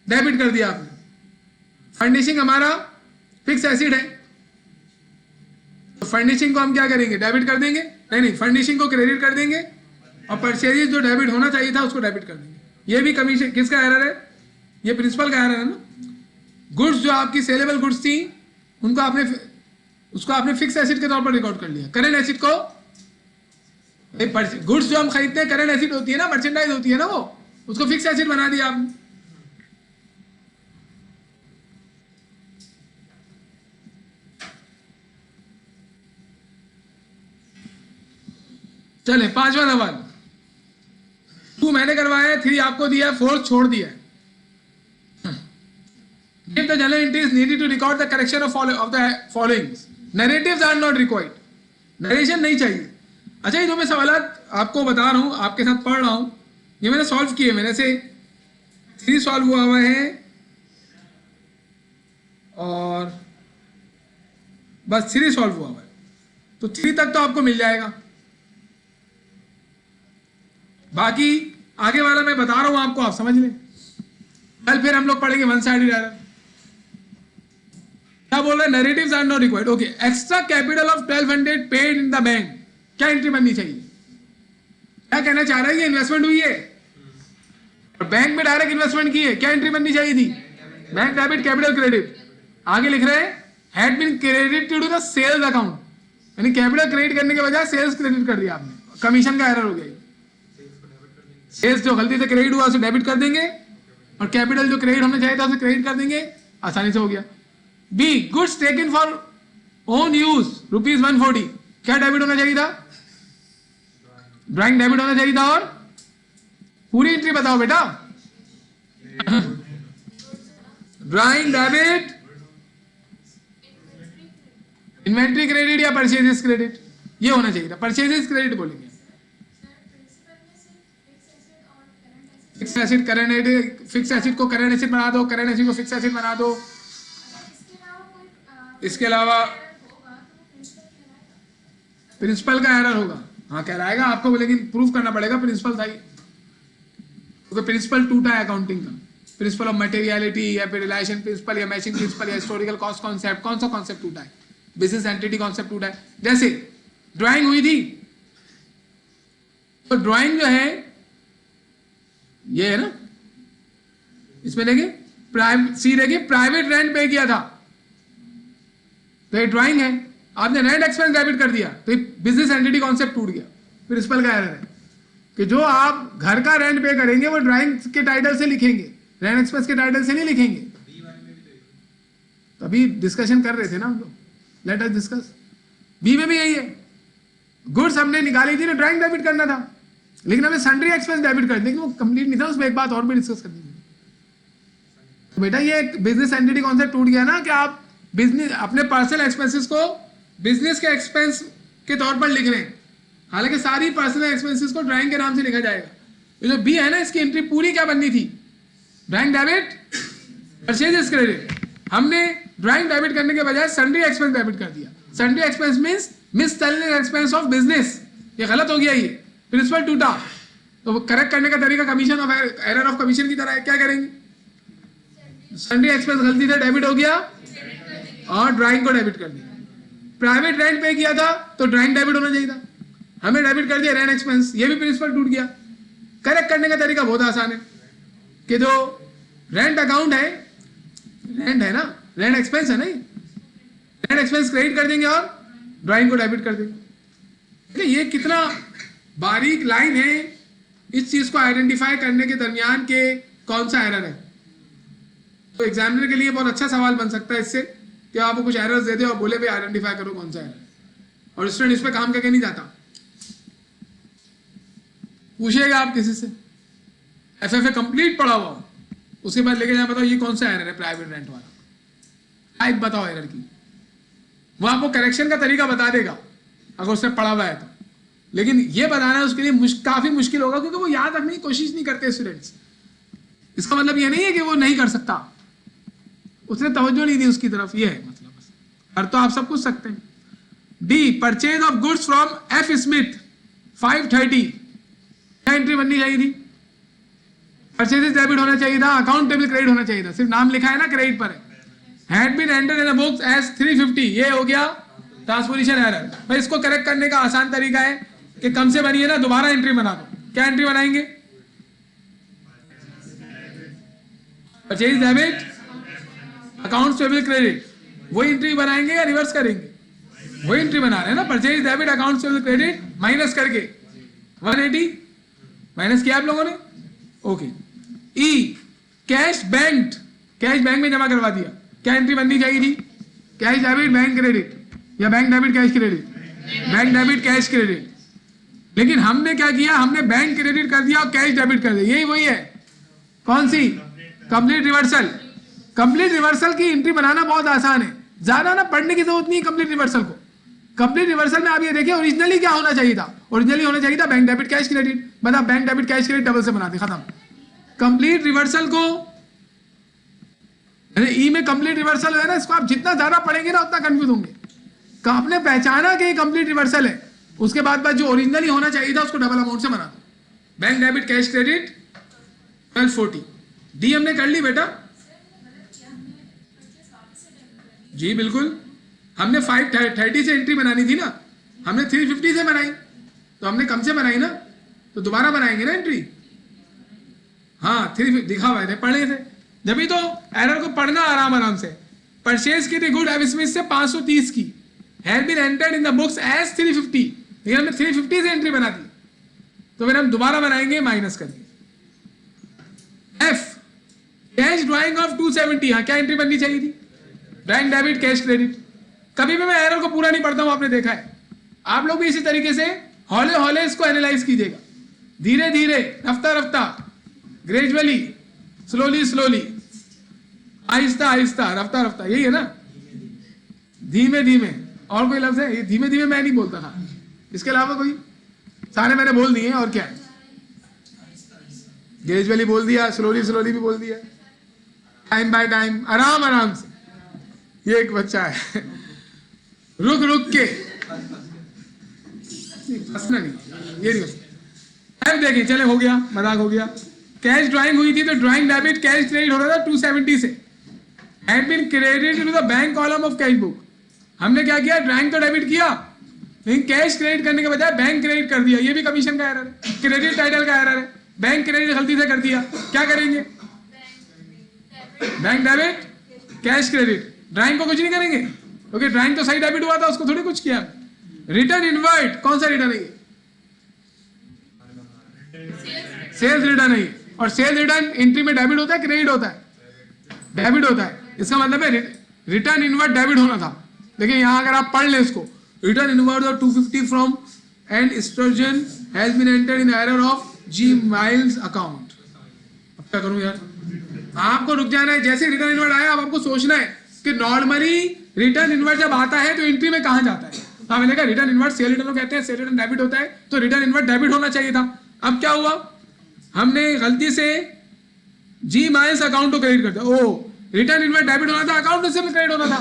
debit कर दिया आपने। फर्निशिंग हमारा फिक्स एसिड है, तो फर्निशिंग को हम क्या करेंगे? डेबिट कर देंगे। नहीं, फर्निशिंग को क्रेडिट कर देंगे और परचेजेस जो डेबिट होना चाहिए था उसको डेबिट कर देंगे। ये भी कमीशन किसका एरर है? ये प्रिंसिपल का एरर है ना। गुड्स जो आपकी सेलेबल गुड्स थी उसको आपने फिक्स एसिड के तौर पर रिकॉर्ड कर लिया। करेंट एसिड को, गुड्स जो हम खरीदते हैं करेंट एसिड होती है ना, मर्चेंडाइज होती है ना, वो उसको फिक्स एसिड बना दिया आपने। चले पांचवा सवाल। 2 मैंने करवाया, 3 आपको दिया, 4 छोड़ दिया। If the journal entry is needed to record the correction of the following, narratives are not required. Narration नहीं चाहिए। अच्छा, ये जो मैं सवालात आपको बता रहा हूँ, आपके साथ पढ़ रहा हूँ, ये मैंने सॉल्व किए। मैंने से 3 सॉल्व हुआ है और बस 3 सॉल्व हुआ है, तो 3 तक तो आपको मिल जाएगा। बाकी आगे वाला मैं बता रहा हूं आपको, आप समझ लें। कल फिर हम लोग पढ़ेंगे वन साइडेड एरर। क्या बोल रहा है? Narratives are not required. Okay, extra capital of 1200 paid in the bank, क्या एंट्री बननी चाहिए? क्या कहना चाह रहा है? ये इन्वेस्टमेंट हुई है और बैंक में डायरेक्ट इन्वेस्टमेंट की है, क्या एंट्री बननी चाहिए थी? Bank debit capital credit. आगे लिख रहे हैं had been credited to the sales account, यानी कैपिटल क्रेडिट करने के बजाय सेल्स क्रेडिट कर दिया आपने। कमीशन का एरर हो गया। सेल्स जो गलती से क्रेडिट हुआ उसे डेबिट कर देंगे और कैपिटल जो क्रेडिट होना चाहिए था उसे क्रेडिट कर देंगे, आसानी से हो गया। B, goods taken for own use ₹140, क्या डेबिट होना चाहिए था? ड्राइंग डेबिट होना चाहिए था। और पूरी एंट्री बताओ बेटा। ड्राइंग डेबिट, इन्वेंट्री क्रेडिट या परचेजेस क्रेडिट, ये होना चाहिए था। परचेजेस क्रेडिट बोलेंगे। Fix acid current, fix acid को करेंट एसिड बना दो, करेंट एसिड को फिक्स एसिड बना दो। इसके अलावा प्रिंसिपल का एरर होगा, हाँ कहलाएगा आपको, लेकिन प्रूफ करना पड़ेगा प्रिंसिपल था, क्योंकि प्रिंसिपल टूटा है अकाउंटिंग का। प्रिंसिपल ऑफ मटेरियलिटी या फिर रिलेशन प्रिंसिपल या मैचिंग प्रिंसिपल या हिस्टोरिकल कॉस्ट कॉन्सेप्ट, कौन सा कॉन्सेप्ट टूटा है? बिजनेस एंटिटी कॉन्सेप्ट टूटा है। जैसे ड्राइंग हुई थी, तो ड्राइंग जो है ये है ना, इसमें देखिए सी देखिए प्राइवेट रेंट पे किया था, तो ये ड्राइंग है। आपने रेंट एक्सपेंस डेबिट कर दिया, तो बिजनेस एंटिटी कॉन्सेप्ट टूट गया। प्रिंसिपल का एरर है कि जो आप घर का रेंट पे करेंगे वो ड्राइंग के टाइटल से लिखेंगे, रेंट एक्सपेंस के टाइटल से नहीं लिखेंगे। तो अभी डिस्कशन कर रहे थे ना हम लोग, लेट अस डिस्कस। बी में भी यही है, गुड्स हमने निकाली थी ना, ड्राइंग डेबिट करना था, लेकिन हमें सन्ड्री एक्सपेंस डेबिट कर देंगे, वो कंप्लीट नहीं था, उसमें एक बात और भी डिस्कस करनी थी। तो बेटा ये बिजनेस एंटिटी कॉन्सेप्ट टूट गया ना, कि आप बिजनेस अपने पर्सनल एक्सपेंसेस को बिजनेस के एक्सपेंस के तौर पर लिख रहे हैं, हालांकि सारी पर्सनल एक्सपेंसेस को ड्राइंग के नाम से लिखा जाएगा। ये जो बी है ना, इसकी एंट्री पूरी क्या बननी थी? Drawing debit, purchases credit. हमने ड्राइंग डेबिट करने के बजाय सन्ड्री एक्सपेंस डेबिट कर दिया। Sundry expense means miscellaneous expense of business, ये गलत हो गया। ये प्रिंसिपल टूटा, तो करेक्ट करने का तरीका commission of error of commission की तरह है। क्या करेंगे? सन्ड्री एक्सपेंस गलती से डेबिट हो गया और ड्राइंग को डेबिट कर दिया। प्राइवेट रेंट पे किया था तो ड्राइंग डेबिट होना चाहिए था, हमें डेबिट कर दिया रेंट एक्सपेंस, ये भी प्रिंसिपल टूट गया। करेक्ट करने का तरीका बहुत आसान है कि जो रेंट अकाउंट है, रेंट है ना, रेंट एक्सपेंस है नहीं, रेंट एक्सपेंस क्रेडिट कर देंगे और ड्राइंग को डेबिट कर देंगे। ये कितना बारीक लाइन है इस चीज को आइडेंटिफाई करने के दरमियान के कौन सा एरर है। तो एग्जामिनर के लिए बहुत अच्छा सवाल बन सकता है इससे कि आपको कुछ एरर्स दे दे और बोले भाई आइडेंटिफाई करो कौन सा एरर, और स्टूडेंट इस पर काम करके नहीं जाता। पूछिएगा आप किसी से, एफएफए कंप्लीट पढ़ा हुआ, उसके बाद लेके जाए बताओ ये कौन सा एरर है प्राइवेट रेंट वाला, टाइप बताओ एरर की, वो आपको करेक्शन का तरीका बता देगा अगर उसने पढ़ा हुआ है तो। लेकिन ये बताना उसके लिए काफी मुश्किल होगा क्योंकि वो याद रखने की कोशिश नहीं करते स्टूडेंट्स। इसका मतलब ये नहीं है कि वो नहीं कर सकता, उसने तवज्जो नहीं दी उसकी तरफ, ये है मतलब। कर तो आप सब कुछ सकते हैं। D, purchase of goods from F Smith 530, क्या एंट्री बननी चाहिए थी? परचेजेस डेबिट होना चाहिए था, अकाउंटेबल क्रेडिट होना चाहिए था, सिर्फ नाम लिखा है ना क्रेडिट पर है। Had been entered in the books as 350, ये हो गया ट्रांसपोजिशन एरर। भाई इसको करेक्ट करने का आसान तरीका है कि कम से बनी है ना, दोबारा एंट्री बना दो। क्या एंट्री बनाएंगे? Purchase debit, accounts payable credit, वही एंट्री बनाएंगे या रिवर्स करेंगे? वही एंट्री बना रहे हैं ना, purchase debit accounts payable credit minus करके 180 माइनस किया आप लोगों ने, ओके। ई, कैश बैंक, कैश बैंक में जमा करवा दिया, क्या एंट्री बननी चाहिए थी? कैश डेबिट बैंक क्रेडिट या bank debit cash credit? Bank debit cash credit. लेकिन हमने क्या किया, हमने बैंक क्रेडिट कर दिया और कैश डेबिट कर दिया, यही वही है। कौन सी? Complete reversal. कंप्लीट रिवर्सल की एंट्री बनाना बहुत आसान है, ज्यादा ना पढ़ने की जरूरत नहीं है कंप्लीट रिवर्सल को। कंप्लीट रिवर्सल में आप ये देखिए ओरिजिनली क्या होना चाहिए था, ओरिजिनली होना चाहिए था बैंक डेबिट कैश क्रेडिट, मतलब bank debit cash credit double से बनाते, खत्म। कंप्लीट रिवर्सल को ई में कंप्लीट रिवर्सल है ना, इसको आप जितना ज्यादा पढ़ेंगे ना उतना कंफ्यूज होंगे। आपने पहचाना कि कंप्लीट रिवर्सल है, उसके बाद जो ओरिजिनली होना चाहिए था उसको डबल अमाउंट से बना दो। Bank debit cash credit 1240, D हमने कर ली बेटा जी, बिल्कुल। हमने 530 से एंट्री बनानी थी ना, हमने 350 से बनाई, तो हमने कम से बनाई ना, तो दोबारा बनाएंगे ना एंट्री। हाँ 350 दिखा हुआ थे, पढ़े थे, जब भी तो एरर को पढ़ना आराम से। परचेज की थी गुड एफ स्मिथ से 530 की, had been entered in the books as 350, लेकिन हमने 350 से एंट्री बना दी, तो फिर हम दोबारा बनाएंगे माइनस करके। एफ, कैश ड्राइंग ऑफ 270, हाँ क्या एंट्री बननी चाहिए थी? Bank debit cash credit. कभी भी मैं एरर को पूरा नहीं पढ़ता हूं, आपने देखा है। आप लोग भी इसी तरीके से हौले हौले इसको एनालाइज कीजिएगा, धीरे धीरे, रफ्ता रफ्ता, gradually, slowly slowly, Aahista Aahista, रफ्ता रफ्ता, यही है ना, धीमे धीमे। और कोई लफ्ज है? ये धीमे धीमे मैं नहीं बोलता था, इसके अलावा कोई? सारे मैंने बोल दिए, और क्या है? ग्रेजुअली बोल दिया, स्लोली स्लोली भी बोल दिया, टाइम बाय टाइम, आराम आराम से। ये एक बच्चा है रुक रुक के, हंसना नहीं, ये नहीं हंसना। देखिए चले, हो गया, मजाक हो गया। कैश ड्राइंग हुई थी तो ड्राइंग डेबिट कैश क्रेडिट हो रहा था 270 से, had been credited to the bank column of cash book. हमने क्या किया, ड्राइंग तो डेबिट किया, लेकिन कैश क्रेडिट करने के बजाय बैंक क्रेडिट कर दिया। ये भी कमीशन का एरर है, क्रेडिट टाइटल का एरर है। बैंक क्रेडिट गलती से कर दिया, क्या करेंगे? Bank debit cash credit, drawing को कुछ नहीं करेंगे क्योंकि ड्राइंग तो सही डेबिट हुआ था, उसको थोड़ी कुछ किया। रिटर्न इनवर्ट, कौन सा रिटर्न है? सेल्स रिटर्न है, और सेल्स रिटर्न एंट्री में डेबिट होता है क्रेडिट होता है? डेबिट होता है। इसका मतलब है रिटर्न इनवर्ट डेबिट होना था, लेकिन यहां अगर आप पढ़ लें इसको, return inward of 250 from N Sturgeon has been entered in error of G Miles account. अब क्या करूं यार, आपको रुक जाना है। जैसे रिटर्न इनवर्ट आया, अब आपको सोचना है कि नॉर्मली रिटर्न इनवर्ट जब आता है तो एंट्री में कहां जाता है। तो मैंने कहा रिटर्न इनवर्ट सेल रिटर्न को कहते हैं, सेल रिटर्न डेबिट होता है, तो रिटर्न इनवर्ट डेबिट होना चाहिए था। अब क्या हुआ, हमने गलती से जी माइल्स अकाउंट को क्रेडिट कर दिया। ओ, रिटर्न इनवर्ट डेबिट होना था, अकाउंट रिसीवेबल क्रेडिट होना था।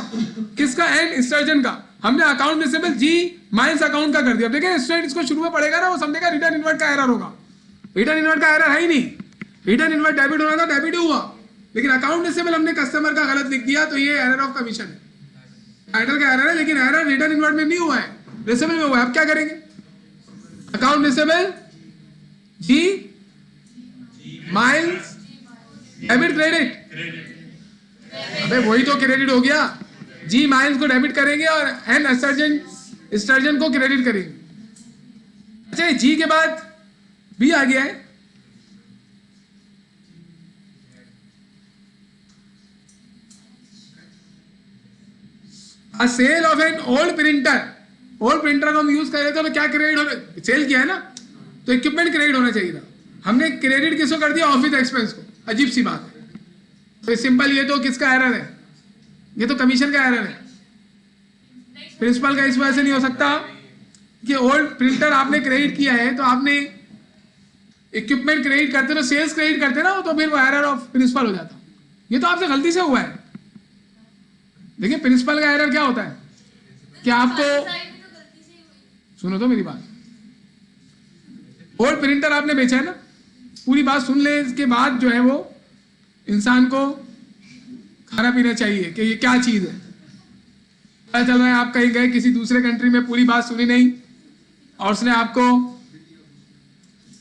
किसका? एंड स्टर्जन का। हमने अकाउंट रिसीवेबल जी माइल्स अकाउंट का कर दिया। देखिए स्टूडेंट इसको शुरू में पढ़ेगा ना, वो समझेगा रिटर्न इनवर्ट का एरर होगा। रिटर्न इनवर्ट का एरर है ही नहीं, रिटर्न इनवर्ट डेबिट होना था, डेबिट ही हुआ, लेकिन अकाउंट रिसीवेबल हमने कस्टमर का गलत लिख दिया, तो ये एरर ऑफ कमीशन है, टाइटल का एरर है, लेकिन एरर रिटर्न इनवर्ट में नहीं हुआ है, रिसीवेबल में हुआ है। अब क्या करेंगे? अकाउंट रिसीवेबल जी माइल्स डेबिट क्रेडिट, अबे वही तो क्रेडिट हो गया। जी माइल्स को डेबिट करेंगे और एन स्टर्जन को क्रेडिट करेंगे। अच्छा, जी के बाद बी आ गया है, a sale of an old printer, old printer को हम यूज कर रहे थे तो क्या क्रेडिट होना, सेल किया है ना, तो इक्विपमेंट क्रेडिट होना चाहिए था, हमने क्रेडिट किसको कर दिया, ऑफिस एक्सपेंस को। अजीब सी बात है। तो सिंपल, ये तो किसका एरर है, ये तो कमीशन का एरर है, प्रिंसिपल का इस वजह से नहीं हो सकता कि ओल्ड प्रिंटर आपने क्रेडिट किया है तो आपने इक्विपमेंट क्रेडिट करते तो सेल्स क्रेडिट करते ना, तो फिर वो एरर ऑफ प्रिंसिपल हो जाता। ये तो आपसे गलती से हुआ है। देखिए प्रिंसिपल का एरर क्या होता है कि आपको, सुनो तो मेरी बात, ओल्ड प्रिंटर आपने बेचा है ना, पूरी बात सुन ले, इसके बाद जो है वो इंसान को खाना पीना चाहिए कि ये क्या चीज है। पता चल रहा है आप कहीं गए किसी दूसरे कंट्री में, पूरी बात सुनी नहीं और उसने आपको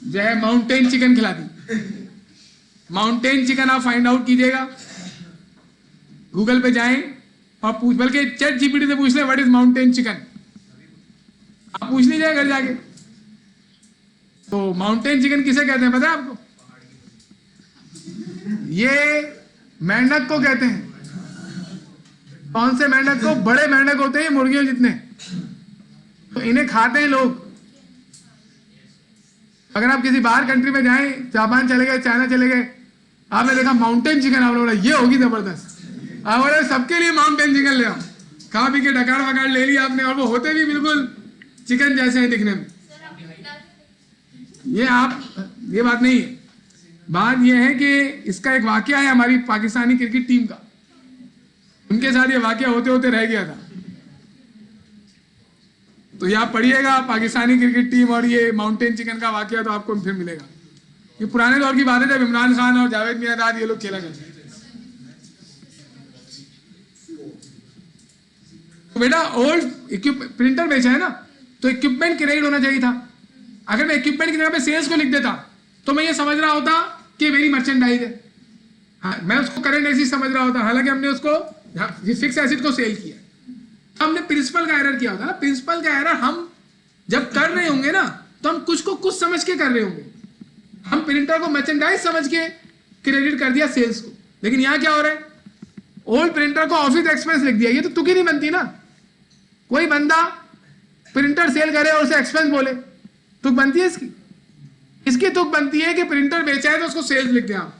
जो है माउंटेन चिकन खिला दी। माउंटेन चिकन आप फाइंड आउट कीजिएगा, गूगल पे जाएं और पूछ, बल्कि चैट जीपीटी से पूछ ले व्हाट इज माउंटेन चिकन, आप पूछ लीजिए घर जाके। तो माउंटेन चिकन किसे कहते हैं पता है आपको, ये मेंढक को कहते हैं। कौन से मेंढक को, बड़े मेंढक होते हैं मुर्गियों जितने, तो इन्हें खाते हैं लोग। अगर आप किसी बाहर कंट्री में जाएं, जापान चले गए, चाइना चले गए, आपने देखा माउंटेन चिकन, आपने बोला ये होगी जबरदस्त, आप बोले सबके लिए माउंटेन चिकन ले आओ, खा पी के डकार वकार ले लिया आपने, और वो होते भी बिल्कुल चिकन जैसे हैं दिखने में। ये बात नहीं है। बात ये है कि इसका एक वाकया है हमारी पाकिस्तानी क्रिकेट टीम का, उनके साथ ये वाकया होते होते रह गया था। तो ये आप पढ़िएगा पाकिस्तानी क्रिकेट टीम और ये माउंटेन चिकन का वाकया, तो आपको फिर मिलेगा। ये पुराने दौर की बात है जब इमरान खान और जावेद मियांदाद ये लोग खेला करते थे। तो बेटा ओल्ड प्रिंटर बेचा है ना, तो इक्विपमेंट क्रेडिट होना चाहिए था। अगर मैं इक्विपमेंट की जगह पे सेल्स को लिख देता तो मैं ये समझ रहा होता कि मेरी मर्चेंडाइज है, हाँ, मैं उसको करंट एसिड समझ रहा होता, हालांकि हमने उसको फिक्स एसिड को सेल किया। हमने प्रिंसिपल का एरर किया होता ना। प्रिंसिपल का एरर हम जब कर रहे होंगे ना, तो हम कुछ को कुछ समझ के कर रहे होंगे। हम प्रिंटर को मर्चेंडाइज समझ के क्रेडिट कर दिया सेल्स को, लेकिन यहां क्या हो रहा है, ओल्ड प्रिंटर को ऑफिस एक्सपेंस लिख दिया। ये तो तुकी नहीं बनती ना। कोई बंदा प्रिंटर सेल करे और उसे एक्सपेंस बोले, तुक बनती है इसकी तुक बनती है कि प्रिंटर बेचा है तो उसको सेल्स लिख दें आप।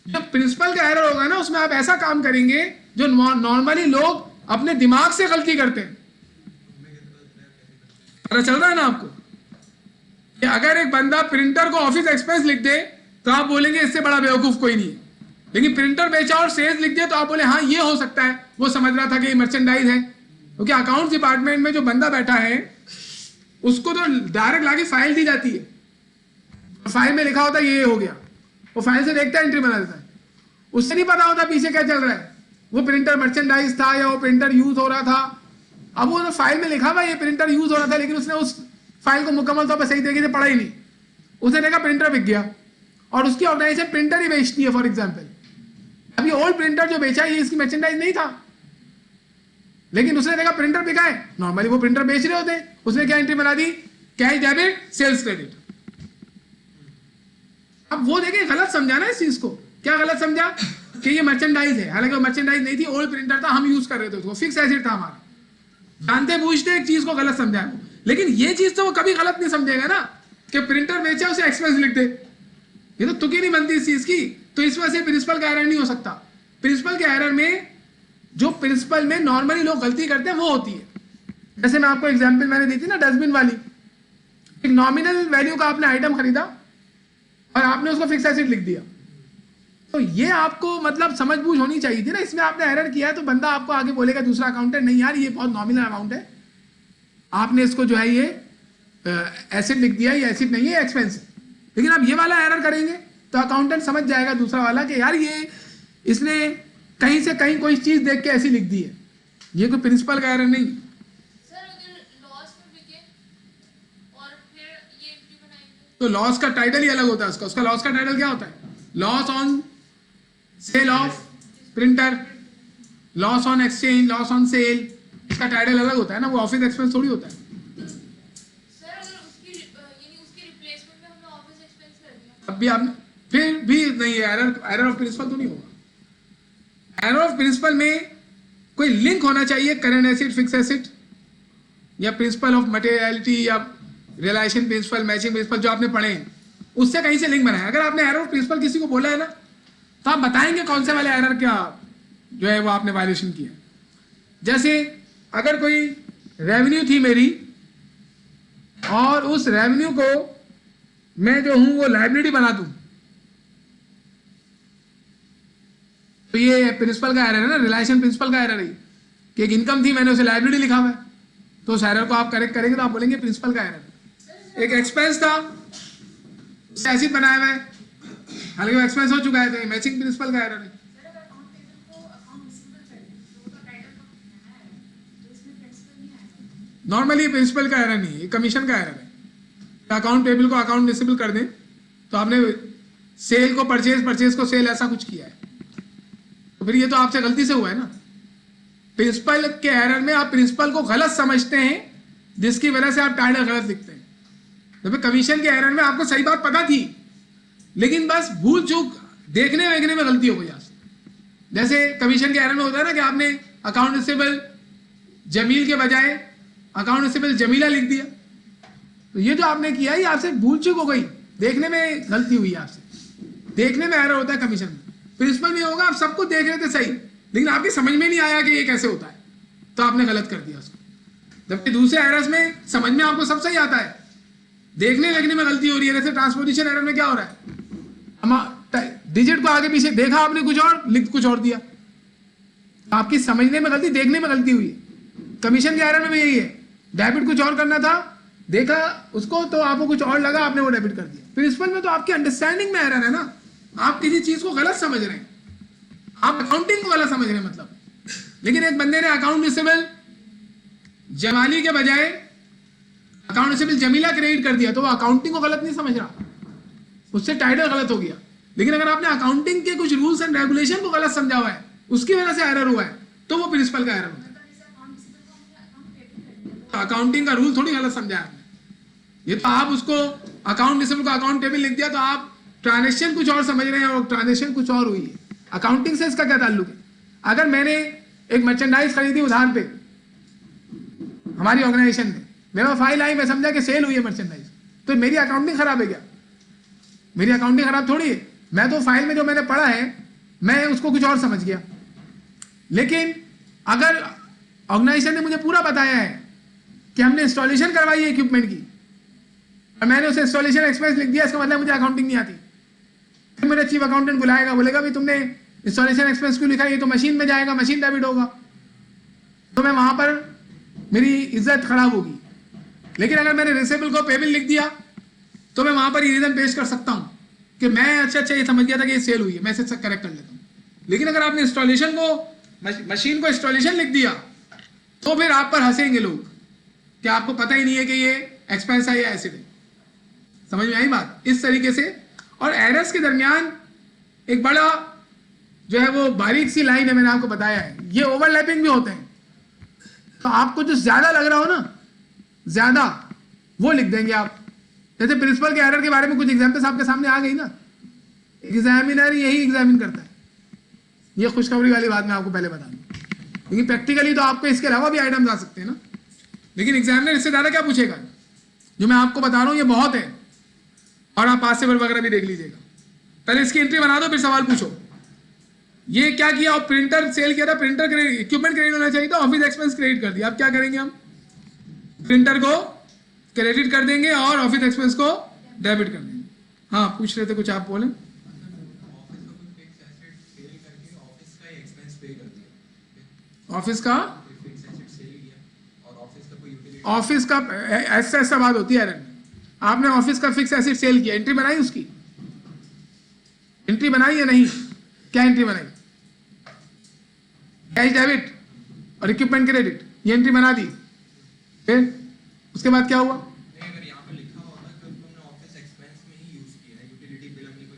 जब प्रिंसिपल का एरर होगा ना, उसमें आप ऐसा काम करेंगे जो नॉर्मली लोग अपने दिमाग से गलती करते हैं। पता चल रहा है ना आपको कि अगर एक बंदा प्रिंटर को ऑफिस एक्सपेंस लिख दे तो आप बोलेंगे इससे बड़ा बेवकूफ कोई नहीं है, लेकिन प्रिंटर बेचा और सेल्स लिख दे तो आप बोले हाँ ये हो सकता है, वो समझ रहा था कि ये मर्चेंडाइज है। क्योंकि अकाउंट्स डिपार्टमेंट में जो बंदा बैठा है उसको तो डायरेक्ट लाके फाइल दी जाती है, फाइल में लिखा होता है ये हो गया, वो फाइल से देखता है, एंट्री बना देता है, उससे नहीं पता होता पीछे क्या चल रहा है, वो प्रिंटर मर्चेंडाइज था या वो प्रिंटर यूज हो रहा था। अब वो फाइल में लिखा हुआ ये प्रिंटर यूज हो रहा था, लेकिन उसने उस फाइल को मुकम्मल तौर पर सही तरीके से पढ़ा ही नहीं। उसने देखा प्रिंटर बिक गया और उसकी ऑर्गेनाइजेशन प्रिंटर ही बेचती है फॉर एग्जाम्पल। अभी ओल्ड प्रिंटर जो बेचा ये इसकी मर्चेंडाइज नहीं था, लेकिन उसने देखा प्रिंटर बिका है, नॉर्मली वो प्रिंटर बेच रहे होते, उसने क्या एंट्री बना दी, कैश डेबिट सेल्स क्रेडिट। अब वो देखिए गलत समझा ना इस चीज को। क्या गलत समझा कि ये मर्चेंडाइज है, हालांकि वो मर्चेंडाइज नहीं थी, ओल्ड प्रिंटर था, हम यूज कर रहे थे उसको, फिक्स एसिड था हमारा। जानते पूछते एक चीज को गलत समझा है, लेकिन ये चीज तो वो कभी गलत नहीं समझेगा ना कि प्रिंटर बेचा उसे एक्सपेंस लिख दे। ये तो तुकी नहीं बनती इस चीज की। तो इस वजह से प्रिंसिपल का एरर नहीं हो सकता। प्रिंसिपल के एरर में जो प्रिंसिपल में नॉर्मली लोग गलती करते हैं वो होती है। जैसे मैं आपको एग्जांपल मैंने दी थी ना डस्टबिन वाली, एक नॉमिनल वैल्यू का आपने आइटम खरीदा और आपने उसको फिक्स एसिड लिख दिया, तो ये आपको मतलब समझ बूझ होनी चाहिए थी ना। इसमें आपने एरर किया है तो बंदा आपको आगे बोलेगा दूसरा अकाउंटेंट, नहीं यार ये बहुत नॉमिनल अमाउंट है, आपने इसको जो है ये एसिड लिख दिया, ये एसिड नहीं है एक्सपेंस है। लेकिन आप ये वाला एरर करेंगे तो अकाउंटेंट समझ जाएगा दूसरा वाला कि यार ये इसने कहीं से कहीं कोई चीज देख के ऐसी लिख दी है, ये कोई प्रिंसिपल का एरर नहीं। तो लॉस का टाइटल ही अलग होता है उसका लॉस का टाइटल क्या होता है, loss on sale of printer, loss on exchange, loss on sale, इसका टाइटल अलग होता है ना, वो ऑफिस एक्सपेंस थोड़ी होता है। अब भी आपने फिर भी नहीं है, एरर ऑफ प्रिंसिपल तो नहीं होगा। एरर ऑफ प्रिंसिपल में कोई लिंक होना चाहिए करंट एसिड, फिक्स एसिड, या प्रिंसिपल ऑफ मटेरियलिटी, या रिलेशन प्रिंसिपल, मैचिंग प्रिंसिपल जो आपने पढ़े हैं, उससे कहीं से लिंक बनाया। अगर आपने एरर प्रिंसिपल किसी को बोला है ना, तो आप बताएंगे कौन से वाले एरर क्या जो है वो आपने वायलेशन किया। जैसे अगर कोई रेवेन्यू थी मेरी और उस रेवेन्यू को मैं जो हूं वो लायबिलिटी बना दूं, तो ये प्रिंसिपल का एरर है ना, रिलेशन प्रिंसिपल का एरर है कि एक इनकम थी मैंने उसे लायबिलिटी लिखा हुआ है, तो उस एरर को आप करेक्ट करेंगे तो आप बोलेंगे प्रिंसिपल का एरर। एक एक्सपेंस था उसे एसिड बनाया हुआ है, हालांकि वो एक्सपेंस हो चुका है, तो मैचिंग प्रिंसिपल का एरर है। नॉर्मली प्रिंसिपल का एरर नहीं है, कमीशन का एरर है। अकाउंट पेबल को अकाउंट रिसीवेबल कर दें, तो आपने सेल को परचेज, परचेज को सेल, ऐसा कुछ किया है, तो फिर ये तो आपसे गलती से हुआ है ना। प्रिंसिपल के एरर में आप प्रिंसिपल को गलत समझते हैं, जिसकी वजह से आप टाइटल गलत लिखते हैं। तो कमीशन के एरर में आपको सही बात पता थी, लेकिन बस भूल चूक देखने वेखने में गलती हो गई आपसे। जैसे कमीशन के एरर में होता है ना कि आपने अकाउंट रिसीवेबल जमील के बजाय अकाउंट रिसीवेबल जमीला लिख दिया, तो ये जो आपने किया ये आपसे भूल चूक हो गई, देखने में गलती हुई आपसे, देखने में एरर होता है कमीशन में। प्रिंसिपल में होगा आप सबको देख रहे थे सही, लेकिन आपकी समझ में नहीं आया कि ये कैसे होता है, तो आपने गलत कर दिया उसको। जबकि दूसरे एरर्स में समझ में आपको सब सही आता है, देखने लिखने में गलती हो रही है। जैसे ट्रांसपोजिशन एरर में क्या हो रहा है, हम डिजिट को आगे पीछे देखा आपने कुछ और, लिख कुछ और दिया, आपकी समझने में गलती, देखने में गलती हुई है। कमीशन के एरर में भी यही है, डेबिट कुछ और करना था, देखा उसको तो आपको कुछ और लगा, आपने वो डेबिट कर दिया। प्रिंसिपल में तो आपकी अंडरस्टैंडिंग में एरर है ना, आप किसी चीज को गलत समझ रहे हैं, आप अकाउंटिंग को गलत समझ रहे हैं मतलब। लेकिन एक बंदे ने अकाउंट रिसीवेबल जमाली के बजाय अकाउंट रिसीवेबल जमीला क्रेडिट कर दिया, तो वो अकाउंटिंग को गलत नहीं समझ रहा, उससे टाइटल गलत हो गया। लेकिन अगर आपने अकाउंटिंग के कुछ रूल्स एंड रेगुलेशन को गलत समझा हुआ है, उसकी वजह से एरर हुआ है, तो वो प्रिंसिपल का एरर होता है। अकाउंटिंग का रूल थोड़ी गलत समझा आपने, ये तो आप उसको अकाउंट रिसीवेबल को अकाउंट टेबल लिख दिया, तो आप ट्रांजेक्शन कुछ और समझ रहे हैं और ट्रांजेक्शन कुछ और हुई है। अकाउंटिंग से इसका क्या ताल्लुक है? अगर मैंने एक मर्चेंडाइज खरीदी उधार पे हमारी ऑर्गेनाइजेशन में, मेरा फाइल आई, मैं समझा कि सेल हुई है मर्चेंडाइज, तो मेरी अकाउंटिंग खराब है क्या? मेरी अकाउंटिंग खराब थोड़ी है, मैं तो फाइल में जो मैंने पढ़ा है मैं उसको कुछ और समझ गया। लेकिन अगर ऑर्गेनाइजेशन ने मुझे पूरा बताया है कि हमने इंस्टॉलेशन करवाई है इक्विपमेंट की, और मैंने उसे इंस्टॉलेशन एक्सपेंस लिख दिया, इसका मतलब मुझे अकाउंटिंग नहीं आती। फिर मेरा चीफ अकाउंटेंट बुलाएगा, बोलेगा भाई तुमने इंस्टॉलेशन एक्सपेंस क्यों लिखा, ये तो मशीन में जाएगा, मशीन डेबिट होगा, तो मैं वहां पर मेरी इज्जत खराब होगी। लेकिन अगर मैंने रिसीवेबल को पेबल लिख दिया, तो मैं वहां पर ये रीजन पेश कर सकता हूं कि मैं अच्छा ये समझ गया था कि ये सेल हुई है, मैं इसे करेक्ट कर लेता हूं। लेकिन अगर आपने इंस्टॉलेशन को, मशीन को इंस्टॉलेशन लिख दिया, तो फिर आप पर हंसेंगे लोग कि आपको पता ही नहीं है कि ये एक्सपेंस है या एसिड है। समझ में आई बात? इस तरीके से। और एरर्स के दरमियान एक बड़ा जो है वो बारीक सी लाइन है, मैंने आपको बताया है, ये ओवरलैपिंग भी होते हैं। तो आपको जो ज्यादा लग रहा हो ना, ज्यादा, वो लिख देंगे आप। जैसे प्रिंसिपल के एरर के बारे में कुछ एग्जाम्पल्स आपके सामने आ गई ना, एग्जामिनर यही एग्जामिन करता है, ये खुशखबरी वाली बात मैं आपको पहले बता दूं। लेकिन प्रैक्टिकली तो आपको इसके अलावा भी आइटम्स आ सकते हैं ना, लेकिन एग्जामिनर इससे ज्यादा क्या पूछेगा? जो मैं आपको बता रहा हूं ये बहुत है, और आप पास पेपर वगैरह भी देख लीजिएगा। पहले इसकी एंट्री बना दो, फिर सवाल पूछो। ये क्या किया, और प्रिंटर सेल किया था, प्रिंटर क्रेडिट, इक्विपमेंट क्रेडिट होना चाहिए था, ऑफिस एक्सपेंस क्रेडिट कर दिया। अब क्या करेंगे हम? प्रिंटर को क्रेडिट कर देंगे और ऑफिस एक्सपेंस को डेबिट कर देंगे। हाँ, पूछ रहे थे कुछ, आप बोले। ऑफिस का ऑफिस का ऐसा बात होती है। आपने ऑफिस का फिक्स एसेट सेल किया, एंट्री बनाई, उसकी एंट्री बनाई या नहीं? क्या एंट्री बनाई? कैश डेबिट और इक्विपमेंट क्रेडिट, ये एंट्री बना दी। फिर उसके बाद क्या हुआ?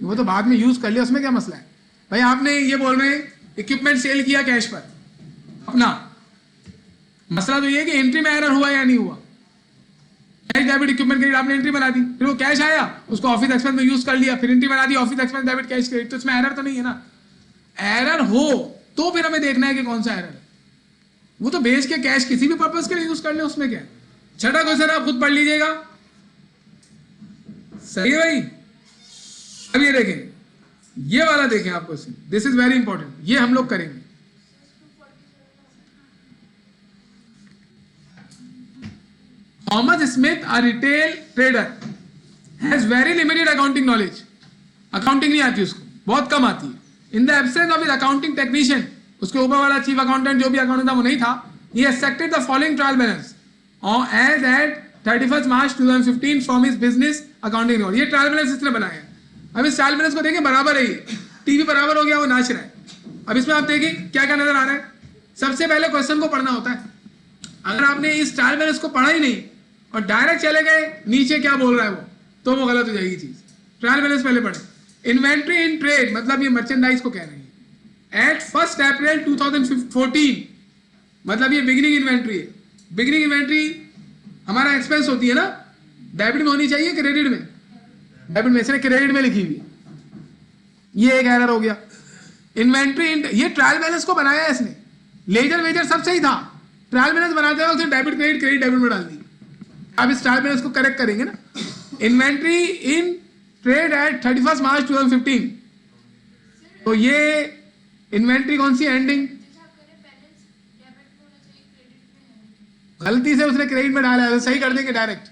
वो तो बाद में यूज कर लिया, उसमें क्या मसला है भाई? आपने ये बोल रहे हैं इक्विपमेंट सेल किया कैश पर, अपना मसला तो ये है कि एंट्री में एरर हुआ या नहीं हुआ। कैश डेबिट इक्विपमेंट क्रेडिट आपने एंट्री बना दी, फिर वो कैश आया, उसको ऑफिस एक्सपेंस में यूज कर लिया, फिर एंट्री बना the office expense debit cash credit, तो इसमें एरर तो नहीं है ना। एरर हो तो फिर हमें देखना है कि कौन सा एरर है। वो तो बेच के कैश किसी भी पर्पज के लिए यूज कर ले, उसमें क्या है। छठा क्वेश्चन आप खुद पढ़ लीजिएगा, सही है भाई। अब ये देखें, ये वाला देखें आप question, this is very important, ये हम लोग करेंगे। Thomas Smith, a retail trader, has very limited accounting knowledge, accounting नहीं आती उसको, बहुत कम आती है। In the absence of his accounting technician, उसके ऊपर वाला चीफ अकाउंटेंट जो भी अकाउंटेंट था वो नहीं था, he accepted the following trial balance as at 31 March 2015 from his business accounting note. ये ट्रायल बैलेंस इसने बनाया है। अब इस ट्रायल बैलेंस को देखें, बराबर है, ये टीवी बराबर हो गया, वो नाच रहा है। अब इसमें आप देखें क्या क्या नजर आ रहा है। सबसे पहले क्वेश्चन को पढ़ना होता है। अगर आपने इस ट्रायल बैलेंस को पढ़ा ही नहीं और डायरेक्ट चले गए नीचे क्या बोल रहा है तो वो गलत हो जाएगी चीज। ट्रायल बैलेंस पहले पढ़े। इन्वेंट्री इन ट्रेड, मतलब ये मर्चेंडाइज को कह रहे हैं। एट 1 अप्रैल 2014, मतलब ये बिगिनिंग इन्वेंट्री है। बिगिनिंग इन्वेंट्री हमारा एक्सपेंस होती है ना, डेबिट में होनी चाहिए, क्रेडिट में, डेबिट में, इसने क्रेडिट में लिखी हुई। ये एक एरर हो गया। इन्वेंट्री इन, ये ट्रायल बैलेंस को बनाया है इसने, लेजर वेजर सब सही था, ट्रायल बैलेंस बनाते हैं उसने डेबिट क्रेडिट क्रेडिट डेबिट में डाल दी। अब इस ट्रायल बैलेंस को करेक्ट करेंगे ना। Inventory in trade at 31 March 2015, तो ये इन्वेंट्री कौन सी एंडिंग, गलती से उसने क्रेडिट में डाला है, सही कर देंगे डायरेक्ट।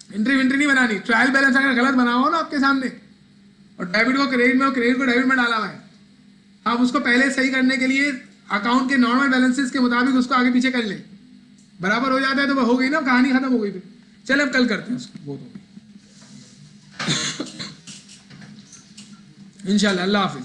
एंट्री विंट्री नहीं बनानी। ट्रायल बैलेंस अगर गलत बना हो ना आपके सामने और डेबिट को क्रेडिट में और क्रेडिट को डेबिट में डाला हुआ है, आप उसको पहले सही करने के लिए अकाउंट के नॉर्मल बैलेंसेस के मुताबिक उसको आगे पीछे कर लें, बराबर हो जाता है तो वह हो गई ना, कहानी खत्म हो गई। फिर चले अब कल करते हैं उसको, वो तो इंशाल्लाह। अल्लाह हाफिज।